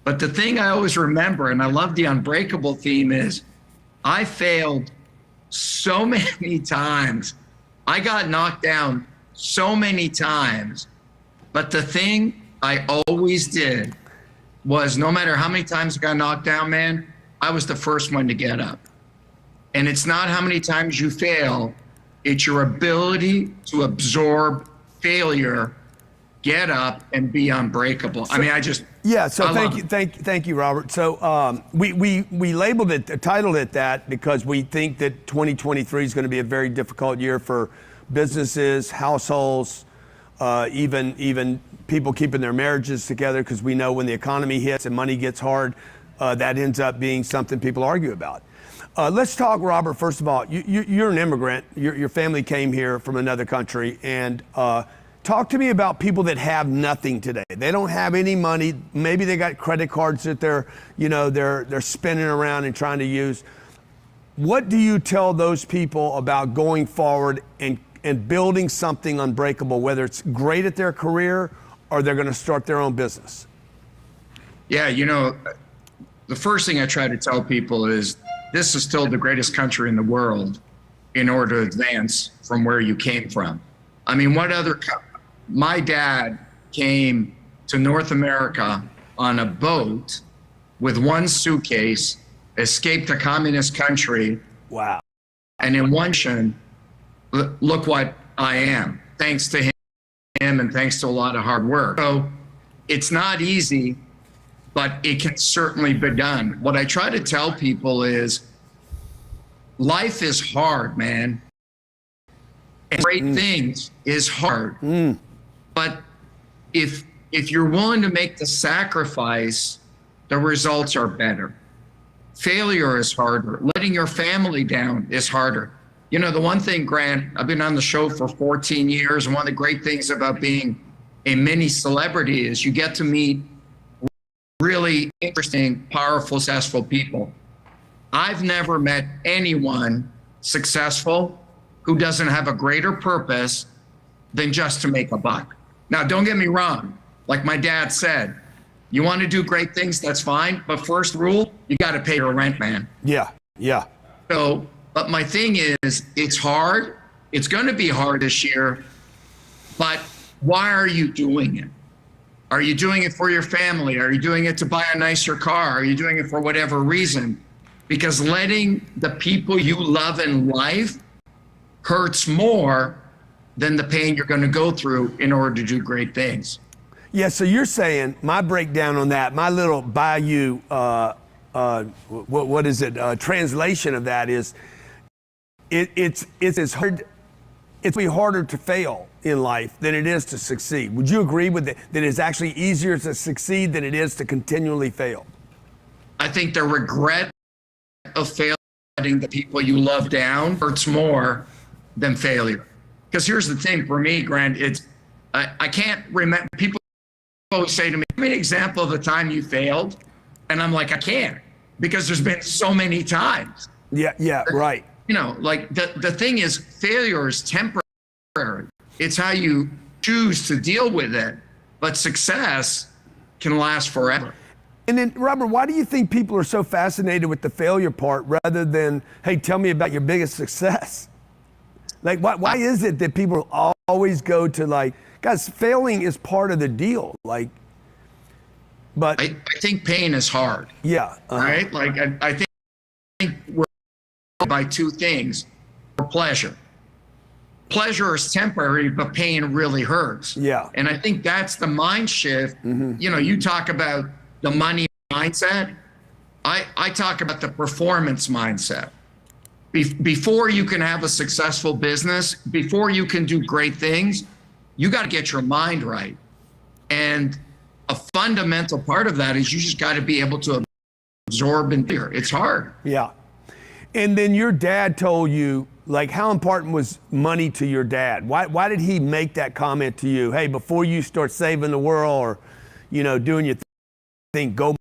But the thing I always remember, and I love the Unbreakable theme, is I failed so many times. I got knocked down so many times. But the thing I always did was, no matter how many times I got knocked down, man, I was the first one to get up. And it's not how many times you fail, it's your ability to absorb failure, get up, and be unbreakable. So, I mean, thank you, Robert. So we labeled it, titled it that, because we think that 2023 is going to be a very difficult year for businesses, households, even people keeping their marriages together, because we know when the economy hits and money gets hard, that ends up being something people argue about. Let's talk, Robert, first of all. You're an immigrant. Your family came here from another country, and talk to me about people that have nothing today. They don't have any money. Maybe they got credit cards that they're spinning around and trying to use. What do you tell those people about going forward and building something unbreakable, whether it's great at their career or they're going to start their own business? Yeah, you know, the first thing I try to tell people is this is still the greatest country in the world in order to advance from where you came from. I mean, my dad came to North America on a boat with one suitcase, escaped a communist country. Wow. And in one mission, look what I am, thanks to him and thanks to a lot of hard work. So it's not easy, but it can certainly be done. What I try to tell people is life is hard, man. And great things is hard. But if you're willing to make the sacrifice, the results are better. Failure is harder. Letting your family down is harder. You know, the one thing, Grant, I've been on the show for 14 years, and one of the great things about being a mini celebrity is you get to meet really interesting, powerful, successful people. I've never met anyone successful who doesn't have a greater purpose than just to make a buck. Now, don't get me wrong. Like my dad said, you want to do great things, that's fine. But first rule, you got to pay your rent, man. Yeah. So, but my thing is, it's hard. It's going to be hard this year. But why are you doing it? Are you doing it for your family? Are you doing it to buy a nicer car? Are you doing it for whatever reason? Because letting the people you love in life hurts more than the pain you're going to go through in order to do great things. Yeah, so you're saying, my breakdown on that, my little Bayou, translation of that is, it's as hard, it's way harder to fail in life than it is to succeed. Would you agree with that it's actually easier to succeed than it is to continually fail? I think the regret of failing, letting the people you love down, hurts more than failure. Because here's the thing for me, Grant, I can't remember, people always say to me, give me an example of a time you failed. And I'm like, I can't. because there's been so many times. Yeah, right. You know, like the thing is, failure is temporary. It's how you choose to deal with it. But success can last forever. And then, Robert, why do you think people are so fascinated with the failure part rather than, hey, tell me about your biggest success? Like, why is it that people always go to, like, guys, failing is part of the deal. Like, but I think pain is hard. Yeah. Right? Like, I think we're by two things. Pleasure. Pleasure is temporary, but pain really hurts. Yeah. And I think that's the mind shift. You know, you talk about the money mindset. I talk about the performance mindset. Before you can have a successful business, before you can do great things, you got to get your mind right. And a fundamental part of that is you just got to be able to absorb and hear. It's hard. Yeah. And then your dad told you, like, how important was money to your dad? Why did he make that comment to you? Hey, before you start saving the world or, you know, doing your thing, go.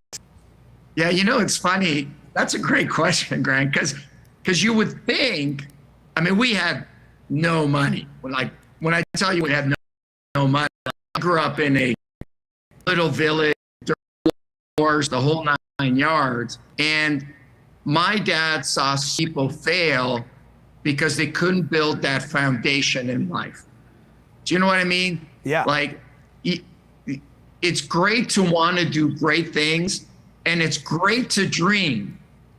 Yeah, you know, it's funny. That's a great question, Grant, because you would think, I mean, we had no money. Like, when I tell you we had no money, I grew up in a little village, the whole 9 yards. And my dad saw people fail because they couldn't build that foundation in life. Do you know what I mean? Yeah. Like, it's great to want to do great things, and it's great to dream,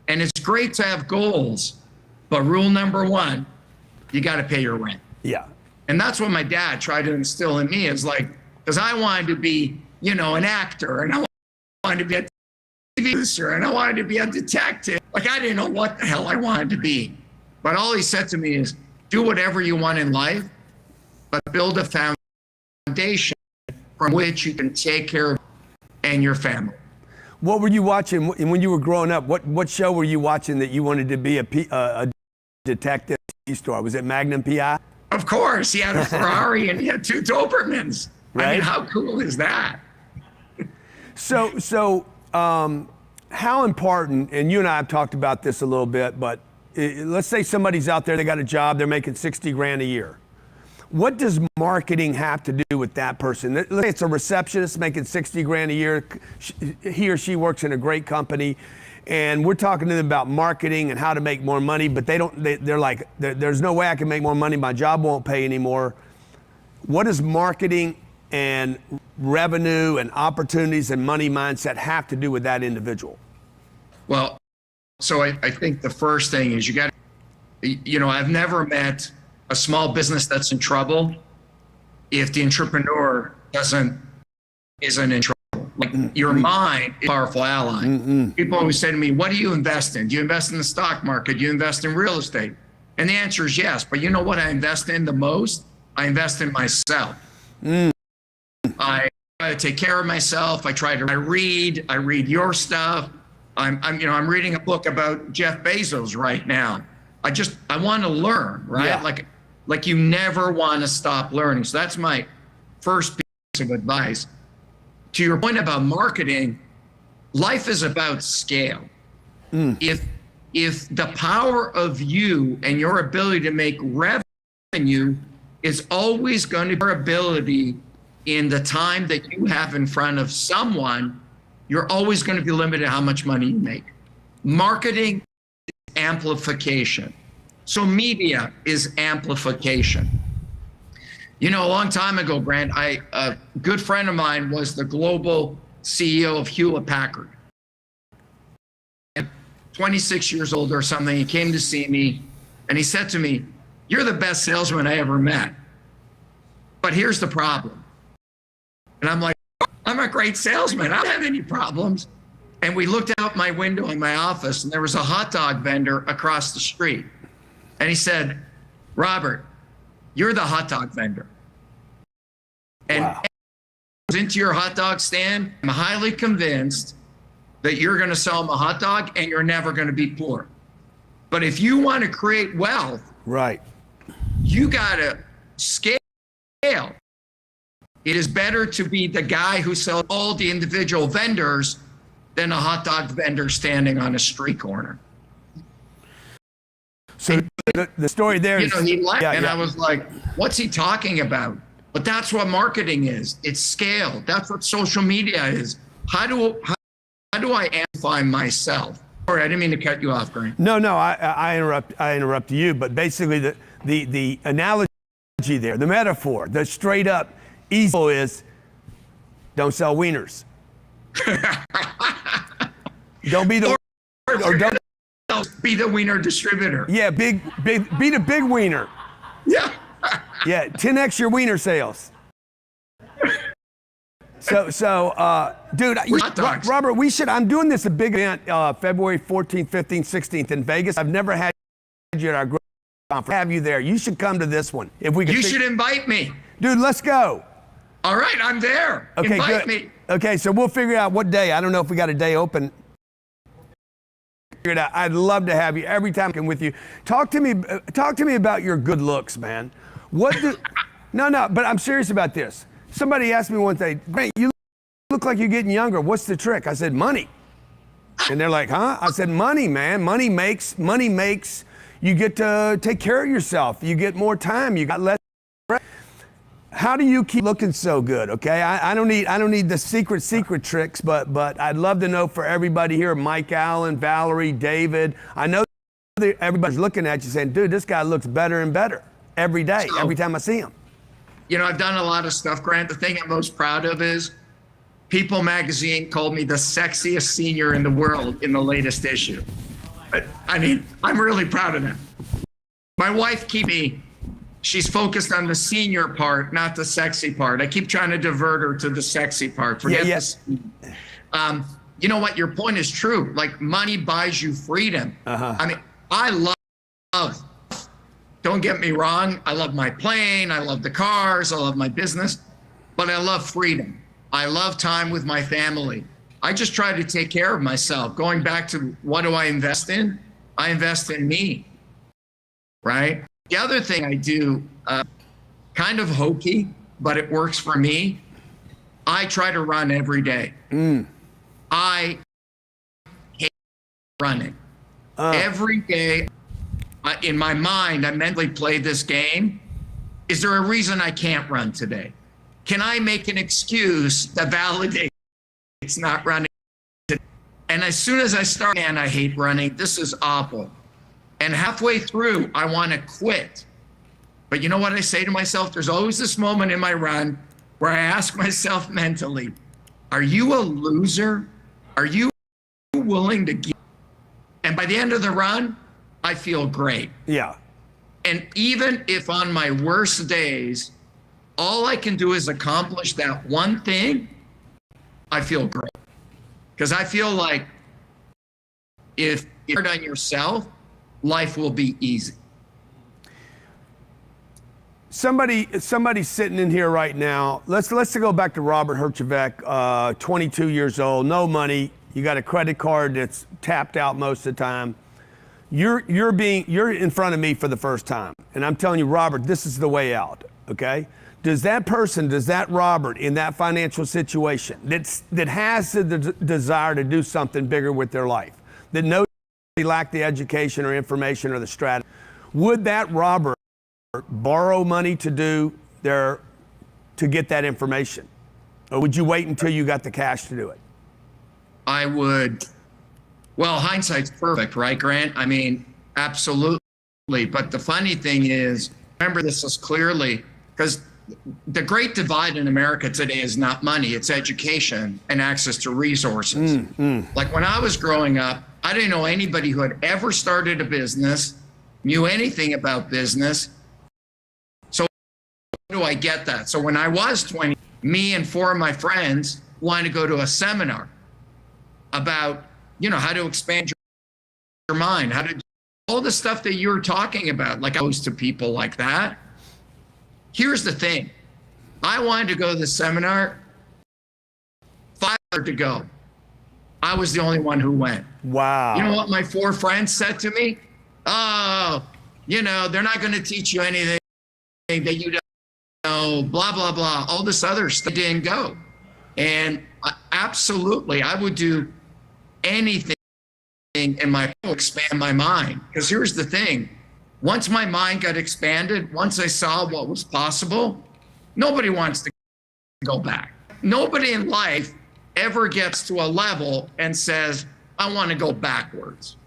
and it's great to have goals. But rule number one, you got to pay your rent. Yeah. And that's what my dad tried to instill in me, is like, because I wanted to be, you know, an actor, and I wanted to be a TV producer, and I wanted to be a detective. Like, I didn't know what the hell I wanted to be. But all he said to me is, do whatever you want in life, but build a foundation from which you can take care of you and your family. What were you watching when you were growing up? What show were you watching that you wanted to be a detective store? Was it Magnum PI? Of course. He had a Ferrari and he had 2 Dobermans. Right? I mean, how cool is that? So how important, and you and I have talked about this a little bit, but let's say somebody's out there, they got a job, they're making 60 grand a year. What does marketing have to do with that person? Let's say it's a receptionist making 60 grand a year. He or she works in a great company, and we're talking to them about marketing and how to make more money, but they're like, there's no way I can make more money. My job won't pay anymore. What does marketing and revenue and opportunities and money mindset have to do with that individual? Well, so I think the first thing is you got to, you know, I've never met a small business that's in trouble if the entrepreneur isn't in trouble. Like, your mind is a powerful ally. People always say to me, what do you invest in? Do you invest in the stock market? Do you invest in real estate? And the answer is yes. But you know what I invest in the most? I invest in myself. I try to take care of myself. I read your stuff. I'm reading a book about Jeff Bezos right now. I want to learn, right? Yeah. Like you never want to stop learning. So that's my first piece of advice. To your point about marketing, life is about scale. If the power of you and your ability to make revenue is always going to be your ability in the time that you have in front of someone, you're always going to be limited how much money you make. Marketing is amplification. So media is amplification. You know, a long time ago, Grant, a good friend of mine was the global CEO of Hewlett Packard. 26 years old or something, he came to see me and he said to me, "You're the best salesman I ever met. But here's the problem." And I'm like, "I'm a great salesman. I don't have any problems." And we looked out my window in my office and there was a hot dog vendor across the street. And he said, "Robert, you're the hot dog vendor. And wow. Into your hot dog stand, I'm highly convinced that you're going to sell them a hot dog and you're never going to be poor. But if you want to create wealth, right, you got to scale. It is better to be the guy who sells all the individual vendors than a hot dog vendor standing on a street corner. So the story there is, he laughed, and yeah. I was like, what's he talking about? But that's what marketing is. It's scale. That's what social media is. How do I amplify myself? Sorry, I didn't mean to cut you off, Grant. No, I interrupt you, but basically the analogy there, the metaphor, the straight up easy is don't sell wieners. Don't be the or don't be the wiener distributor. Yeah, be the big wiener. Yeah. Yeah, 10x your wiener sales. So, dude, Robert, I'm doing this a big event, February 14th, 15th, 16th in Vegas. I've never had you at our growth conference. Have you there? You should come to this one. If we could. You should invite me. Dude, let's go. All right, I'm there. Okay, invite good. me. Okay, so we'll figure out what day. I don't know if we got a day open. Figure it out. I'd love to have you every time I'm with you. Talk to me about your good looks, man. No, but I'm serious about this. Somebody asked me one day, Grant, you look like you're getting younger. What's the trick? I said, money. And they're like, huh? I said, money, man. Money makes. You get to take care of yourself. You get more time. You got less. How do you keep looking so good? Okay, I don't need the secret tricks, but I'd love to know for everybody here, Mike Allen, Valerie, David. I know that everybody's looking at you saying, dude, this guy looks better and better every day, every time I see him. I've done a lot of stuff, Grant. The thing I'm most proud of is People magazine called me the sexiest senior in the world in the latest issue. I mean, I'm really proud of that. My wife she's focused on the senior part, not the sexy part. I keep trying to divert her to the sexy part. Forget this. You know what? Your point is true. Like, money buys you freedom. I mean, I love, don't get me wrong, I love my plane, I love the cars, I love my business, but I love freedom. I love time with my family. I just try to take care of myself. Going back to what do I invest in? I invest in me, right? The other thing I do, kind of hokey, but it works for me. I try to run every day. I hate running. Every day, in my mind, I mentally play this game. Is there a reason I can't run today? Can I make an excuse that validates it's not running today? And as soon as I start, man, I hate running. This is awful. And halfway through, I want to quit. But you know what I say to myself? There's always this moment in my run where I ask myself mentally, are you a loser? Are you willing to give? And by the end of the run, I feel great. Yeah. And even if on my worst days, all I can do is accomplish that one thing, I feel great. Because I feel like if you're on yourself, life will be easy. Somebody's sitting in here right now. Let's go back to Robert Herjavec, 22 years old, no money. You got a credit card that's tapped out most of the time. You're in front of me for the first time, and I'm telling you, Robert, this is the way out. Okay? Does that Robert in that financial situation that has the desire to do something bigger with their life, that knows they lack the education or information or the strategy, would that Robert borrow money to get that information? Or would you wait until you got the cash to do it? I would. Well, hindsight's perfect, right, Grant? I mean, absolutely. But the funny thing is, remember this as clearly, because the great divide in America today is not money, it's education and access to resources. Like when I was growing up, I didn't know anybody who had ever started a business, knew anything about business. So how do I get that? So when I was 20, me and 4 of my friends wanted to go to a seminar about, how to expand your mind, how to do all the stuff that you were talking about, like I was to people like that. Here's the thing. I wanted to go to the seminar, 5 to go. I was the only one who went. Wow. You know what my 4 friends said to me? Oh, they're not going to teach you anything that you don't know, blah, blah, blah. All this other stuff didn't go. And absolutely, I would do anything in my expand my mind. Because here's the thing. Once my mind got expanded, once I saw what was possible, nobody wants to go back. Nobody in life ever gets to a level and says, I want to go backwards.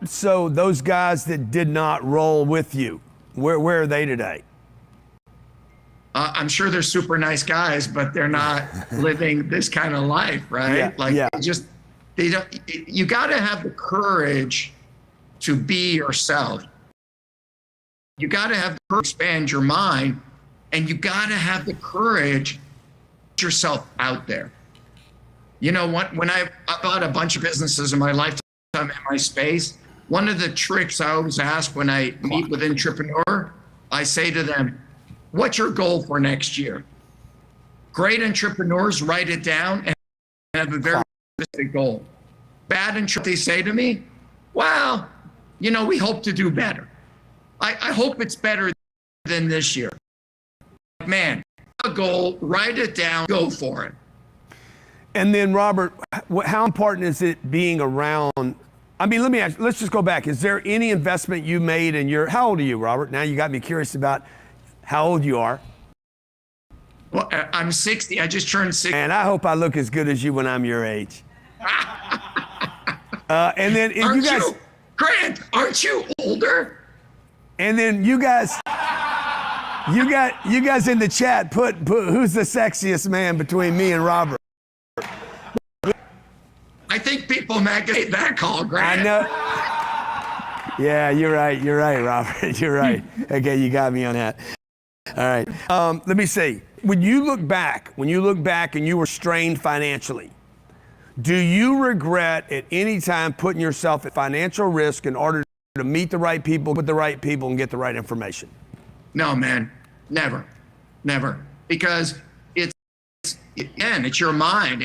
So those guys that did not roll with you, where are they today? I'm sure they're super nice guys, but they're not living this kind of life, right? They don't, you got to have the courage to be yourself. You got to have the courage to expand your mind, and you got to have the courage to put yourself out there. You know what? When I bought a bunch of businesses in my lifetime in my space, one of the tricks I always ask when I meet with an entrepreneur, I say to them, what's your goal for next year? Great entrepreneurs write it down and have a very specific goal. Bad entrepreneurs, they say to me, well, you know, we hope to do better. I hope it's better than this year. Man, a goal, write it down, go for it. And then, Robert, how important is it being around? I mean, let me ask, let's just go back. Is there any investment you made in your, how old are you, Robert? Now you got me curious about how old you are. Well, I'm 60. I just turned 60. And I hope I look as good as you when I'm your age. And then you guys, Grant, aren't you older? And then you guys in the chat put who's the sexiest man between me and Robert? I think people might get that call, Grant. I know. Yeah, you're right, Robert. You're right. Okay, you got me on that. All right. Let me see. When you look back and you were strained financially, do you regret at any time putting yourself at financial risk in order to meet the right people, with the right people, and get the right information? No, man. Never. Because it's your mind.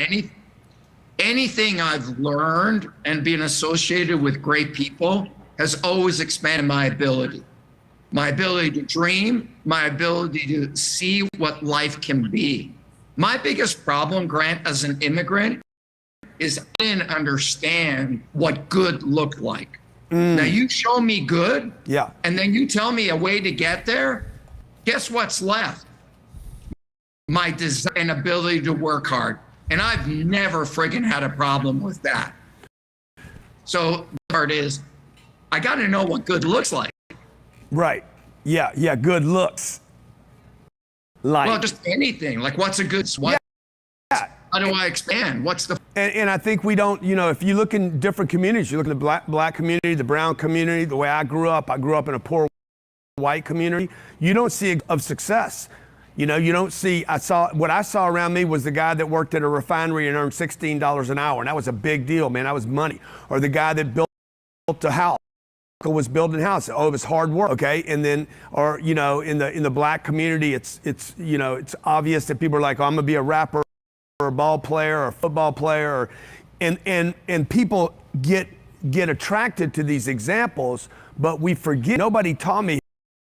Anything I've learned and been associated with great people has always expanded my ability to dream, my ability to see what life can be. My biggest problem, Grant, as an immigrant, is I didn't understand what good looked like. Now you show me good, and then you tell me a way to get there. Guess what's left? My desire and ability to work hard. And I've never friggin' had a problem with that. So the part is, I got to know what good looks like. Right. Yeah. Good looks. Like. Well, just anything. Like, what's a good sweat? Yeah. How do I expand? What's the? And I think we don't. You know, if you look in different communities, you look at the black community, the brown community. The way I grew up in a poor white community. You don't see of success. You know, you don't see, what I saw around me was the guy that worked at a refinery and earned $16 an hour. And that was a big deal, man. That was money. Or the guy that built a house, was building a house. Oh, it was hard work. Okay. And then, or, you know, in the black community, it's, you know, it's obvious that people are like, oh, I'm going to be a rapper or a ball player or a football player. And people get attracted to these examples, but we forget, nobody taught me,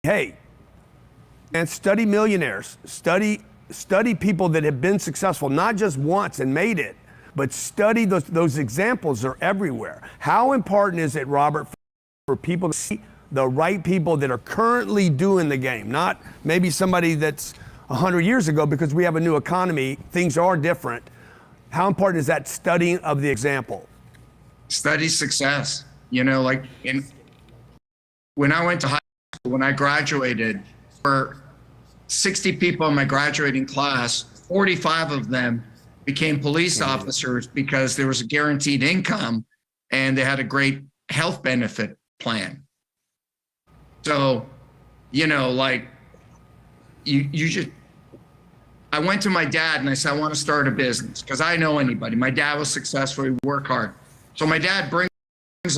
hey, and study millionaires, study people that have been successful, not just once and made it, but study those examples are everywhere. How important is it, Robert, for people to see the right people that are currently doing the game, not maybe somebody that's 100 years ago, because we have a new economy, things are different. How important is that studying of the example? Study success. You know, like when I went to high school, when I graduated, for 60 people in my graduating class, 45 of them became police officers because there was a guaranteed income and they had a great health benefit plan. So, you know, like I went to my dad and I said, I want to start a business because I know anybody. My dad was successful, he worked hard. So my dad brings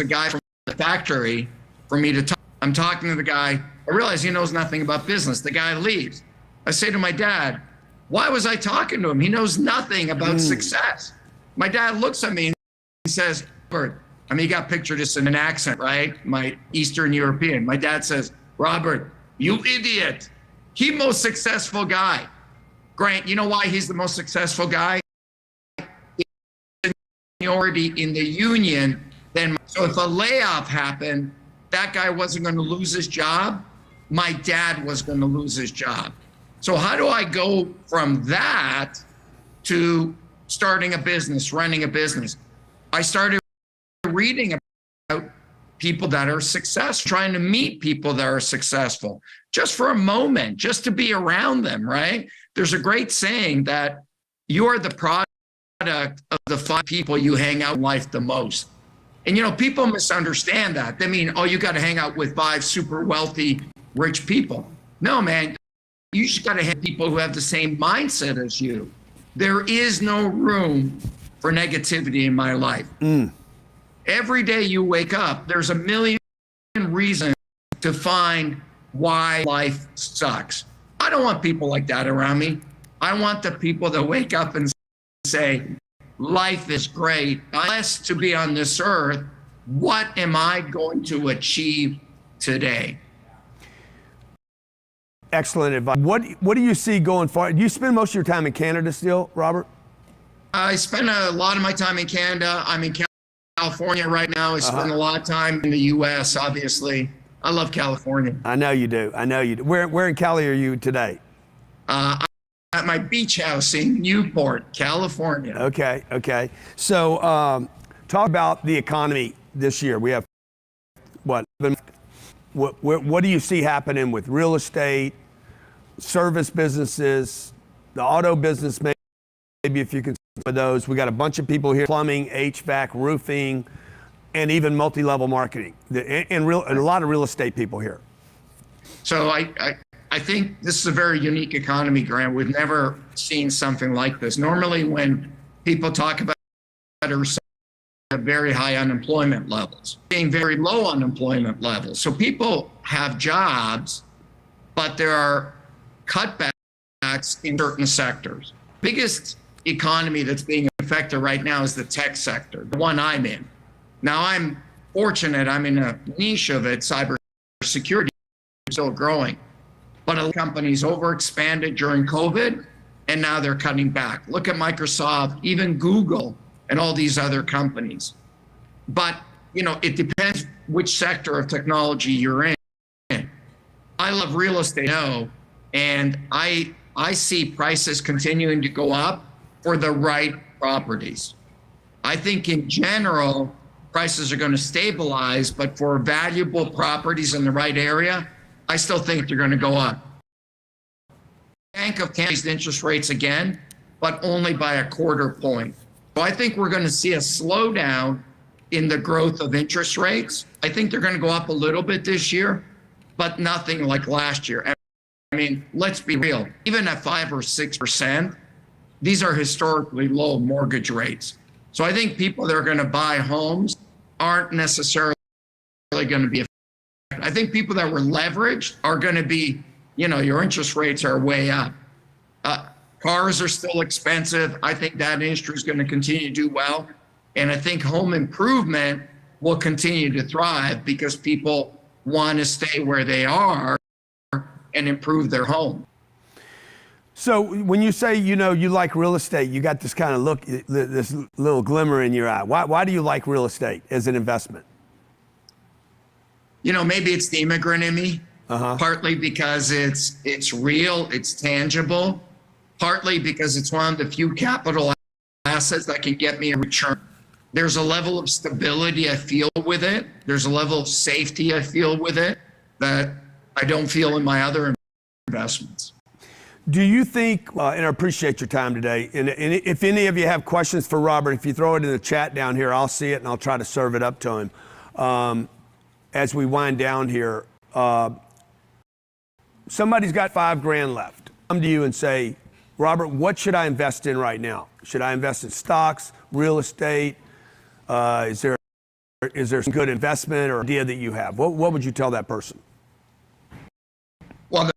a guy from the factory for me to talk. I'm talking to the guy. I realize he knows nothing about business. The guy leaves. I say to my dad, why was I talking to him? He knows nothing about success. My dad looks at me and he says, Robert, I mean, he got pictured just in an accent, right? My Eastern European. My dad says, Robert, you idiot. He most successful guy. Grant, you know why he's the most successful guy? seniority in the union than. So if a layoff happened, that guy wasn't going to lose his job. My dad was going to lose his job. So how do I go from that to starting a business, running a business? I started reading about people that are successful, trying to meet people that are successful just for a moment, just to be around them, right? There's a great saying that you are the product of the 5 people you hang out in life the most. And, people misunderstand that. They mean, oh, you got to hang out with 5 super wealthy, rich people. No, man, you just got to have people who have the same mindset as you. There is no room for negativity in my life. Every day you wake up, there's a million reasons to find why life sucks. I don't want people like that around me. I want the people that wake up and say, life is great. I'm blessed to be on this earth. What am I going to achieve today? Excellent advice. What do you see going forward? Do you spend most of your time in Canada still, Robert? I spend a lot of my time in Canada. I'm in California right now. I spend a lot of time in the U.S., obviously. I love California. I know you do. Where in Cali are you today? At my beach house in Newport, California. Okay. So talk about the economy this year. We have what do you see happening with real estate, service businesses, the auto business, maybe if you can with those. We got a bunch of people here, plumbing, HVAC, roofing, and even multi-level marketing, and a lot of real estate people here. So I think this is a very unique economy, Grant. We've never seen something like this. Normally when people talk about very high unemployment levels, being very low unemployment levels. So people have jobs, but there are cutbacks in certain sectors. Biggest economy that's being affected right now is the tech sector, the one I'm in. Now I'm fortunate, I'm in a niche of it, cybersecurity, still growing. But a lot of companies overexpanded during COVID, and now they're cutting back. Look at Microsoft, even Google, and all these other companies. But, it depends which sector of technology you're in. I love real estate, and I see prices continuing to go up for the right properties. I think in general, prices are going to stabilize, but for valuable properties in the right area, I still think they're going to go up. Bank of Canada raised interest rates again, but only by a quarter point. So I think we're going to see a slowdown in the growth of interest rates. I think they're going to go up a little bit this year, but nothing like last year. I mean, let's be real. Even at 5 or 6%, these are historically low mortgage rates. So I think people that are going to buy homes aren't necessarily going to be affected. I think people that were leveraged are going to be, your interest rates are way up. Cars are still expensive. I think that industry is going to continue to do well. And I think home improvement will continue to thrive because people want to stay where they are and improve their home. So when you say, you like real estate, you got this kind of look, this little glimmer in your eye. Why do you like real estate as an investment? Maybe it's the immigrant in me, partly because it's real, it's tangible, partly because it's one of the few capital assets that can get me a return. There's a level of stability I feel with it. There's a level of safety I feel with it that I don't feel in my other investments. Do you think, and I appreciate your time today, and if any of you have questions for Robert, if you throw it in the chat down here, I'll see it and I'll try to serve it up to him. As we wind down here, somebody's got $5,000 left. Come to you and say, Robert, what should I invest in right now? Should I invest in stocks, real estate? Is there some good investment or idea that you have? What would you tell that person? Well,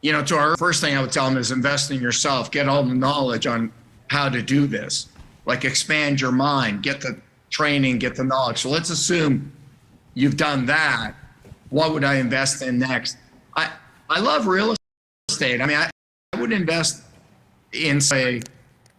to our first thing I would tell them is invest in yourself, get all the knowledge on how to do this, like expand your mind, get the training, get the knowledge. So let's assume you've done that. What would I invest in next? I love real estate. I mean, I would invest in, say,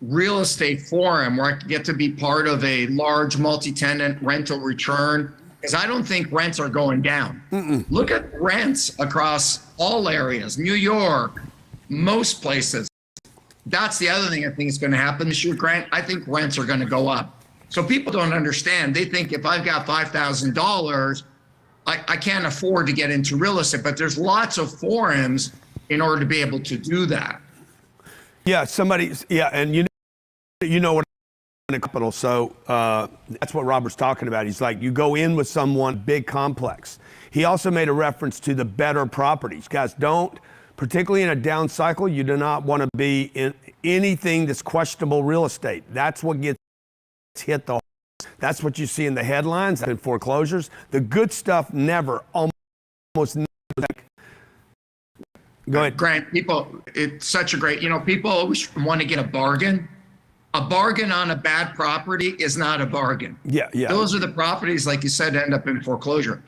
real estate forum where I get to be part of a large multi-tenant rental return, because I don't think rents are going down. Look at rents across all areas, New York, most places. That's the other thing I think is going to happen this year, Grant. I think rents are going to go up. So people don't understand. They think if I've got $5,000, I can't afford to get into real estate, but there's lots of forums in order to be able to do that. Yeah, and you know what in capital. So that's what Robert's talking about. He's like, you go in with someone big complex. He also made a reference to the better properties. Guys, particularly in a down cycle, you do not want to be in anything that's questionable real estate. That's what gets hit the. That's what you see in the headlines and foreclosures. The good stuff almost never. Go ahead. Grant, it's such a great, people always want to get a bargain. A bargain on a bad property is not a bargain. Yeah. Those are the properties, like you said, end up in foreclosure.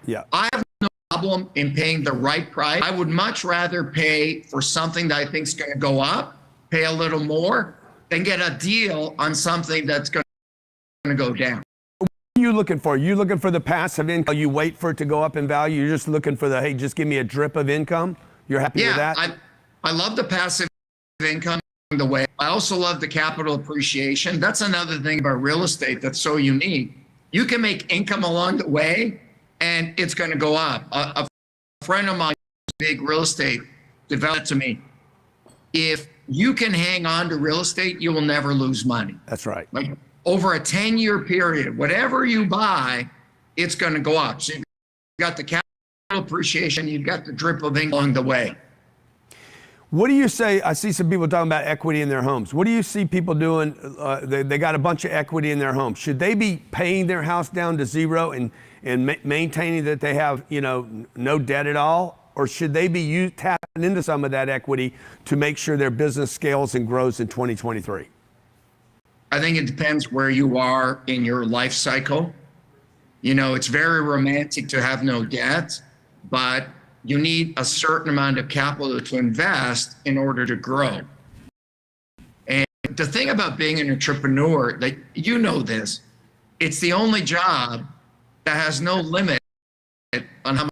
Yeah. I have no problem in paying the right price. I would much rather pay for something that I think is going to go up, pay a little more, than get a deal on something that's going to go down. What are you looking for? Are you looking for the passive income? You wait for it to go up in value? You're just looking for hey, just give me a drip of income? You're happy with that? I love the passive income the way. I also love the capital appreciation. That's another thing about real estate that's so unique. You can make income along the way, and it's going to go up. A friend of mine, big real estate, developed to me, if you can hang on to real estate, you will never lose money. That's right. Like over a 10-year period, whatever you buy, it's going to go up. So you've got the capital appreciation, you've got the drip of income along the way. What do you say? I see some people talking about equity in their homes. What do you see people doing? They got a bunch of equity in their home. Should they be paying their house down to zero and maintaining that they have no debt at all? Or should they be tapping into some of that equity to make sure their business scales and grows in 2023? I think it depends where you are in your life cycle. It's very romantic to have no debt, but you need a certain amount of capital to invest in order to grow. And the thing about being an entrepreneur, that this, it's the only job that has no limit on how much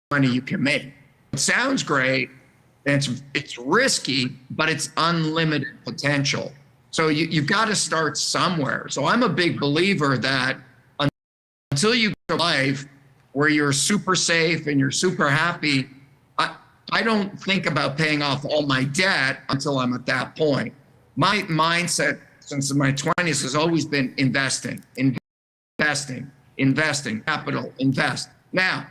money you can make. It sounds great, and it's risky, but it's unlimited potential. So you've got to start somewhere. So I'm a big believer that until you go to life where you're super safe and you're super happy, I don't think about paying off all my debt until I'm at that point. My mindset since my 20s has always been investing, capital, invest. Now,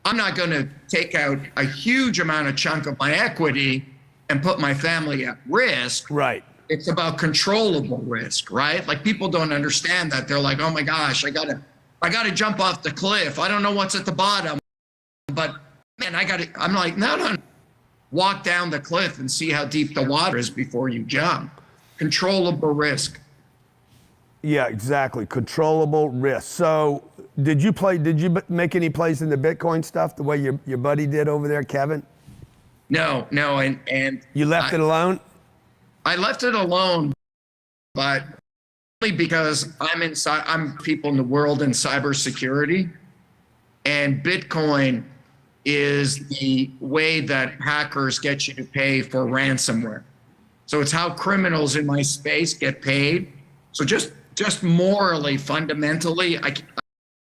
I'm not going to take out a huge amount of chunk of my equity and put my family at risk. Right. It's about controllable risk, right? Like people don't understand that. They're like, oh my gosh, I gotta jump off the cliff. I don't know what's at the bottom, but man, I'm like, no. Walk down the cliff and see how deep the water is before you jump. Controllable risk. Yeah, exactly. Controllable risk. So did you make any plays in the Bitcoin stuff the way your buddy did over there, Kevin? No. And you left it alone? I left it alone, but only because I'm people in the world in cybersecurity, and Bitcoin is the way that hackers get you to pay for ransomware. So it's how criminals in my space get paid. So just morally, fundamentally,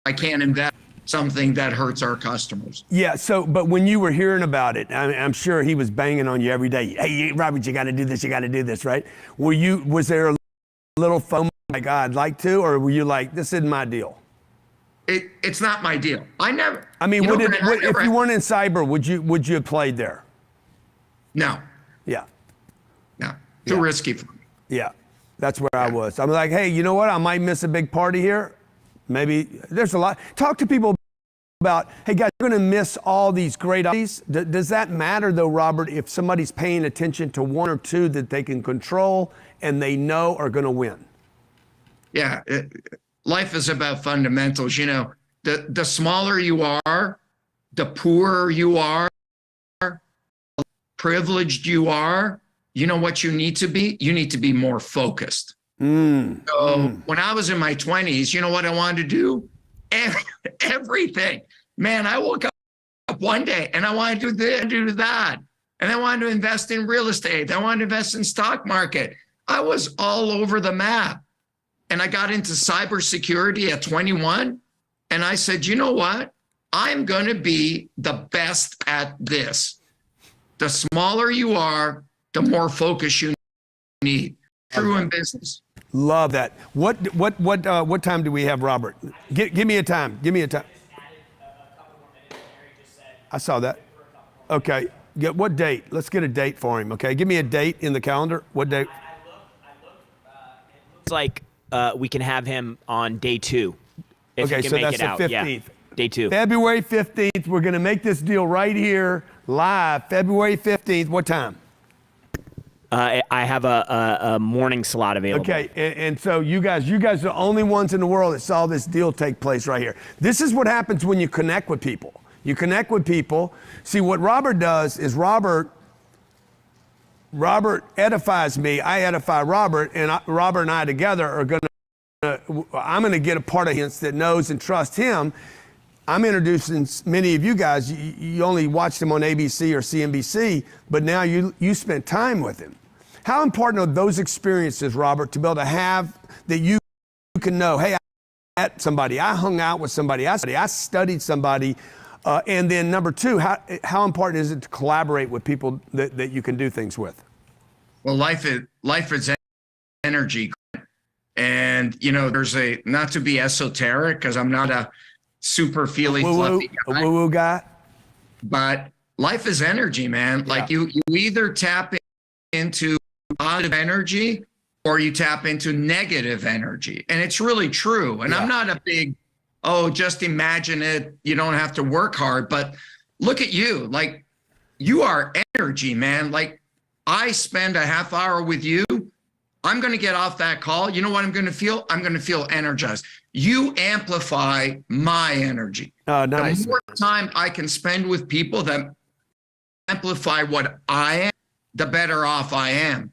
I can't invest something that hurts our customers. Yeah. So, but when you were hearing about it, I'm sure he was banging on you every day. Hey, Robert, you got to do this. You got to do this, right? Was there a little FOMO, like, I'd like to, or were you like, this isn't my deal? It's not my deal. I mean, if you weren't in cyber, would you have played there? No. Yeah. No. Too risky for me. Yeah. That's where I was. I'm like, hey, you know what? I might miss a big party here. Maybe there's a lot. Talk to people about, hey guys, you're going to miss all these great opportunities. Does that matter though, Robert, if somebody's paying attention to one or two that they can control and they know are going to win? Yeah. Life is about fundamentals. The smaller you are, the poorer you are, privileged you are, you know what you need to be? You need to be more focused. So when I was in my 20s, you know what I wanted to do? Everything. Man, I woke up one day and I wanted to do this, do that. And I wanted to invest in real estate. I wanted to invest in stock market. I was all over the map. And I got into cybersecurity at 21. And I said, you know what? I'm going to be the best at this. The smaller you are, the more focus you need. True in business. Love that. What time do we have, Robert? Give me a time. Give me a time. I saw that. Okay. What date? Let's get a date for him. Okay. Give me a date in the calendar. What date? It's like we can have him on day 2. If Okay, he can so make that's it the out. 15th. Yeah. Day 2. February 15th. We're going to make this deal right here, live, February 15th. What time? I have a morning slot available. Okay, and so you guys are the only ones in the world that saw this deal take place right here. This is what happens when you connect with people. You connect with people. See, what Robert does is Robert edifies me. I edify Robert, and Robert and I together are I'm going to get a part of him that knows and trusts him. I'm introducing many of you guys. You only watched him on ABC or CNBC, but now you spent time with him. How important are those experiences, Robert, to be able to have that you can know, hey, I met somebody, I hung out with somebody, I studied somebody, and then number 2, how important is it to collaborate with people that you can do things with? Well, life is energy. And, you know, there's not to be esoteric, because I'm not a super feely, fluffy guy. A woo-woo guy. But life is energy, man. Yeah. Like you either tap into positive energy or you tap into negative energy. And it's really true. And I'm not a big, just imagine it. You don't have to work hard. But look at you. Like, you are energy, man. Like, I spend a half hour with you. I'm going to get off that call. You know what I'm going to feel? I'm going to feel energized. You amplify my energy. Oh, nice. The more time I can spend with people that amplify what I am, the better off I am.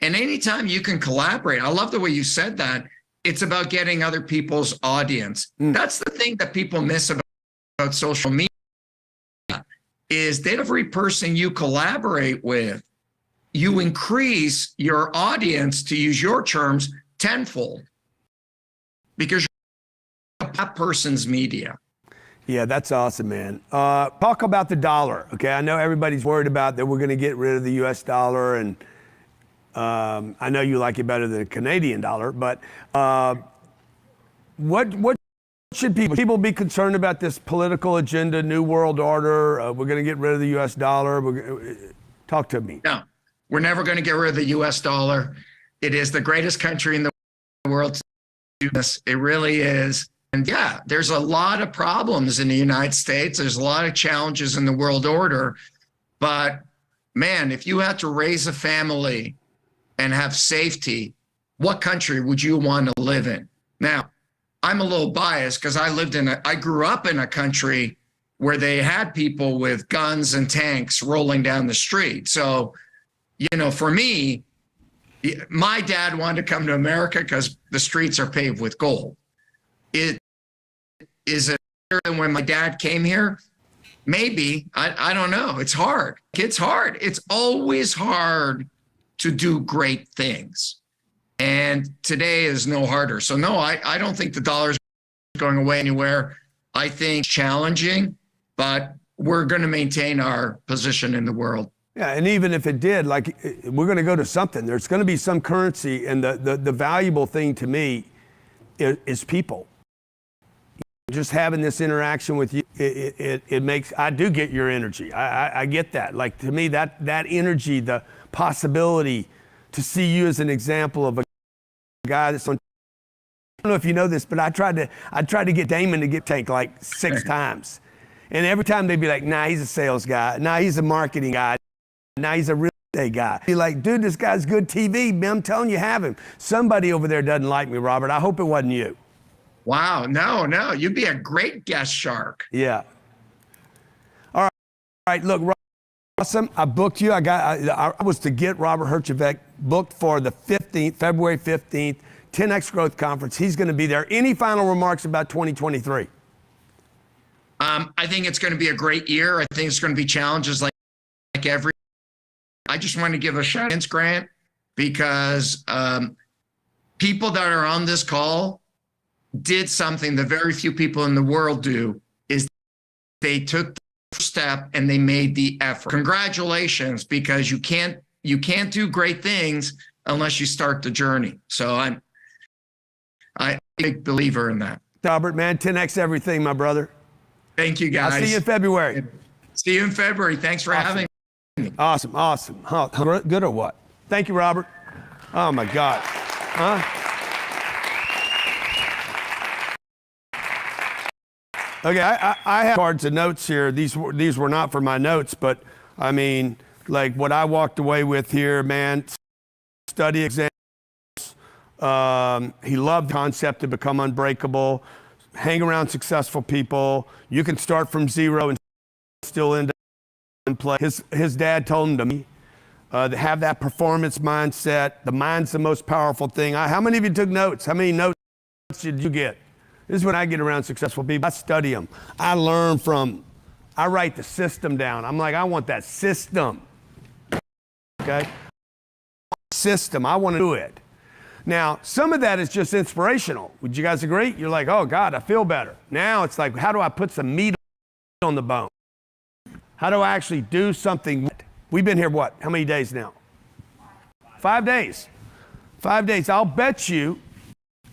And anytime you can collaborate, I love the way you said that. It's about getting other people's audience. That's the thing that people miss about social media, is that every person you collaborate with, you increase your audience, to use your terms, tenfold, because you're that person's media. Yeah, that's awesome, man. Talk about the dollar, okay? I know everybody's worried about that we're going to get rid of the U.S. dollar, and I know you like it better than the Canadian dollar, but what should people be concerned about this political agenda, New World Order? We're going to get rid of the U.S. dollar. Talk to me. No. We're never going to get rid of the U.S. dollar. It is the greatest country in the world to do this. It really is. And yeah, there's a lot of problems in the United States. There's a lot of challenges in the world order. But man, if you had to raise a family and have safety, what country would you want to live in? Now, I'm a little biased because I grew up in a country where they had people with guns and tanks rolling down the street. So, you know, for me, my dad wanted to come to America because the streets are paved with gold. Is it better than when my dad came here? Maybe. I don't know. It's hard. It's hard. It's always hard to do great things. And today is no harder. So no, I don't think the dollar is going away anywhere. I think it's challenging, but we're going to maintain our position in the world. Yeah, and even if it did, like, we're going to go to something. There's going to be some currency, and the valuable thing to me is people. Just having this interaction with you, it makes, I do get your energy. I get that. Like, to me, that energy, the possibility to see you as an example of a guy that's on. I don't know if you know this, but I tried to get Damon to get Tank like 6 times. And every time they'd be like, nah, he's a sales guy. Nah, he's a marketing guy. Now he's a real estate guy. Be like, dude, this guy's good TV. Man, I'm telling you, have him. Somebody over there doesn't like me, Robert. I hope it wasn't you. Wow, no, you'd be a great guest shark. Yeah. All right, look, awesome. I booked you. I was to get Robert Herjavec booked for the 15th, February 15th, 10X Growth Conference. He's going to be there. Any final remarks about 2023? I think it's going to be a great year. I think it's going to be challenges like every. I just want to give a shout out to Grant because people that are on this call did something that very few people in the world do, is they took the first step and they made the effort. Congratulations, because you can't do great things unless you start the journey. So I'm a big believer in that. Robert, man, 10X everything, my brother. Thank you, guys. I'll see you in February. See you in February. Thanks for having me. Awesome, awesome. Huh, good or what? Thank you, Robert. Oh, my God. Huh? Okay, I have cards and notes here. These were not for my notes, but, I mean, like what I walked away with here, man, study exams. He loved the concept to become unbreakable. Hang around successful people. You can start from zero and still end up in play. His dad told him to have that performance mindset. The mind's the most powerful thing. How many of you took notes? How many notes did you get? This is when I get around successful people. I study them. I learn from. I write the system down. I'm like, I want that system. Okay? System. I want to do it. Now, some of that is just inspirational. Would you guys agree? You're like, oh, God, I feel better. Now it's like, how do I put some meat on the bone? How do I actually do something? We've been here, what? How many days now? 5 days. 5 days. I'll bet you,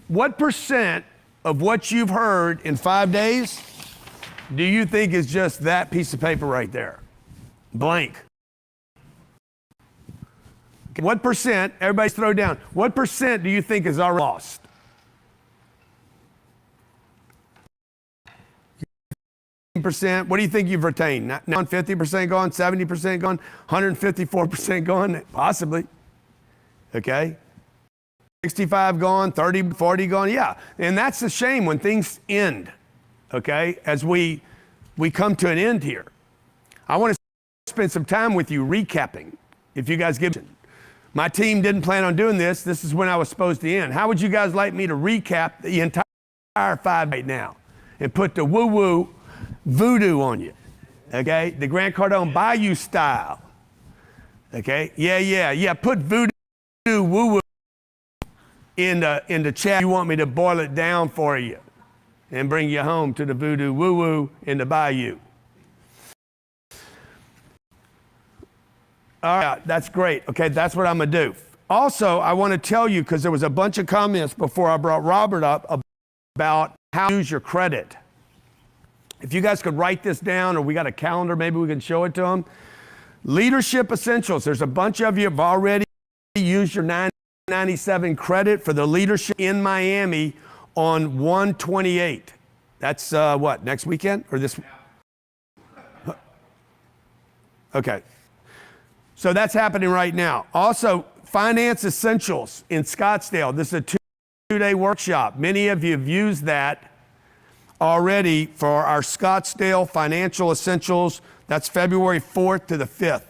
what percent of what you've heard in 5 days do you think is just that piece of paper right there? Blank. What percent, everybody's throw down, what percent do you think is already lost? Percent. What do you think you've retained? Now 50% gone, 70% gone, 154% gone? Possibly. Okay? 65 gone, 30, 40 gone, yeah. And that's a shame when things end, okay, as we come to an end here. I want to spend some time with you recapping, if you guys give me. My team didn't plan on doing this. This is when I was supposed to end. How would you guys like me to recap the entire 5 right now and put the woo-woo voodoo on you? Okay? The Grant Cardone Bayou style. Okay? Yeah. Put voodoo woo-woo in the chat. You want me to boil it down for you and bring you home to the voodoo woo-woo in the Bayou. All right, that's great. Okay, that's what I'm going to do. Also, I want to tell you, because there was a bunch of comments before I brought Robert up about how to use your credit. If you guys could write this down, or we got a calendar, maybe we can show it to them. Leadership Essentials. There's a bunch of you have already used your 997 credit for the leadership in Miami on 1/28. That's what, next weekend or this? Okay. So that's happening right now. Also, Finance Essentials in Scottsdale. This is a two-day workshop. Many of you have used that already for our Scottsdale Financial Essentials. That's February 4th to the 5th.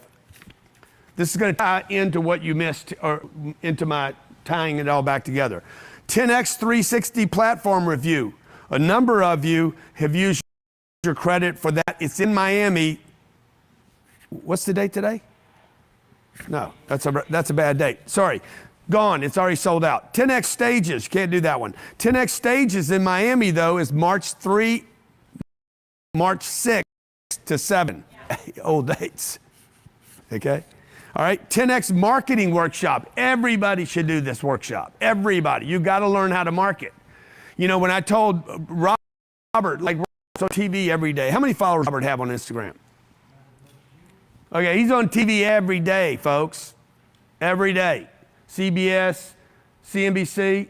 This is going to tie into what you missed, or into my tying it all back together. 10X 360 platform review. A number of you have used your credit for that. It's in Miami. What's the date today? No, that's a bad date. Sorry. Gone. It's already sold out. 10X Stages. Can't do that one. 10X Stages in Miami, though, is March 6 to 7. Old dates. Okay? All right? 10X Marketing Workshop. Everybody should do this workshop. Everybody. You got to learn how to market. You know, when I told Robert, like, on TV every day. How many followers does Robert have on Instagram? Okay, he's on TV every day, folks. Every day. CBS, CNBC.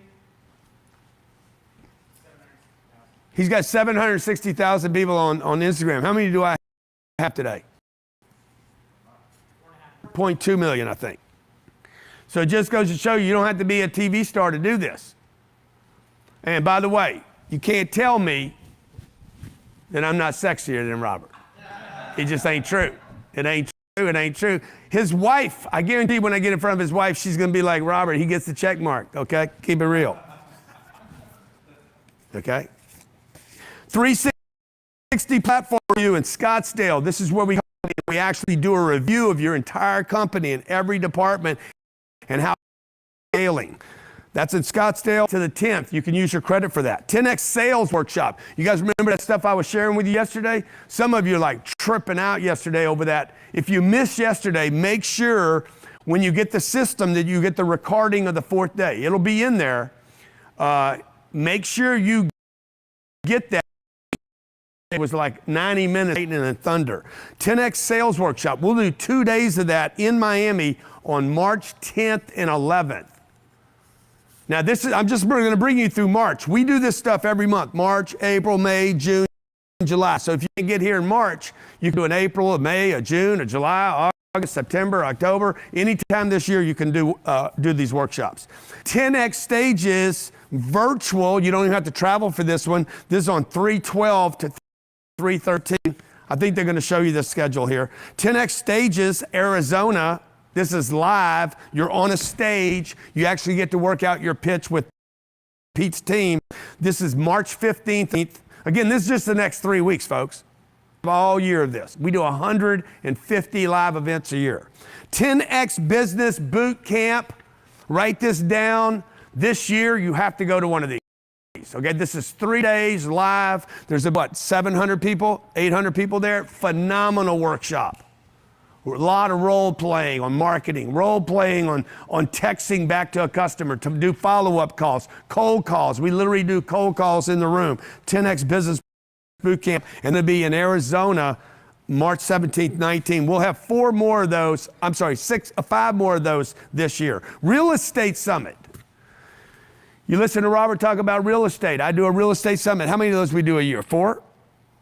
He's got 760,000 people on Instagram. How many do I have today? 0.2 million, I think. So it just goes to show you don't have to be a TV star to do this. And by the way, you can't tell me that I'm not sexier than Robert. It just ain't true. It ain't true. It ain't true. His wife, I guarantee when I get in front of his wife, she's going to be like, Robert, he gets the check mark, okay? Keep it real. Okay? 360 platform review in Scottsdale. This is where we actually do a review of your entire company in every department and how it's scaling. That's in Scottsdale to the 10th. You can use your credit for that. 10X sales workshop. You guys remember that stuff I was sharing with you yesterday? Some of you are like tripping out yesterday over that. If you missed yesterday, make sure when you get the system that you get the recording of the 4th day. It'll be in there. Make sure you get that. It was like 90 minutes in the thunder. 10X sales workshop. We'll do 2 days of that in Miami on March 10th and 11th. Now I'm just going to bring you through March. We do this stuff every month. March, April, May, June, July. So if you can get here in March, you can do an April, a May, a June, a July, August, September, October. Anytime this year you can do these workshops. 10X stages, virtual. You don't even have to travel for this one. This is on 3/12 to 3/13. I think they're going to show you the schedule here. 10X stages, Arizona. This is live. You're on a stage. You actually get to work out your pitch with Pete's team. This is March 15th. Again, this is just the next 3 weeks, folks. All year of this. We do 150 live events a year. 10X Business Boot Camp. Write this down. This year, you have to go to one of these. Okay, this is 3 days live. There's about 700 people, 800 people there. Phenomenal workshop. A lot of role playing on marketing, role playing on texting back to a customer to do follow-up calls, cold calls. We literally do cold calls in the room. 10X Business Boot Camp, and it'll be in Arizona, March 17th, 19th. We'll have 5 more of those this year. Real Estate Summit. You listen to Robert talk about real estate. I do a real estate summit. How many of those we do a year? 4?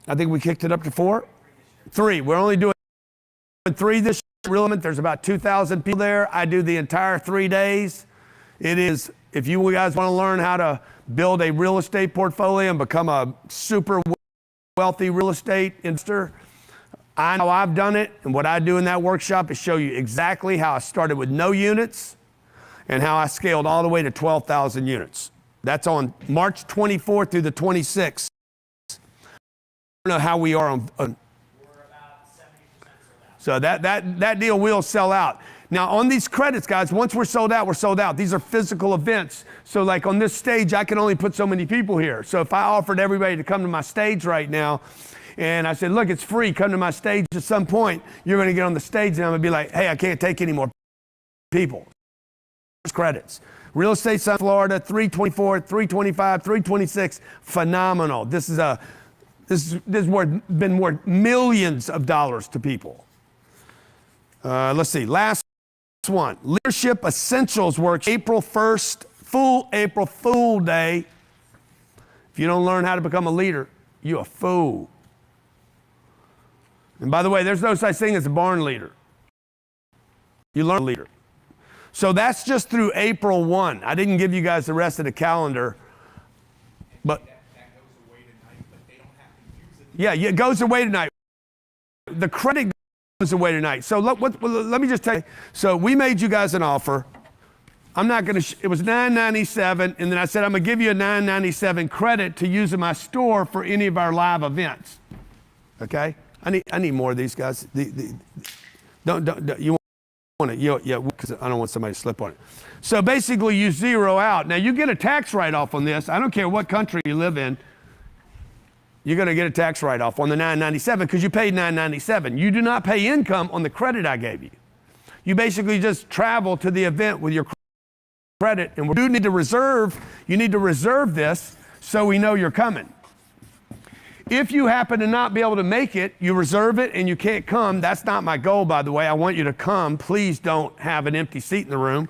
I think we kicked it up to 4. 3. We're only doing 3 this year. There's about 2,000 people there. I do the entire 3 days. It is, if you guys want to learn how to build a real estate portfolio and become a super wealthy real estate investor, I know I've done it, and what I do in that workshop is show you exactly how I started with no units and how I scaled all the way to 12,000 units. That's on March 24th through the 26th. I don't know how we are on. So that deal will sell out. Now on these credits, guys, once we're sold out, we're sold out. These are physical events. So like on this stage, I can only put so many people here. So if I offered everybody to come to my stage right now, and I said, look, it's free, come to my stage at some point, you're gonna get on the stage and I'm gonna be like, hey, I can't take any more people. Credits. Real Estate Summit Florida, 324, 325, 326, phenomenal. This is been worth millions of dollars to people. Let's see, last one. Leadership Essentials works April 1st, full April Fool Day. If you don't learn how to become a leader, you're a fool. And by the way, there's no such thing as a barn leader. You learn a leader. So that's just through April 1. I didn't give you guys the rest of the calendar. But yeah, it goes away tonight. The credit goes away tonight. So let me just tell you. So we made you guys an offer. I'm not going to, it was $9.97, and then I said I'm going to give you a $9.97 credit to use in my store for any of our live events. Okay? I need more of these guys. Don't you want it? Yeah, because I don't want somebody to slip on it. So basically you zero out. Now you get a tax write-off on this. I don't care what country you live in. You're going to get a tax write-off on the $9.97 because you paid $9.97. You do not pay income on the credit I gave you. You basically just travel to the event with your credit, and you need to reserve this so we know you're coming. If you happen to not be able to make it, you reserve it and you can't come. That's not my goal, by the way. I want you to come. Please don't have an empty seat in the room.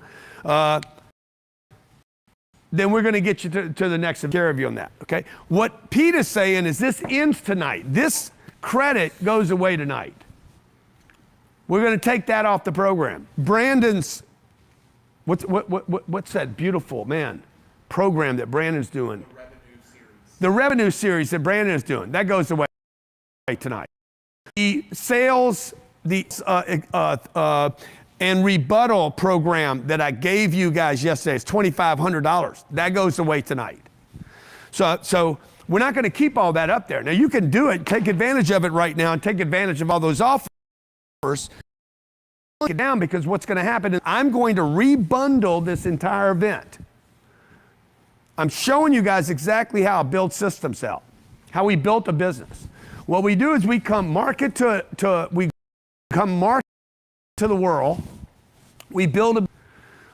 Then we're going to get you to the next care of you on that, okay? What Pete is saying is this ends tonight. This credit goes away tonight. We're going to take that off the program. Brandon's, what's that beautiful, man, program that Brandon's doing? The revenue series that Brandon is doing, that goes away tonight. The sales the and rebuttal program that I gave you guys yesterday is $2,500. That goes away tonight. So we're not going to keep all that up there. Now you can do it, take advantage of it right now, and take advantage of all those offers. Look it down, because what's going to happen is I'm going to rebundle this entire event. I'm showing you guys exactly how I build systems out, how we built a business. What we do is we come market to the world. We build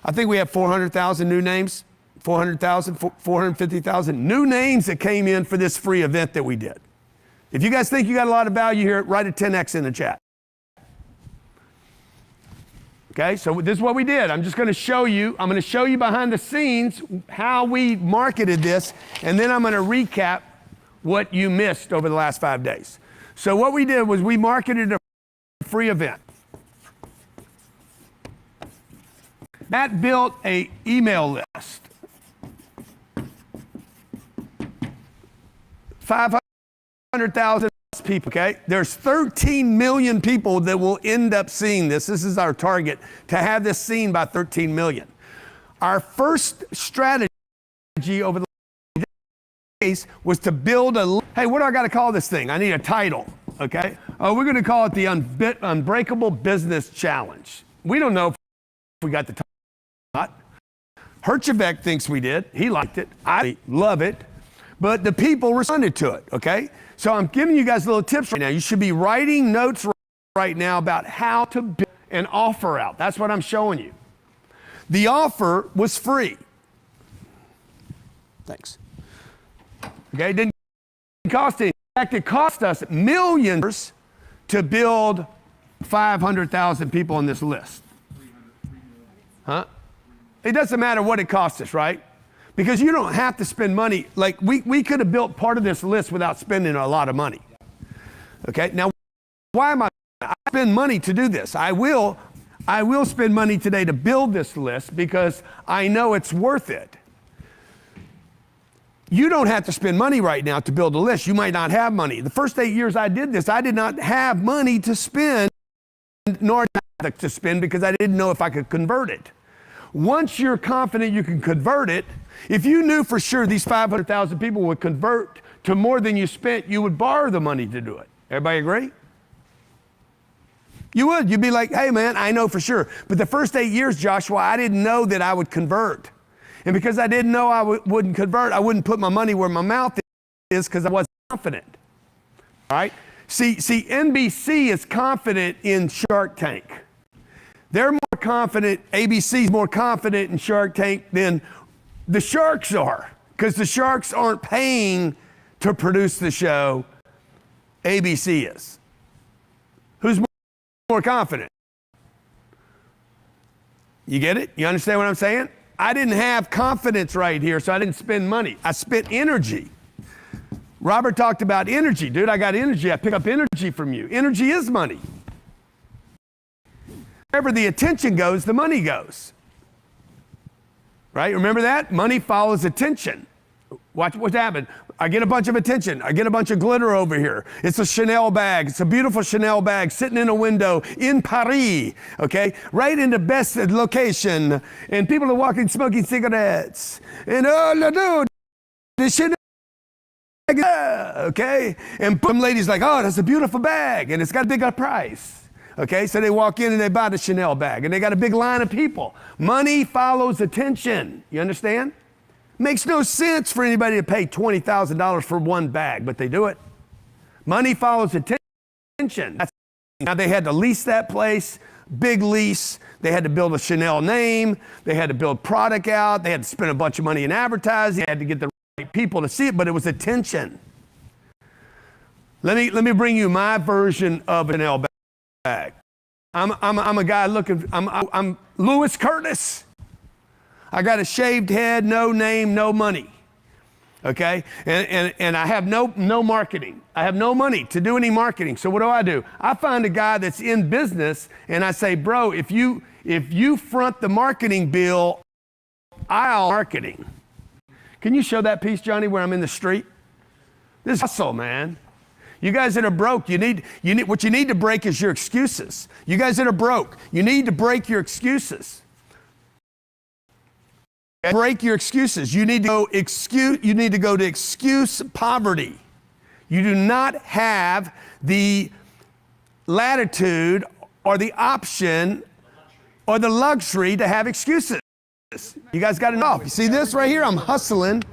I think we have 400,000 new names, 400,000, 450,000 new names that came in for this free event that we did. If you guys think you got a lot of value here, write a 10X in the chat. Okay, so this is what we did. I'm just going to show you. I'm going to show you behind the scenes how we marketed this, and then I'm going to recap what you missed over the last 5 days. So what we did was we marketed a free event. Matt built an email list. 500,000 people, okay? There's 13 million people that will end up seeing this. This is our target, to have this seen by 13 million. Our first strategy over the days was to build hey, what do I got to call this thing? I need a title, okay? We're going to call it the Unbreakable Business Challenge. We don't know if we got the title or not. Herjavec thinks we did. He liked it. I love it. But the people responded to it, okay? So I'm giving you guys little tips right now. You should be writing notes right now about how to build an offer out. That's what I'm showing you. The offer was free. Thanks. Okay, it didn't cost anything. In fact, it cost us millions to build 500,000 people on this list. Huh? It doesn't matter what it cost us, right? Because you don't have to spend money. Like we could have built part of this list without spending a lot of money. Okay, now why am I spend money to do this? I will spend money today to build this list because I know it's worth it. You don't have to spend money right now to build a list. You might not have money. The first 8 years I did this, I did not have money to spend, nor to spend, because I didn't know if I could convert it. Once you're confident you can convert it, if you knew for sure these 500,000 people would convert to more than you spent, you would borrow the money to do it. Everybody agree? You would. You'd be like, hey man, I know for sure. But the first 8 years, Joshua, I didn't know that I would convert. And because I didn't know I wouldn't convert, I wouldn't put my money where my mouth is because I wasn't confident. All right? See, NBC is confident in Shark Tank. They're more confident, ABC's more confident in Shark Tank than the Sharks are, because the Sharks aren't paying to produce the show. ABC is. Who's more confident? You get it? You understand what I'm saying? I didn't have confidence right here, so I didn't spend money. I spent energy. Robert talked about energy. Dude, I got energy. I pick up energy from you. Energy is money. Wherever the attention goes, the money goes. Right? Remember that? Money follows attention. Watch what's happened. I get a bunch of attention. I get a bunch of glitter over here. It's a Chanel bag. It's a beautiful Chanel bag sitting in a window in Paris, okay? Right in the best location. And people are walking smoking cigarettes. And no, the Chanel bag, okay? And some lady's like, oh, that's a beautiful bag. And it's got a big price. Okay, so they walk in and they buy the Chanel bag, and they got a big line of people. Money follows attention. You understand? Makes no sense for anybody to pay $20,000 for one bag, but they do it. Money follows attention. Now they had to lease that place, big lease. They had to build a Chanel name. They had to build product out. They had to spend a bunch of money in advertising. They had to get the right people to see it, but it was attention. Let me bring you my version of a Chanel bag. I'm a guy looking. I'm Louis Curtis. I got a shaved head, no name, no money. Okay, and I have no marketing. I have no money to do any marketing. So what do? I find a guy that's in business, and I say, bro, if you front the marketing bill, I'll marketing. Can you show that piece, Johnny, where I'm in the street? This is hustle, man. You guys that are broke, what you need to break is your excuses. You guys that are broke, you need to break your excuses. Break your excuses. You need to go to excuse poverty. You do not have the latitude or the option or the luxury to have excuses. You guys got enough. You see this right here? I'm hustling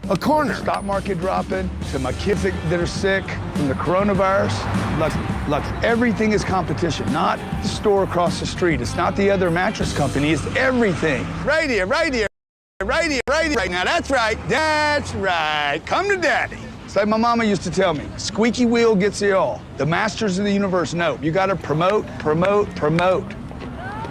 a corner. Stock market dropping, to my kids that are sick from the coronavirus. Luxury. Everything is competition, not the store across the street. It's not the other mattress company. It's everything. Right here, right here, right here, right here. Right now, that's right. That's right. Come to daddy. It's like my mama used to tell me, squeaky wheel gets you all. The masters of the universe know. You got to promote, promote, promote.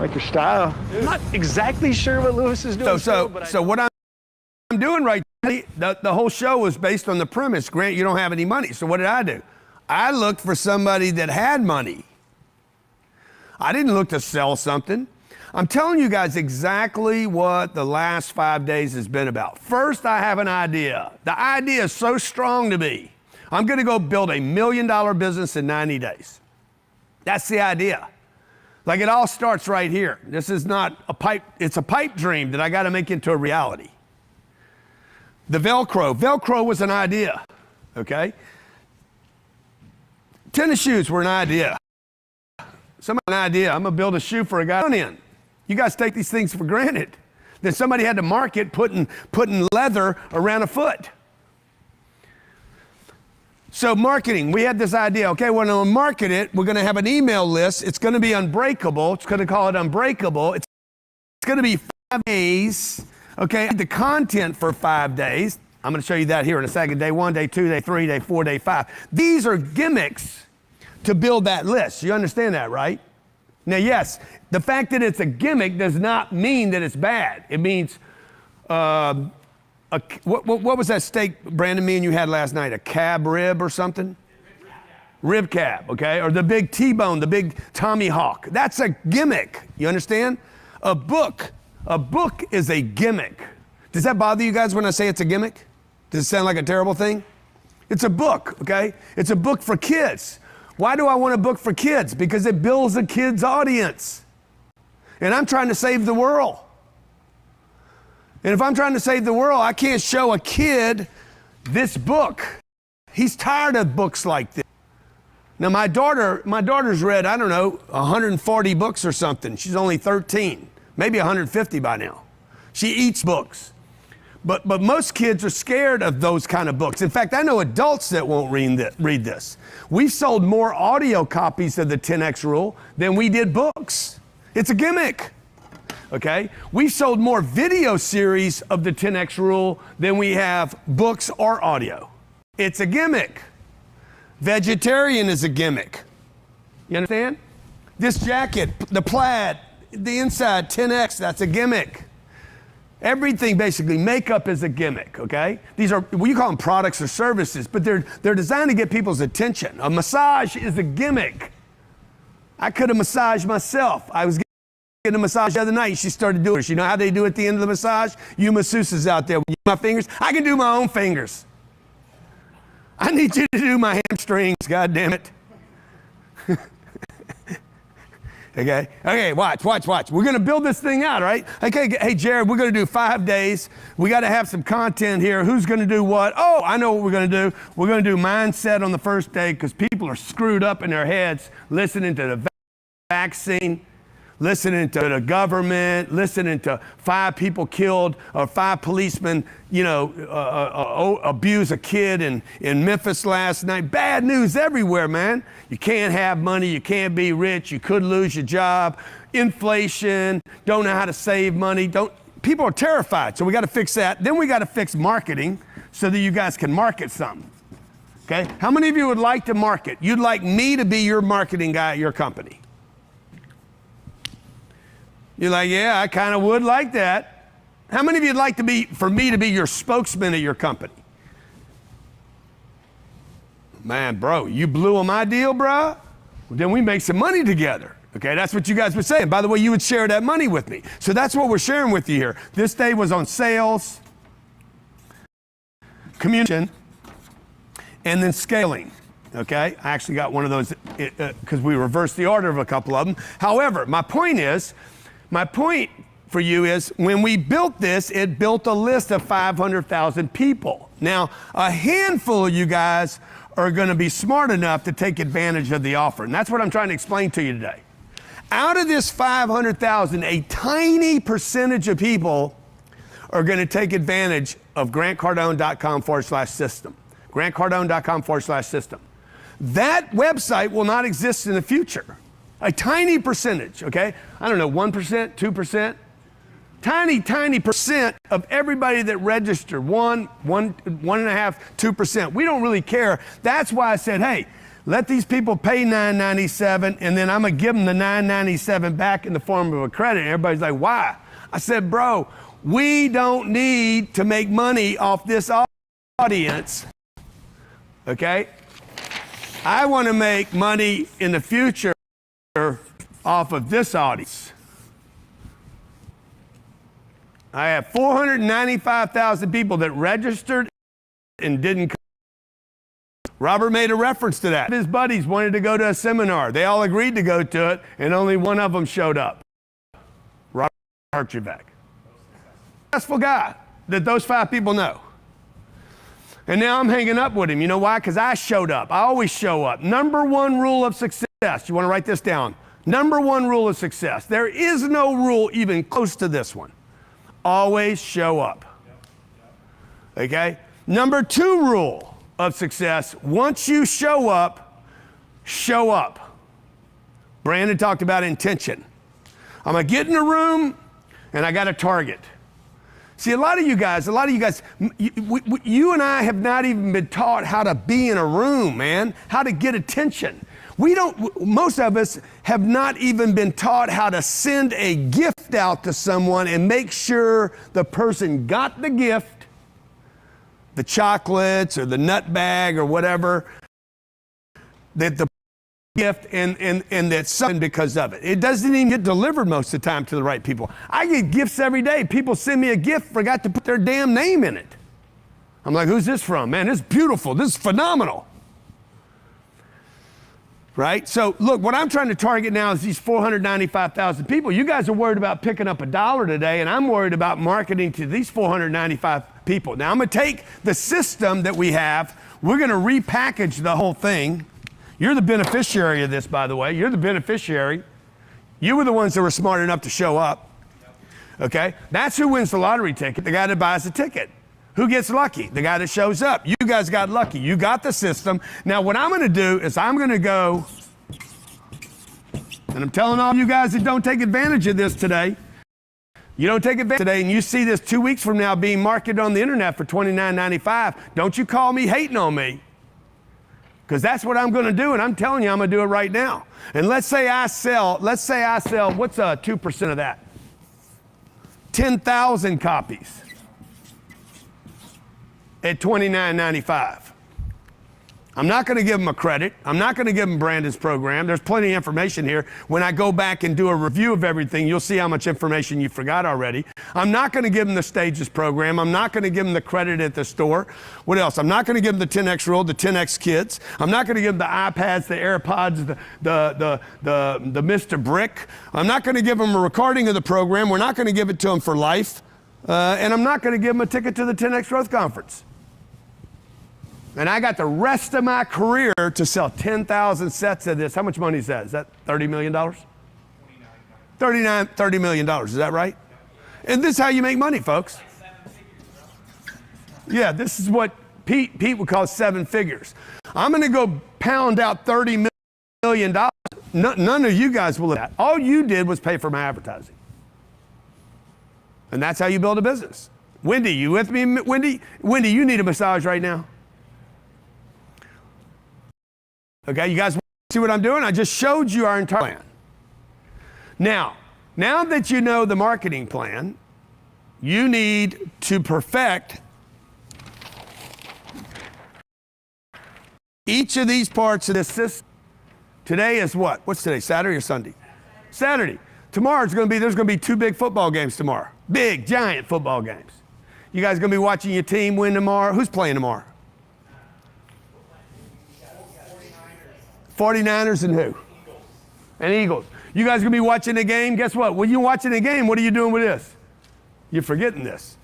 Like your style. I'm not exactly sure what Lewis is doing. So what I'm doing right now, the whole show was based on the premise, Grant, you don't have any money. So what did I do? I looked for somebody that had money. I didn't look to sell something. I'm telling you guys exactly what the last 5 days has been about. First, I have an idea. The idea is so strong to me. I'm going to go build $1 million business in 90 days. That's the idea. Like, it all starts right here. This is not a pipe, it's a pipe dream that I got to make into a reality. The Velcro was an idea, okay? Tennis shoes were an idea. An idea, I'm gonna build a shoe for a guy in. You guys take these things for granted. Then somebody had to market putting leather around a foot. So marketing, we had this idea, okay, we're gonna market it, we're gonna have an email list, it's gonna be Unbreakable, it's gonna call it Unbreakable, it's gonna be 5 days, okay, the content for 5 days. I'm gonna show you that here in a second, day 1, day 2, day 3, day 4, day 5. These are gimmicks to build that list. You understand that, right? Now, yes, the fact that it's a gimmick does not mean that it's bad. It means, what was that steak, Brandon, me and you had last night? A cab rib or something? Rib cab, okay? Or the big T-bone, the big Tommy Hawk. That's a gimmick, you understand? A book is a gimmick. Does that bother you guys when I say it's a gimmick? Does it sound like a terrible thing? It's a book, okay? It's a book for kids. Why do I want a book for kids? Because it builds a kid's audience. And I'm trying to save the world. And if I'm trying to save the world, I can't show a kid this book. He's tired of books like this. Now my daughter's read, I don't know, 140 books or something. She's only 13, maybe 150 by now. She eats books. But most kids are scared of those kind of books. In fact, I know adults that won't read this. We've sold more audio copies of the 10X rule than we did books. It's a gimmick, okay? We've sold more video series of the 10X rule than we have books or audio. It's a gimmick. Vegetarian is a gimmick. You understand? This jacket, the plaid, the inside 10X, that's a gimmick. Everything basically, makeup is a gimmick, okay? These are, well, you call them products or services, but they're designed to get people's attention. A massage is a gimmick. I could have massaged myself. I was getting a massage the other night. She started doing it. You know how they do at the end of the massage? You masseuses out there, my fingers, I can do my own fingers. I need you to do my hamstrings, God damn it. Okay, watch. We're gonna build this thing out, right? Okay, hey Jared, we're gonna do 5 days. We gotta have some content here. Who's gonna do what? Oh, I know what we're gonna do. We're gonna do mindset on the first day because people are screwed up in their heads listening to the vaccine, listening to the government, listening to 5 people killed or 5 policemen, abuse a kid in Memphis last night. Bad news everywhere, man. You can't have money, you can't be rich, you could lose your job. Inflation, don't know how to save money. People are terrified, so we gotta fix that. Then we gotta fix marketing so that you guys can market something, okay? How many of you would like to market? You'd like me to be your marketing guy at your company? You're like, yeah, I kind of would like that. How many of you would like for me to be your spokesman at your company? Man, bro, you blew on my deal, bro? Well, then we make some money together. Okay, that's what you guys were saying. By the way, you would share that money with me. So that's what we're sharing with you here. This day was on sales, communication, and then scaling. okay? I actually got one of those because we reversed the order of a couple of them. However, my point for you is when we built this, it built a list of 500,000 people. Now, a handful of you guys are going to be smart enough to take advantage of the offer. And that's what I'm trying to explain to you today. Out of this 500,000, a tiny percentage of people are going to take advantage of grantcardone.com/system. grantcardone.com/system. That website will not exist in the future. A tiny percentage, okay? I don't know, 1%, 2%. Tiny percent of everybody that registered, 1.5%, 2%. We don't really care. That's why I said, hey, let these people pay $9.97, and then I'm gonna give them the $9.97 back in the form of a credit. And everybody's like, why? I said, bro, we don't need to make money off this audience, okay? I wanna make money in the future off of this audience. I have 495,000 people that registered and didn't come. Robert made a reference to that. His buddies wanted to go to a seminar. They all agreed to go to it, and only one of them showed up. Robert Herjavec. Successful guy that those 5 people know. And now I'm hanging up with him. You know why? Because I showed up. I always show up. Number 1 rule of success. You want to write this down? Number 1 rule of success. There is no rule even close to this one. Always show up. Okay? Number 2 rule of success, once you show up, show up. Brandon talked about intention. I'm going to get in a room and I got a target. See, a lot of you guys, you and I have not even been taught how to be in a room, man, how to get attention. Most of us have not even been taught how to send a gift out to someone and make sure the person got the gift, the chocolates or the nut bag or whatever, that the gift and that's something because of it. It doesn't even get delivered most of the time to the right people. I get gifts every day. People send me a gift, forgot to put their damn name in it. I'm like, who's this from? Man, this is beautiful. This is phenomenal. Right? So look, what I'm trying to target now is these 495,000 people. You guys are worried about picking up $1 today, and I'm worried about marketing to these 495 people. Now I'm going to take the system that we have. We're going to repackage the whole thing. You're the beneficiary of this, by the way. You're the beneficiary. You were the ones that were smart enough to show up. Okay? That's who wins the lottery ticket, the guy that buys the ticket. Who gets lucky? The guy that shows up. You guys got lucky. You got the system. Now, what I'm going to do is I'm going to go, and I'm telling all you guys that don't take advantage of this today, you don't take advantage today, and you see this 2 weeks from now being marketed on the internet for $29.95, don't you call me hating on me, because that's what I'm going to do, and I'm telling you I'm going to do it right now. And let's say I sell, what's 2% of that? 10,000 copies. At $29.95. I'm not going to give them a credit. I'm not going to give them Brandon's program. There's plenty of information here. When I go back and do a review of everything, you'll see how much information you forgot already. I'm not going to give them the Stages program. I'm not going to give them the credit at the store. What else? I'm not going to give them the 10X rule, the 10X kids. I'm not going to give them the iPads, the AirPods, the Mr. Brick. I'm not going to give them a recording of the program. We're not going to give it to them for life. And I'm not going to give them a ticket to the 10X Growth Conference. And I got the rest of my career to sell 10,000 sets of this. How much money is that? Is that $30 million? $30 million, is that right? And this is how you make money, folks. Yeah, this is what Pete would call 7 figures. I'm going to go pound out $30 million. None of you guys will do that. All you did was pay for my advertising. And that's how you build a business. Wendy, you with me? Wendy, you need a massage right now. Okay, you guys see what I'm doing? I just showed you our entire plan. Now that you know the marketing plan, you need to perfect each of these parts of this system. Today is what? What's today, Saturday or Sunday? Saturday. Tomorrow there's going to be 2 big football games tomorrow. Big, giant football games. You guys going to be watching your team win tomorrow? Who's playing tomorrow? 49ers and who? And Eagles. You guys gonna be watching the game? Guess what? When you're watching the game, what are you doing with this? You're forgetting this.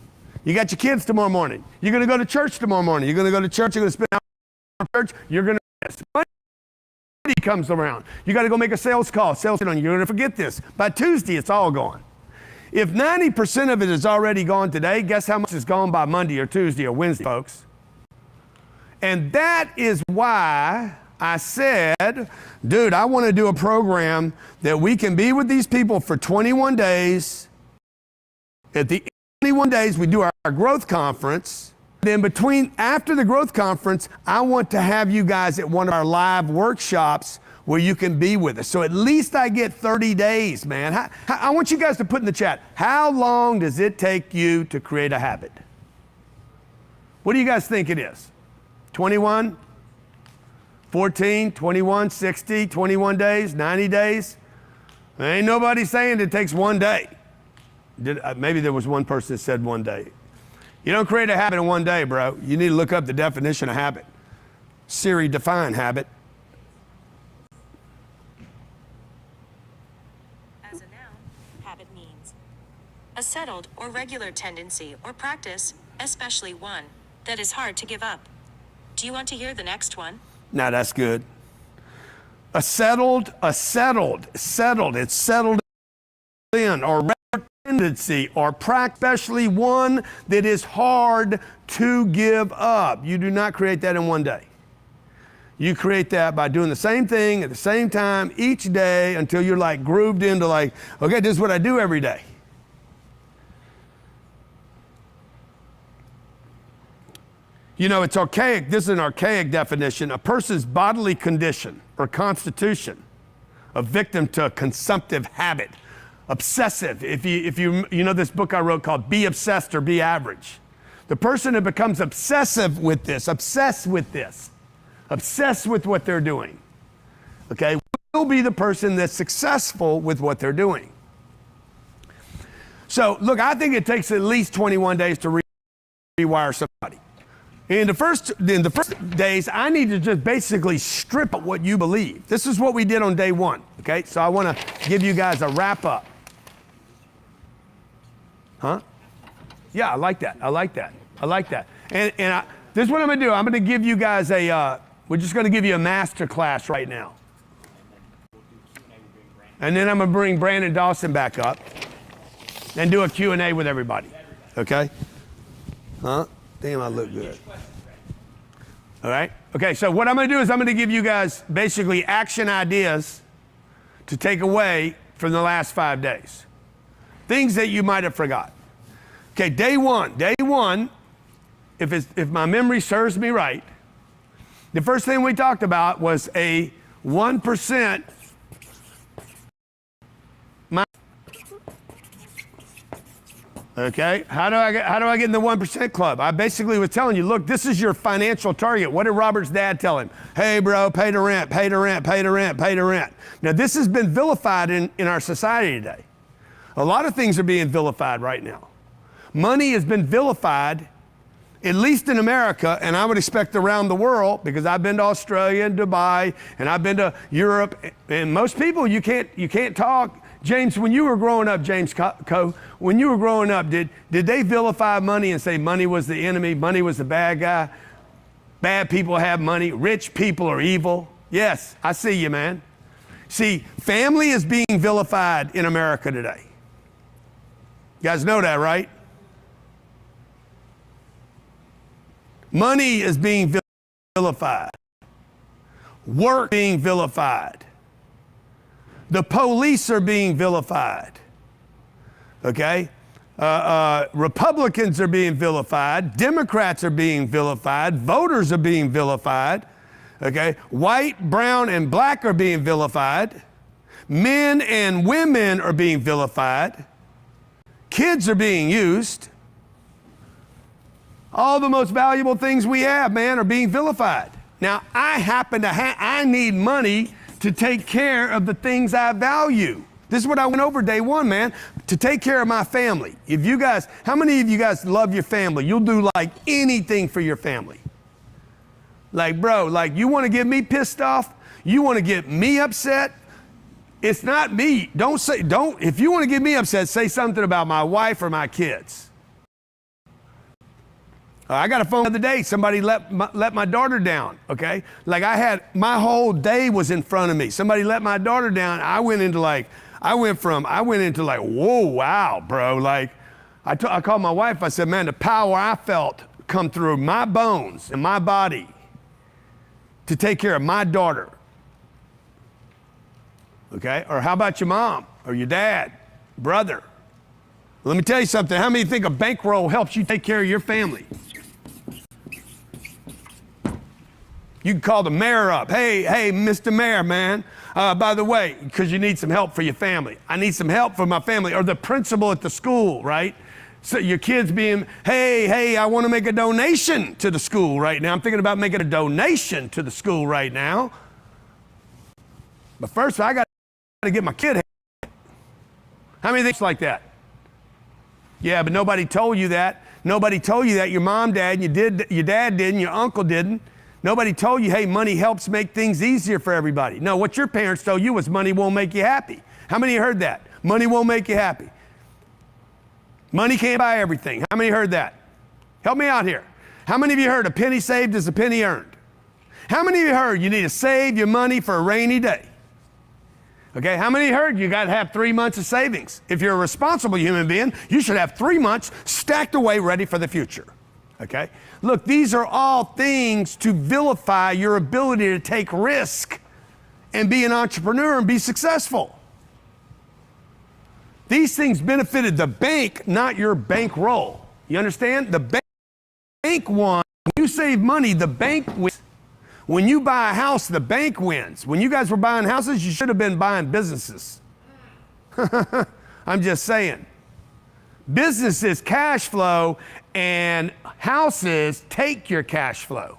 You got your kids tomorrow morning. You're gonna go to church tomorrow morning. You're gonna go to church, you're gonna spend an hour in church, you're gonna miss. Monday comes around. You gotta go make a sales call, you're gonna forget this. By Tuesday, it's all gone. If 90% of it is already gone today, guess how much is gone by Monday or Tuesday or Wednesday, folks? And that is why I said, dude, I want to do a program that we can be with these people for 21 days. At the end of 21 days, we do our growth conference. Then after the growth conference, I want to have you guys at one of our live workshops where you can be with us. So at least I get 30 days, man. I want you guys to put in the chat, how long does it take you to create a habit? What do you guys think it is? 21? 14, 21, 60, 21 days, 90 days? There ain't nobody saying it takes one day. Maybe there was one person that said one day. You don't create a habit in one day, bro. You need to look up the definition of habit. Siri, define habit. As a noun, habit means a settled or regular tendency or practice, especially one that is hard to give up. Do you want to hear the next one? Now that's good. It's settled in, or regular tendency, or practice, especially one that is hard to give up. You do not create that in one day. You create that by doing the same thing at the same time each day until you're like grooved into like, okay, this is what I do every day. You know, it's archaic. This is an archaic definition. A person's bodily condition or constitution, a victim to a consumptive habit, obsessive. If you know this book I wrote called Be Obsessed or Be Average. The person that becomes obsessive with this, obsessed with what they're doing, okay, will be the person that's successful with what they're doing. So, look, I think it takes at least 21 days to rewire somebody. In the first days, I need to just basically strip out what you believe. This is what we did on day one, okay? So I want to give you guys a wrap up. Huh? Yeah, I like that. And this is what I'm going to do. I'm going to give you guys we're just going to give you a master class right now. And then I'm going to bring Brandon Dawson back up and do a Q&A with everybody, okay? Huh? Damn, I look good. All right? Okay, so what I'm going to do is I'm going to give you guys basically action ideas to take away from the last 5 days. Things that you might have forgot. Okay, day one, if my memory serves me right, the first thing we talked about was a 1%. Okay, how do I get in the 1% club? I basically was telling you, look, this is your financial target. What did Robert's dad tell him? Hey, bro, pay the rent, pay the rent, pay the rent, pay the rent. Now, this has been vilified in our society today. A lot of things are being vilified right now. Money has been vilified, at least in America, and I would expect around the world, because I've been to Australia and Dubai, and I've been to Europe, and most people, you can't talk. James, when you were growing up, when you were growing up, did they vilify money and say money was the enemy, money was the bad guy, bad people have money, rich people are evil? Yes, I see you, man. See, family is being vilified in America today. You guys know that, right? Money is being vilified. Work being vilified. The police are being vilified. Okay? Republicans are being vilified. Democrats are being vilified. Voters are being vilified. Okay? White, brown, and black are being vilified. Men and women are being vilified. Kids are being used. All the most valuable things we have, man, are being vilified. Now, I need money to take care of the things I value. This is what I went over day one, man. To take care of my family. How many of you guys love your family? You'll do like anything for your family. Like, bro, like you want to get me pissed off? You want to get me upset? It's not me. If you want to get me upset, say something about my wife or my kids. I got a phone the other day. Somebody let my daughter down, okay? Like my whole day was in front of me. Somebody let my daughter down. I went into like, whoa, wow, bro. Like, I called my wife. I said, man, the power I felt come through my bones and my body to take care of my daughter. Okay? Or how about your mom or your dad, brother? Let me tell you something. How many think a bankroll helps you take care of your family? You can call the mayor up. Hey, Mr. Mayor, man. By the way, because you need some help for your family. I need some help for my family. Or the principal at the school, right? So your kids being, hey, I want to make a donation to the school right now. I'm thinking about making a donation to the school right now. But first, I got to get my kid help. How many things like that? Yeah, but nobody told you that. Nobody told you that. Your mom, dad, your dad didn't, your uncle didn't. Nobody told you, hey, money helps make things easier for everybody. No, what your parents told you was money won't make you happy. How many heard that? Money won't make you happy. Money can't buy everything. How many heard that? Help me out here. How many of you heard a penny saved is a penny earned? How many of you heard you need to save your money for a rainy day? Okay, how many heard you got to have 3 months of savings? If you're a responsible human being, you should have 3 months stacked away ready for the future. Okay? Look, these are all things to vilify your ability to take risk and be an entrepreneur and be successful. These things benefited the bank, not your bankroll. You understand? The bank won. When you save money, the bank wins. When you buy a house, the bank wins. When you guys were buying houses, you should have been buying businesses. I'm just saying. Business is cash flow, and houses take your cash flow.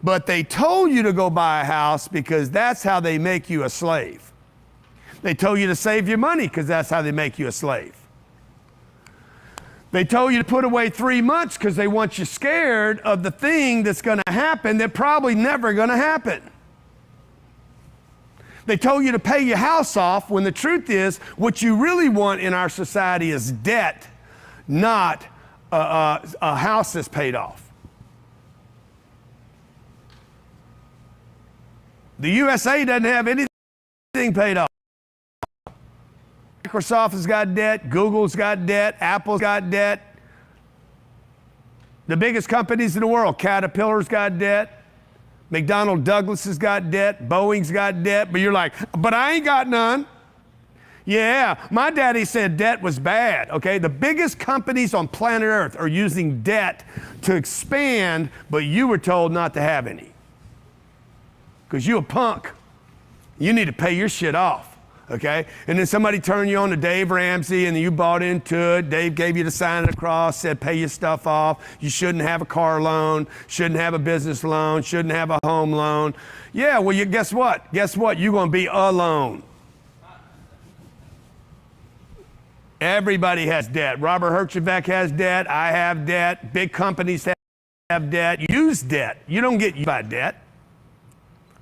But they told you to go buy a house because that's how they make you a slave. They told you to save your money because that's how they make you a slave. They told you to put away 3 months because they want you scared of the thing that's going to happen that probably never going to happen. They told you to pay your house off when the truth is what you really want in our society is debt, not a house that's paid off. The USA doesn't have anything paid off. Microsoft has got debt, Google's got debt, Apple's got debt. The biggest companies in the world, Caterpillar's got debt, McDonnell Douglas has got debt, Boeing's got debt, but you're like, but I ain't got none. Yeah, my daddy said debt was bad, okay? The biggest companies on planet Earth are using debt to expand, but you were told not to have any. Because you a punk. You need to pay your shit off. Okay? And then somebody turned you on to Dave Ramsey and you bought into it. Dave gave you the sign of the cross, said pay your stuff off. You shouldn't have a car loan, shouldn't have a business loan, shouldn't have a home loan. Yeah, well, guess what? Guess what? You're going to be alone. Everybody has debt. Robert Herjavec has debt. I have debt. Big companies have debt. Use debt. You don't get used by debt.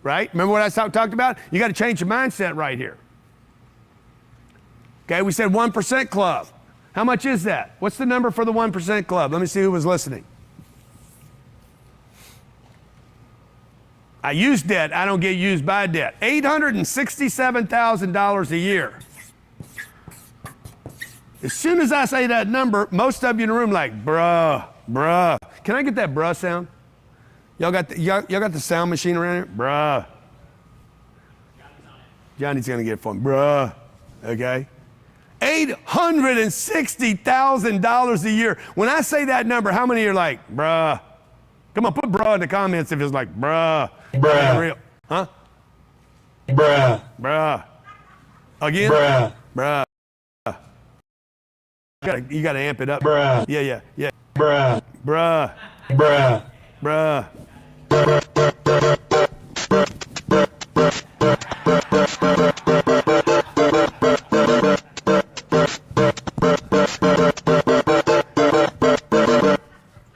Right? Remember what I talked about? You got to change your mindset right here. Okay, we said 1% club. How much is that? What's the number for the 1% club? Let me see who was listening. I use debt. I don't get used by debt. $867,000 a year. As soon as I say that number, most of you in the room like, bruh. Can I get that bruh sound? Y'all got the sound machine around here? Bruh. Johnny's going to get it for me. Bruh. Okay? $860,000 a year. When I say that number, how many are like, bruh? Come on, put bruh in the comments if it's like, bruh. Bruh. Real. Huh? Bruh. Bruh. Again? Bruh. Bruh. You got to amp it up. Bruh. Yeah. Bruh. Bruh. Bruh. Bruh.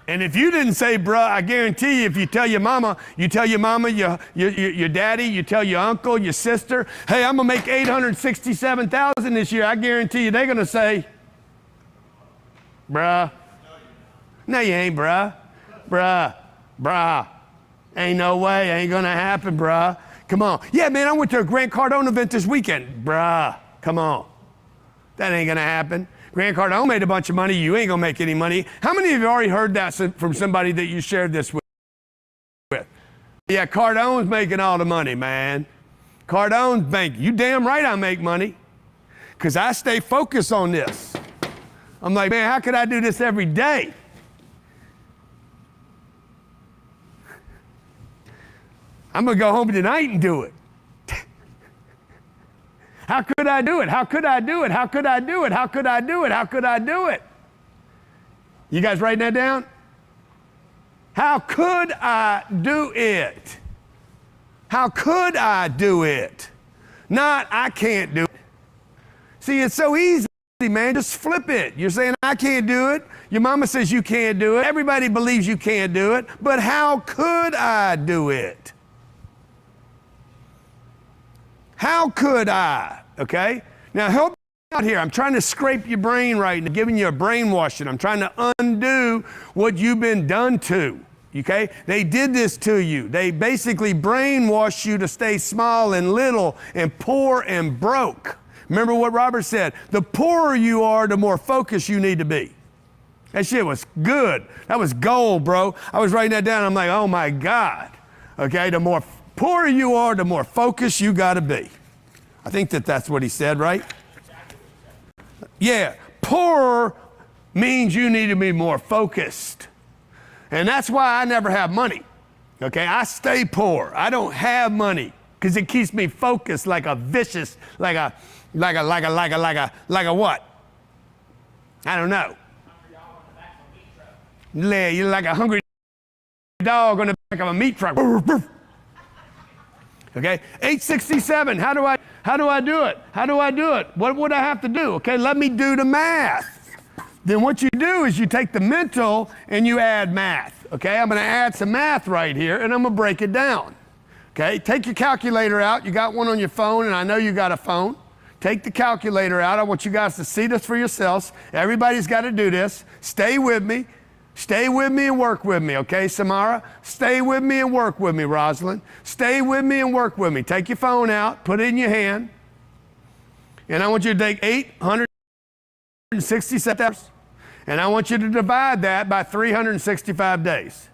And if you didn't say, bruh, I guarantee you, if you tell your mama, your daddy, you tell your uncle, your sister, hey, I'm going to make $867,000 this year, I guarantee you they're going to say, bruh. No, you ain't, bruh. Bruh. Ain't no way. Ain't going to happen, bruh. Come on. Yeah, man, I went to a Grant Cardone event this weekend. Bruh, come on. That ain't going to happen. Grant Cardone made a bunch of money. You ain't going to make any money. How many of you already heard that from somebody that you shared this with? Yeah, Cardone's making all the money, man. Cardone's bank. You damn right I make money because I stay focused on this. I'm like, man, how could I do this every day? I'm going to go home tonight and do it. How could I do it? How could I do it? How could I do it? How could I do it? How could I do it? You guys writing that down? How could I do it? How could I do it? Not, I can't do it. See, it's so easy, man. Just flip it. You're saying, I can't do it. Your mama says you can't do it. Everybody believes you can't do it. But how could I do it? How could I? Okay? Now help me out here. I'm trying to scrape your brain right now, giving you a brainwashing. I'm trying to undo what you've been done to. Okay? They did this to you. They basically brainwashed you to stay small and little and poor and broke. Remember what Robert said. The poorer you are, the more focused you need to be. That shit was good. That was gold, bro. I was writing that down. I'm like, oh my God. Okay? The more poorer you are, the more focused you got to be. I think that's what he said, right? Yeah, poorer means you need to be more focused. And that's why I never have money. Okay, I stay poor. I don't have money because it keeps me focused like a vicious, like a what? I don't know. Yeah, you're like a hungry dog on the back of a meat truck. Okay, 867. How do I do it? How do I do it? What would I have to do? Okay, let me do the math. Then what you do is you take the mental and you add math. Okay, I'm going to add some math right here and I'm going to break it down. Okay, take your calculator out. You got one on your phone and I know you got a phone. Take the calculator out. I want you guys to see this for yourselves. Everybody's got to do this. Stay with me. Stay with me and work with me, okay, Samara? Stay with me and work with me, Rosalind. Stay with me and work with me. Take your phone out, put it in your hand, and I want you to take 867 hours, and I want you to divide that by 365 days.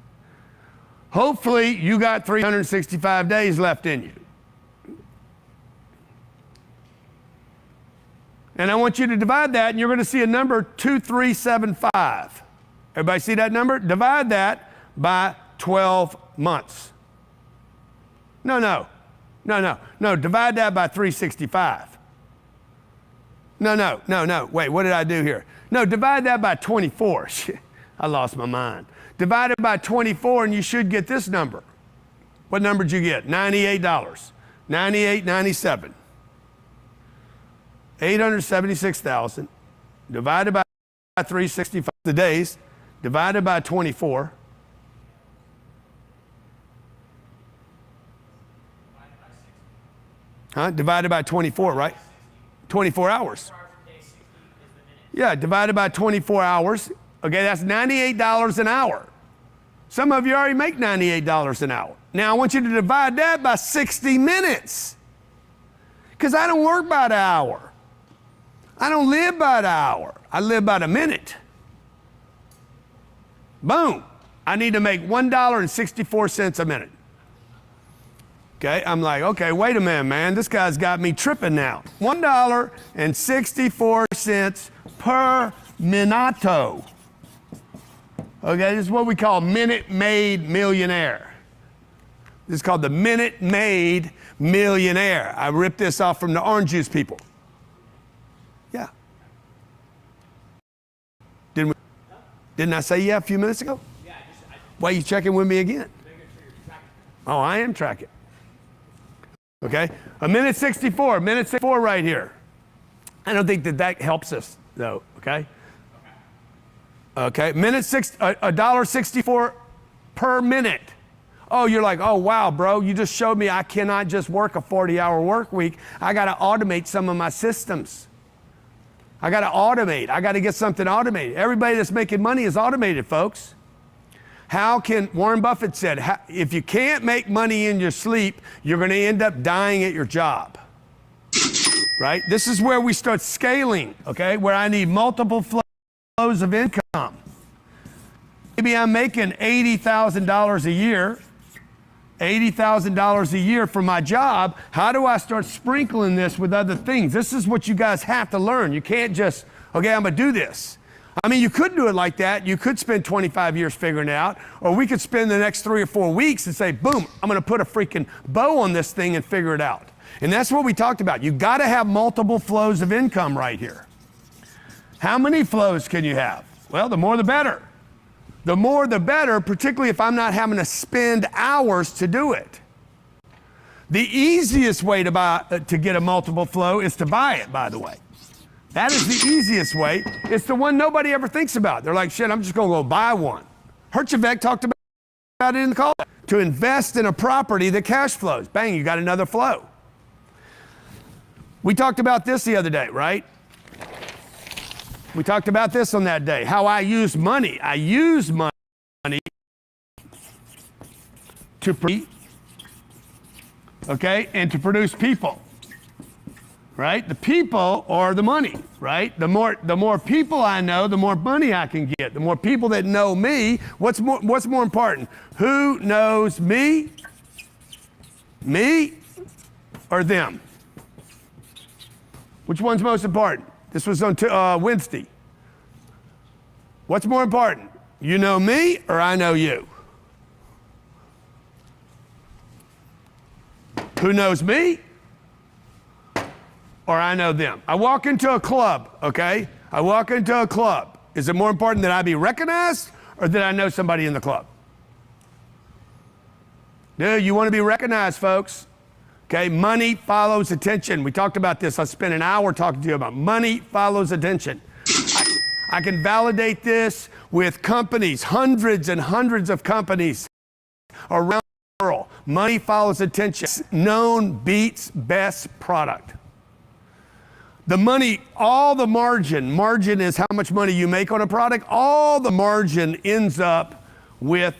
Hopefully, you got 365 days left in you. And I want you to divide that, and you're going to see a number 2375. Everybody see that number? Divide that by 12 months. No. Divide that by 365. No. Wait, what did I do here? No, divide that by 24. I lost my mind. Divide it by 24 and you should get this number. What number did you get? $98. $98.97. 876,000 divided by 365 the days. Divided by 24. Divided by 24, right? 24 hours. Yeah, divided by 24 hours. Okay, that's $98 an hour. Some of you already make $98 an hour. Now, I want you to divide that by 60 minutes. Because I don't work by the hour. I don't live by the hour. I live by the minute. Boom. I need to make $1.64 a minute. Okay, I'm like, okay, wait a minute, man. This guy's got me tripping now. $1.64 per minuto. Okay, this is what we call Minute Maid Millionaire. This is called the Minute Maid Millionaire. I ripped this off from the orange juice people. Yeah. Didn't I say yeah a few minutes ago? Yeah. Why are you checking with me again? Oh, I am tracking. Okay. A minute 64 right here. I don't think that helps us, though, okay? Okay, $1.64 per minute. Oh, you're like, oh, wow, bro, you just showed me I cannot just work a 40-hour work week. I got to automate some of my systems. I got to automate. I got to get something automated. Everybody that's making money is automated, folks. How can, Warren Buffett said, if you can't make money in your sleep, you're going to end up dying at your job. Right? This is where we start scaling, okay? Where I need multiple flows of income. Maybe I'm making $80,000 a year, $80,000 a year for my job. How do I start sprinkling this with other things? This is what you guys have to learn. You can't just, okay, I'm gonna do this. I mean, you could do it like that. You could spend 25 years figuring it out, or we could spend the next 3 or 4 weeks and say, boom, I'm gonna put a freaking bow on this thing and figure it out. And that's what we talked about. You gotta have multiple flows of income right here. How many flows can you have? Well, the more the better. The more the better, particularly if I'm not having to spend hours to do it. The easiest way to get a multiple flow is to buy it, by the way. That is the easiest way. It's the one nobody ever thinks about. They're like, shit, I'm just gonna go buy one. Herjavec talked about it in the call. To invest in a property that cash flows. Bang, you got another flow. We talked about this the other day, right? We talked about this on that day, how I use money. I use money to okay, and to produce people, right? The people are the money, right? The more people I know, the more money I can get. The more people that know me, what's more important? Who knows me? Me or them? Which one's most important? This was on Wednesday. What's more important? You know me or I know you? Who knows me or I know them? I walk into a club, okay? I walk into a club. Is it more important that I be recognized or that I know somebody in the club? Dude, you want to be recognized, folks. Okay, money follows attention. We talked about this. I spent an hour talking to you about money follows attention. I can validate this with companies, hundreds and hundreds of companies around the world. Money follows attention. Known beats best product. The money, all the margin is how much money you make on a product. All the margin ends up with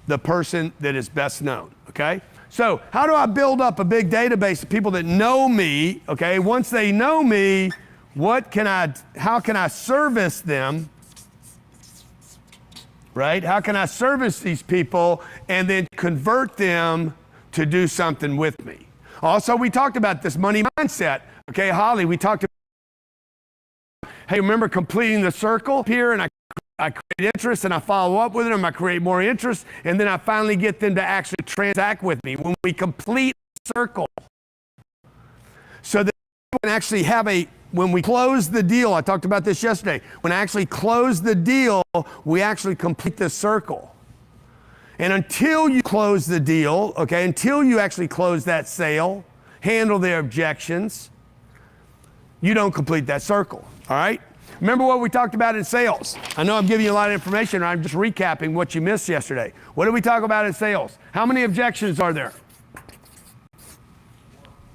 the person that is best known, okay? So how do I build up a big database of people that know me, okay? Once they know me, how can I service them, right? How can I service these people and then convert them to do something with me? Also, we talked about this money mindset. Okay, Holly, we talked about, hey, remember completing the circle here, and I create interest and I follow up with them, I create more interest, and then I finally get them to actually transact with me. When we complete the circle, so that we can actually have when we close the deal, I talked about this yesterday, when I actually close the deal, we actually complete the circle. And until you close the deal, okay, until you actually close that sale, handle their objections, you don't complete that circle, all right? Remember what we talked about in sales. I know I'm giving you a lot of information, or I'm just recapping what you missed yesterday. What did we talk about in sales? How many objections are there?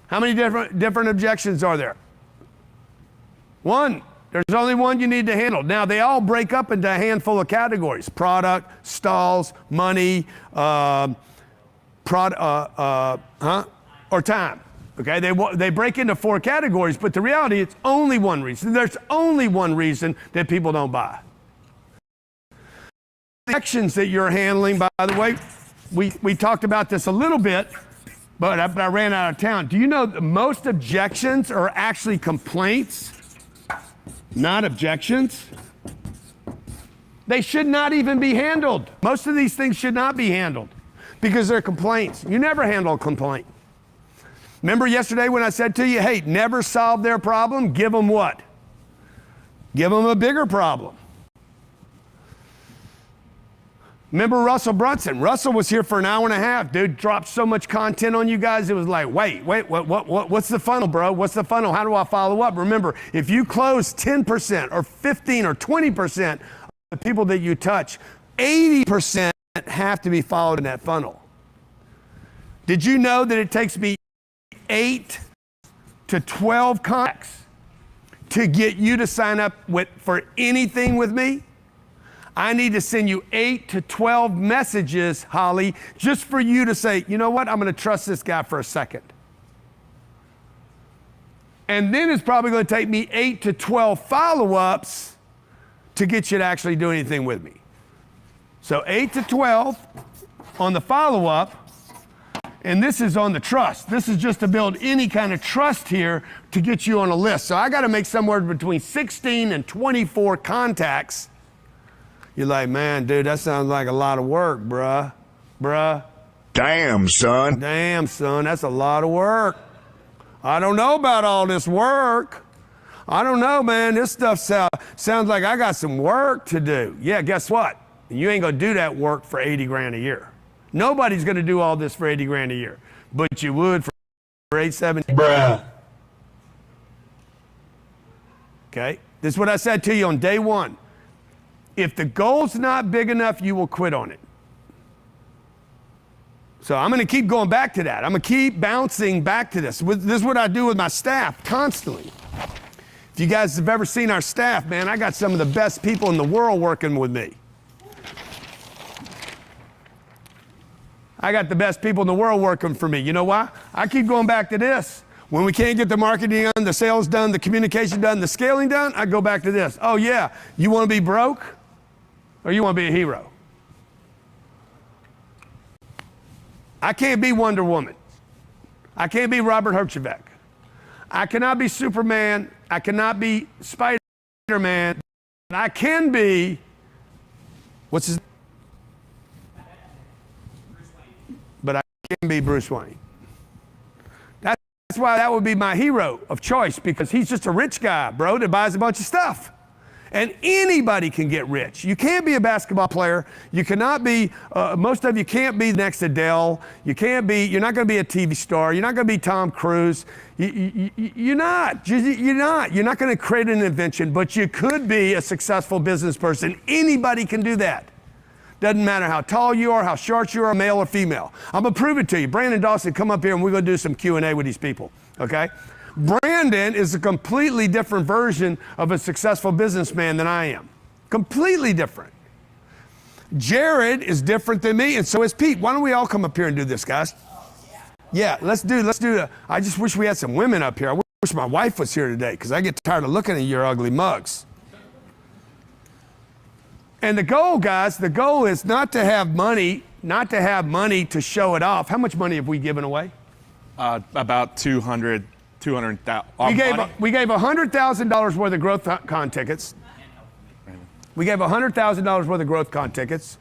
How many different objections are there? One. There's only one you need to handle. Now, they all break up into a handful of categories: product, stalls, money, or time. Okay, they break into 4 categories, but the reality, it's only one reason. There's only one reason that people don't buy. The objections that you're handling, by the way, we talked about this a little bit, but I ran out of town. Do you know that most objections are actually complaints, not objections? They should not even be handled. Most of these things should not be handled because they're complaints. You never handle a complaint. Remember yesterday when I said to you, hey, never solve their problem, give them what? Give them a bigger problem. Remember Russell Brunson? Russell was here for an hour and a half. Dude dropped so much content on you guys. It was like, wait, what's the funnel, bro? What's the funnel? How do I follow up? Remember, if you close 10% or 15 or 20% of the people that you touch, 80% have to be followed in that funnel. Did you know that it takes me 8 to 12 contacts to get you to sign up for anything with me? I need to send you 8 to 12 messages, Holly, just for you to say, you know what, I'm going to trust this guy for a second. And then it's probably going to take me 8 to 12 follow-ups to get you to actually do anything with me. So 8 to 12 on the follow-up, and this is on the trust. This is just to build any kind of trust here to get you on a list. So I got to make somewhere between 16 and 24 contacts. You're like, man, dude, that sounds like a lot of work, bruh. Damn, son. Damn, son, that's a lot of work. I don't know about all this work. I don't know, man. This stuff sounds like I got some work to do. Yeah, guess what? You ain't gonna do that work for 80 grand a year. Nobody's gonna do all this for 80 grand a year, but you would for 870. Bruh. Okay, this is what I said to you on day one. If the goal's not big enough, you will quit on it. So I'm going to keep going back to that. I'm going to keep bouncing back to this. This is what I do with my staff constantly. If you guys have ever seen our staff, man, I got some of the best people in the world working with me. I got the best people in the world working for me. You know why? I keep going back to this. When we can't get the marketing done, the sales done, the communication done, the scaling done, I go back to this. Oh yeah, you want to be broke? Or you want to be a hero? I can't be Wonder Woman. I can't be Robert Herjavec. I cannot be Superman. I cannot be Spider-Man. I can be, what's his name? But I can be Bruce Wayne. That's why that would be my hero of choice, because he's just a rich guy, bro, that buys a bunch of stuff. And anybody can get rich. You can't be a basketball player. You cannot be, most of you can't be next Adele. You're not going to be a TV star. You're not going to be Tom Cruise. You're not. You're not going to create an invention, but you could be a successful business person. Anybody can do that. Doesn't matter how tall you are, how short you are, male or female. I'm going to prove it to you. Brandon Dawson, come up here and we're going to do some Q&A with these people, okay? Brandon is a completely different version of a successful businessman than I am. Completely different. Jared is different than me, and so is Pete. Why don't we all come up here and do this, guys? Yeah, let's do it. I just wish we had some women up here. I wish my wife was here today, because I get tired of looking at your ugly mugs. And the goal, guys, the goal is not to have money to show it off. How much money have we given away? About 200,000. We gave $100,000 worth of growth con tickets. We gave $100,000 worth of growth con tickets.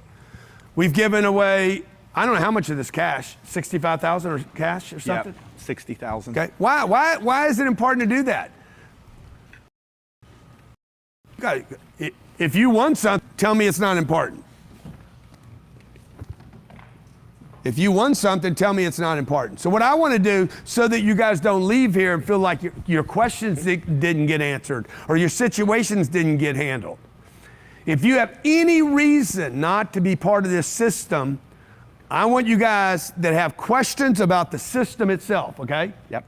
We've given away, I don't know how much of this cash, 65,000 or cash or something? Yep, 60,000. Okay. Why is it important to do that? If you won something, tell me it's not important. If you won something, tell me it's not important. So what I want to do, so that you guys don't leave here and feel like your questions didn't get answered or your situations didn't get handled. If you have any reason not to be part of this system, I want you guys that have questions about the system itself, okay? Yep.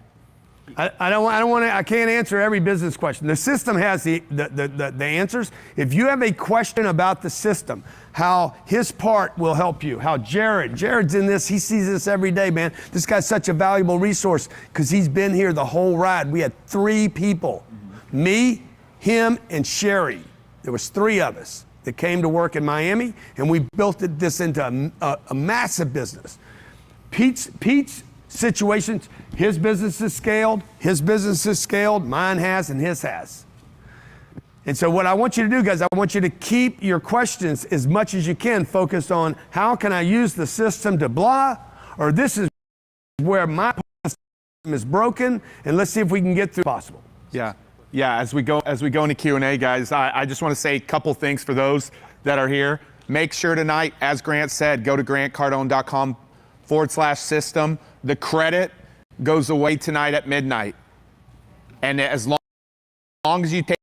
I can't answer every business question. The system has the answers. If you have a question about the system, how his part will help you, how Jared's in this, he sees this every day, man. This guy's such a valuable resource because he's been here the whole ride. We had 3 people, me, him, and Sherry. There was 3 of us that came to work in Miami, and we built this into a massive business. Pete's situations, his business is scaled, mine has, and his has. And so what I want you to do, guys, I want you to keep your questions as much as you can focused on how can I use the system to blah, or this is where my system is broken, and let's see if we can get through possible. Yeah. As we go into Q&A, guys, I just want to say a couple things for those that are here. Make sure tonight, as Grant said, go to grantcardone.com/system. The credit goes away tonight at midnight. And as long as you take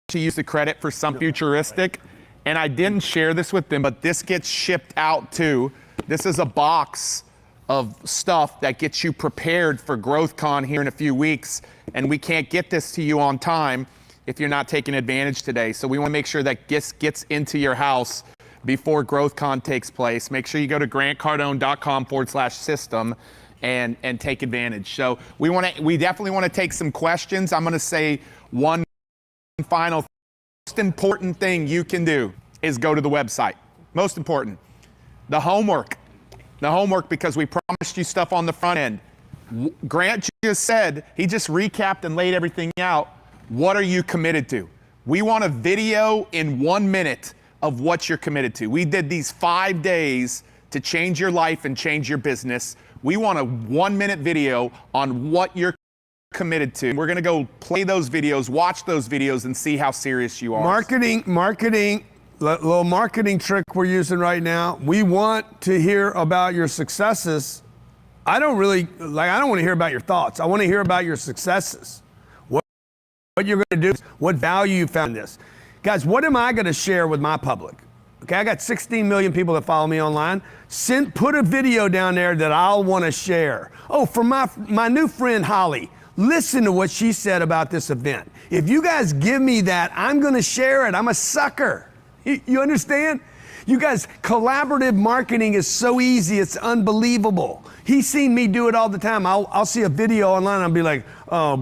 to use the credit for some futuristic, and I didn't share this with them, but this gets shipped out too. This is a box of stuff that gets you prepared for GrowthCon here in a few weeks, and we can't get this to you on time if you're not taking advantage today. So we want to make sure that gets into your house before GrowthCon takes place. Make sure you go to grantcardone.com/system and take advantage. So we definitely want to take some questions. I'm going to say one final most important thing you can do is go to the website. Most important. The homework, because we promised you stuff on the front end. Grant just said, he just recapped and laid everything out. What are you committed to? We want a video in 1 minute of what you're committed to. We did these 5 days to change your life and change your business. We want a 1-minute video on what you're committed to. We're gonna go play those videos, watch those videos, and see how serious you are. Marketing, little marketing trick we're using right now. We want to hear about your successes. I don't want to hear about your thoughts. I want to hear about your successes. What you're going to do, what value you found in this. Guys, what am I going to share with my public? Okay, I got 16 million people that follow me online. Put a video down there that I'll want to share. Oh, for my new friend Holly, listen to what she said about this event. If you guys give me that, I'm going to share it. I'm a sucker. You understand? You guys, collaborative marketing is so easy. It's unbelievable. He's seen me do it all the time. I'll see a video online and I'll be like, oh,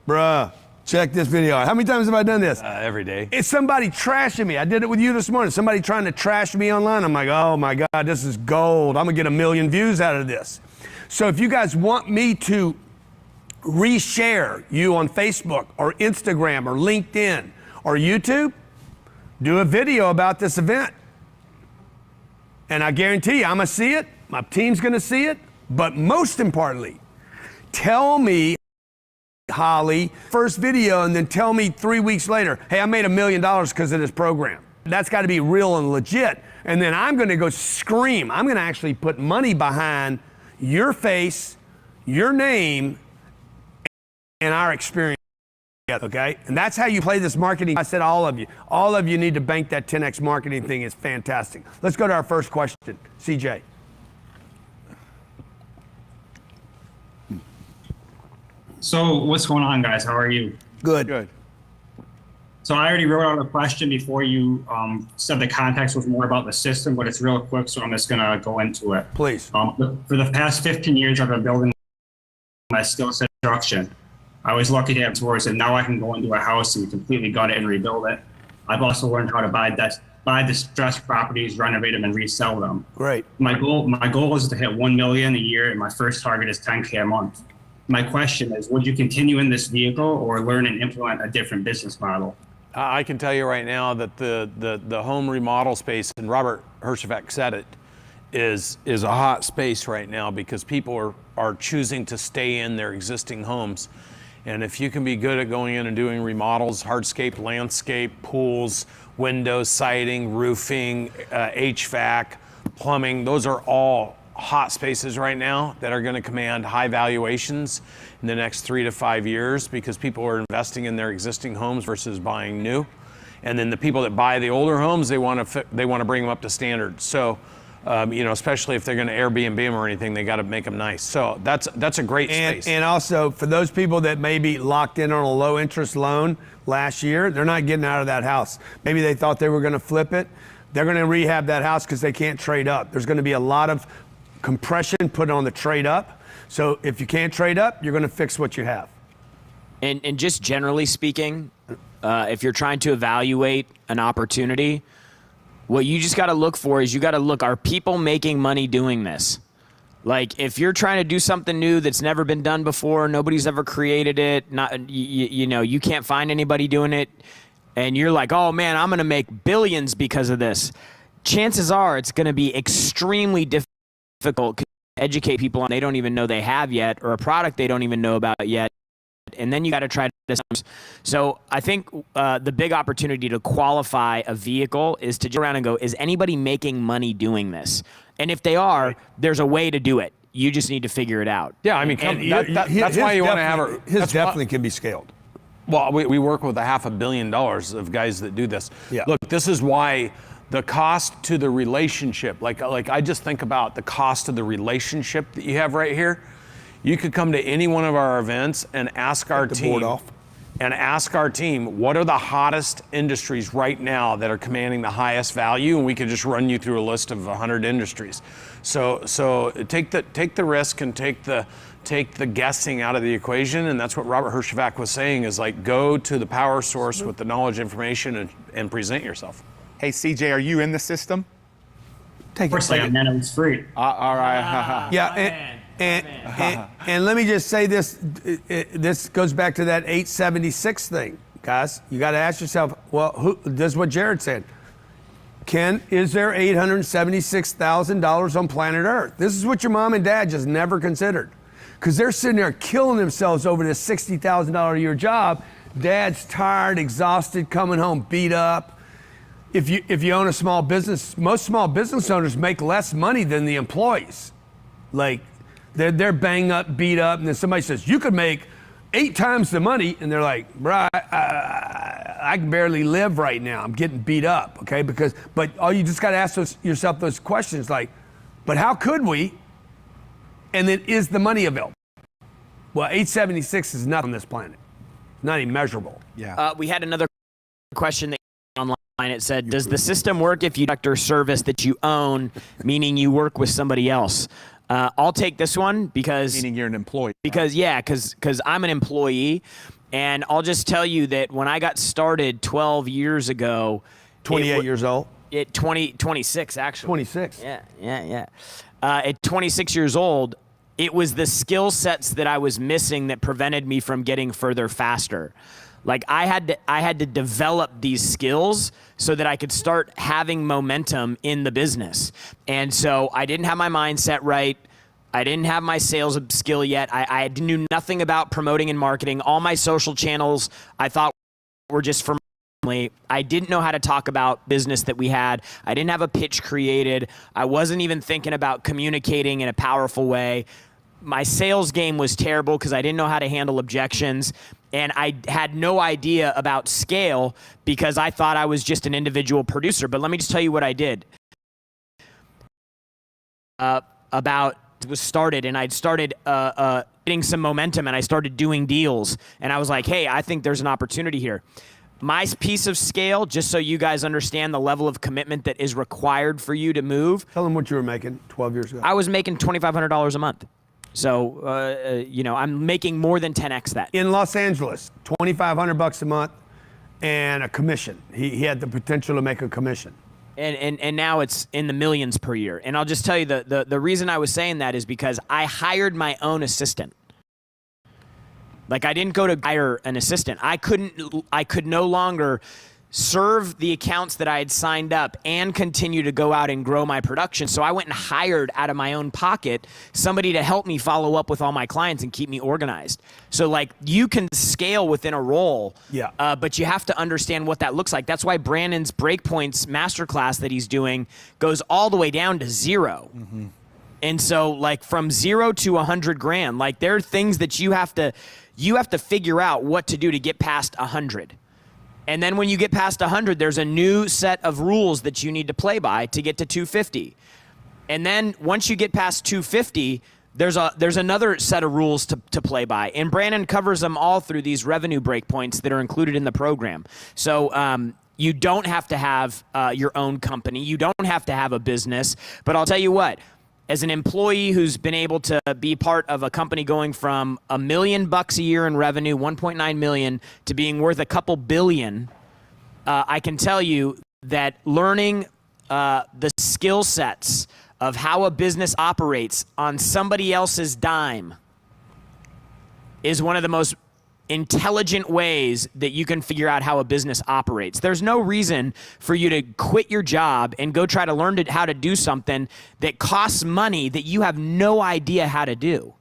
bruh, check this video out. How many times have I done this? Every day. It's somebody trashing me. I did it with you this morning. Somebody trying to trash me online. I'm like, oh my God, this is gold. I'm gonna get 1 million views out of this. So if you guys want me to reshare you on Facebook or Instagram or LinkedIn or YouTube, do a video about this event. And I guarantee you, I'm gonna see it, my team's gonna see it, but most importantly, tell me, Holly, first video, and then tell me 3 weeks later, hey, I made $1 million because of this program. That's gotta be real and legit. And then I'm gonna go scream. I'm gonna actually put money behind your face, your name, and our experience. Okay, and that's how you play this marketing. I said all of you need to bank that 10x marketing thing. Is fantastic. Let's go to our first question. CJ. So what's going on, guys? How are you? Good. So I already wrote out a question before you said the context was more about the system, but it's real quick, so I'm just gonna go into it. Please. For the past 15 years, I've been building my skill set construction. I was lucky to have tours, and now I can go into a house and completely gut it and rebuild it. I've also learned how to buy distressed properties, renovate them, and resell them. Great. My goal is to hit 1 million a year, and my first target is 10K a month. My question is, would you continue in this vehicle or learn and implement a different business model? I can tell you right now that the home remodel space, and Robert Herjavec said it, is a hot space right now because people are choosing to stay in their existing homes. And if you can be good at going in and doing remodels, hardscape, landscape, pools, windows, siding, roofing, HVAC, plumbing, those are all hot spaces right now that are going to command high valuations in the next 3 to 5 years because people are investing in their existing homes versus buying new. And then the people that buy the older homes, they want to bring them up to standard. So, especially if they're going to Airbnb them or anything, they got to make them nice. So that's a great space. And also for those people that may be locked in on a low interest loan last year, they're not getting out of that house. Maybe they thought they were going to flip it. They're going to rehab that house because they can't trade up. There's going to be a lot of compression put on the trade up. So if you can't trade up, you're going to fix what you have. And just generally speaking, if you're trying to evaluate an opportunity, what you just got to look for is you got to look, are people making money doing this? Like if you're trying to do something new that's never been done before, nobody's ever created it, you can't find anybody doing it, and you're like, oh man, I'm going to make billions because of this. Chances are it's going to be extremely difficult to educate people on they don't even know they have yet, or a product they don't even know about yet. and then you got to try to. So I think the big opportunity to qualify a vehicle is to go around and go, is anybody making money doing this? And if they are, there's a way to do it. You just need to figure it out. Yeah, I mean, that's why you want to have a. His definitely can be scaled. Well, we work with $500 million of guys that do this. Yeah. Look, this is why the cost to the relationship, like I just think about the cost of the relationship that you have right here. You could come to any one of our events and ask our team, what are the hottest industries right now that are commanding the highest value, and we could just run you through a list of 100 industries. So take the risk and take the guessing out of the equation, and that's what Robert Herjavec was saying, is like, go to the power source with the knowledge, information, and present yourself. Hey, CJ, are you in the system? Of course I am, man. It was free. All right. Yeah, and let me just say this. This goes back to that 876 thing, guys. You got to ask yourself, well, this is what Jared said. Is there $876,000 on planet Earth? This is what your mom and dad just never considered. Because they're sitting there killing themselves over this $60,000 a year job. Dad's tired, exhausted, coming home, beat up. If you own a small business, most small business owners make less money than the employees. Like, they're banged up, beat up, and then somebody says, you could make 8 times the money, and they're like, bro, I can barely live right now. I'm getting beat up, okay? But all you just got to ask yourself those questions, like, but how could we? And then, is the money available? Well, 876 is nothing on this planet. It's not even measurable. Yeah. We had another question that came online. It said, does the system work if you conduct a service that you own, meaning you work with somebody else? I'll take this one because... Meaning you're an employee. Because I'm an employee, and I'll just tell you that when I got started 12 years ago... 28 years old? 26, actually. 26. Yeah. At 26 years old, it was the skill sets that I was missing that prevented me from getting further faster. Like, I had to develop these skills so that I could start having momentum in the business. And so I didn't have my mindset right. I didn't have my sales skill yet. I knew nothing about promoting and marketing. All my social channels I thought were just for my family. I didn't know how to talk about business that we had. I didn't have a pitch created. I wasn't even thinking about communicating in a powerful way. My sales game was terrible because I didn't know how to handle objections. And I had no idea about scale because I thought I was just an individual producer. But let me just tell you what I did. Was started, and I'd started getting some momentum, and I started doing deals. And I was like, hey, I think there's an opportunity here. My piece of scale, just so you guys understand the level of commitment that is required for you to move. Tell them what you were making 12 years ago. I was making $2,500 a month. So, I'm making more than 10x that. In Los Angeles, $2,500 a month and a commission. He had the potential to make a commission. And now it's in the millions per year. And I'll just tell you, the reason I was saying that is because I hired my own assistant. Like, I didn't go to hire an assistant. I could no longer serve the accounts that I had signed up and continue to go out and grow my production. So I went and hired out of my own pocket somebody to help me follow up with all my clients and keep me organized. So, like, you can scale within a role, but you have to understand what that looks like. That's why Brandon's Breakpoints masterclass that he's doing goes all the way down to 0. Mm-hmm. And so, like, from 0 to 100 grand, like, there are things that you have to figure out what to do to get past 100. And then when you get past 100, there's a new set of rules that you need to play by to get to 250. And then once you get past 250, there's another set of rules to play by. And Brandon covers them all through these revenue breakpoints that are included in the program. So you don't have to have your own company. You don't have to have a business. But I'll tell you what, as an employee who's been able to be part of a company going from $1 million a year in revenue, 1.9 million, to being worth a couple billion, I can tell you that learning the skill sets of how a business operates on somebody else's dime is one of the most intelligent ways that you can figure out how a business operates. There's no reason for you to quit your job and go try to learn how to do something that costs money that you have no idea how to do.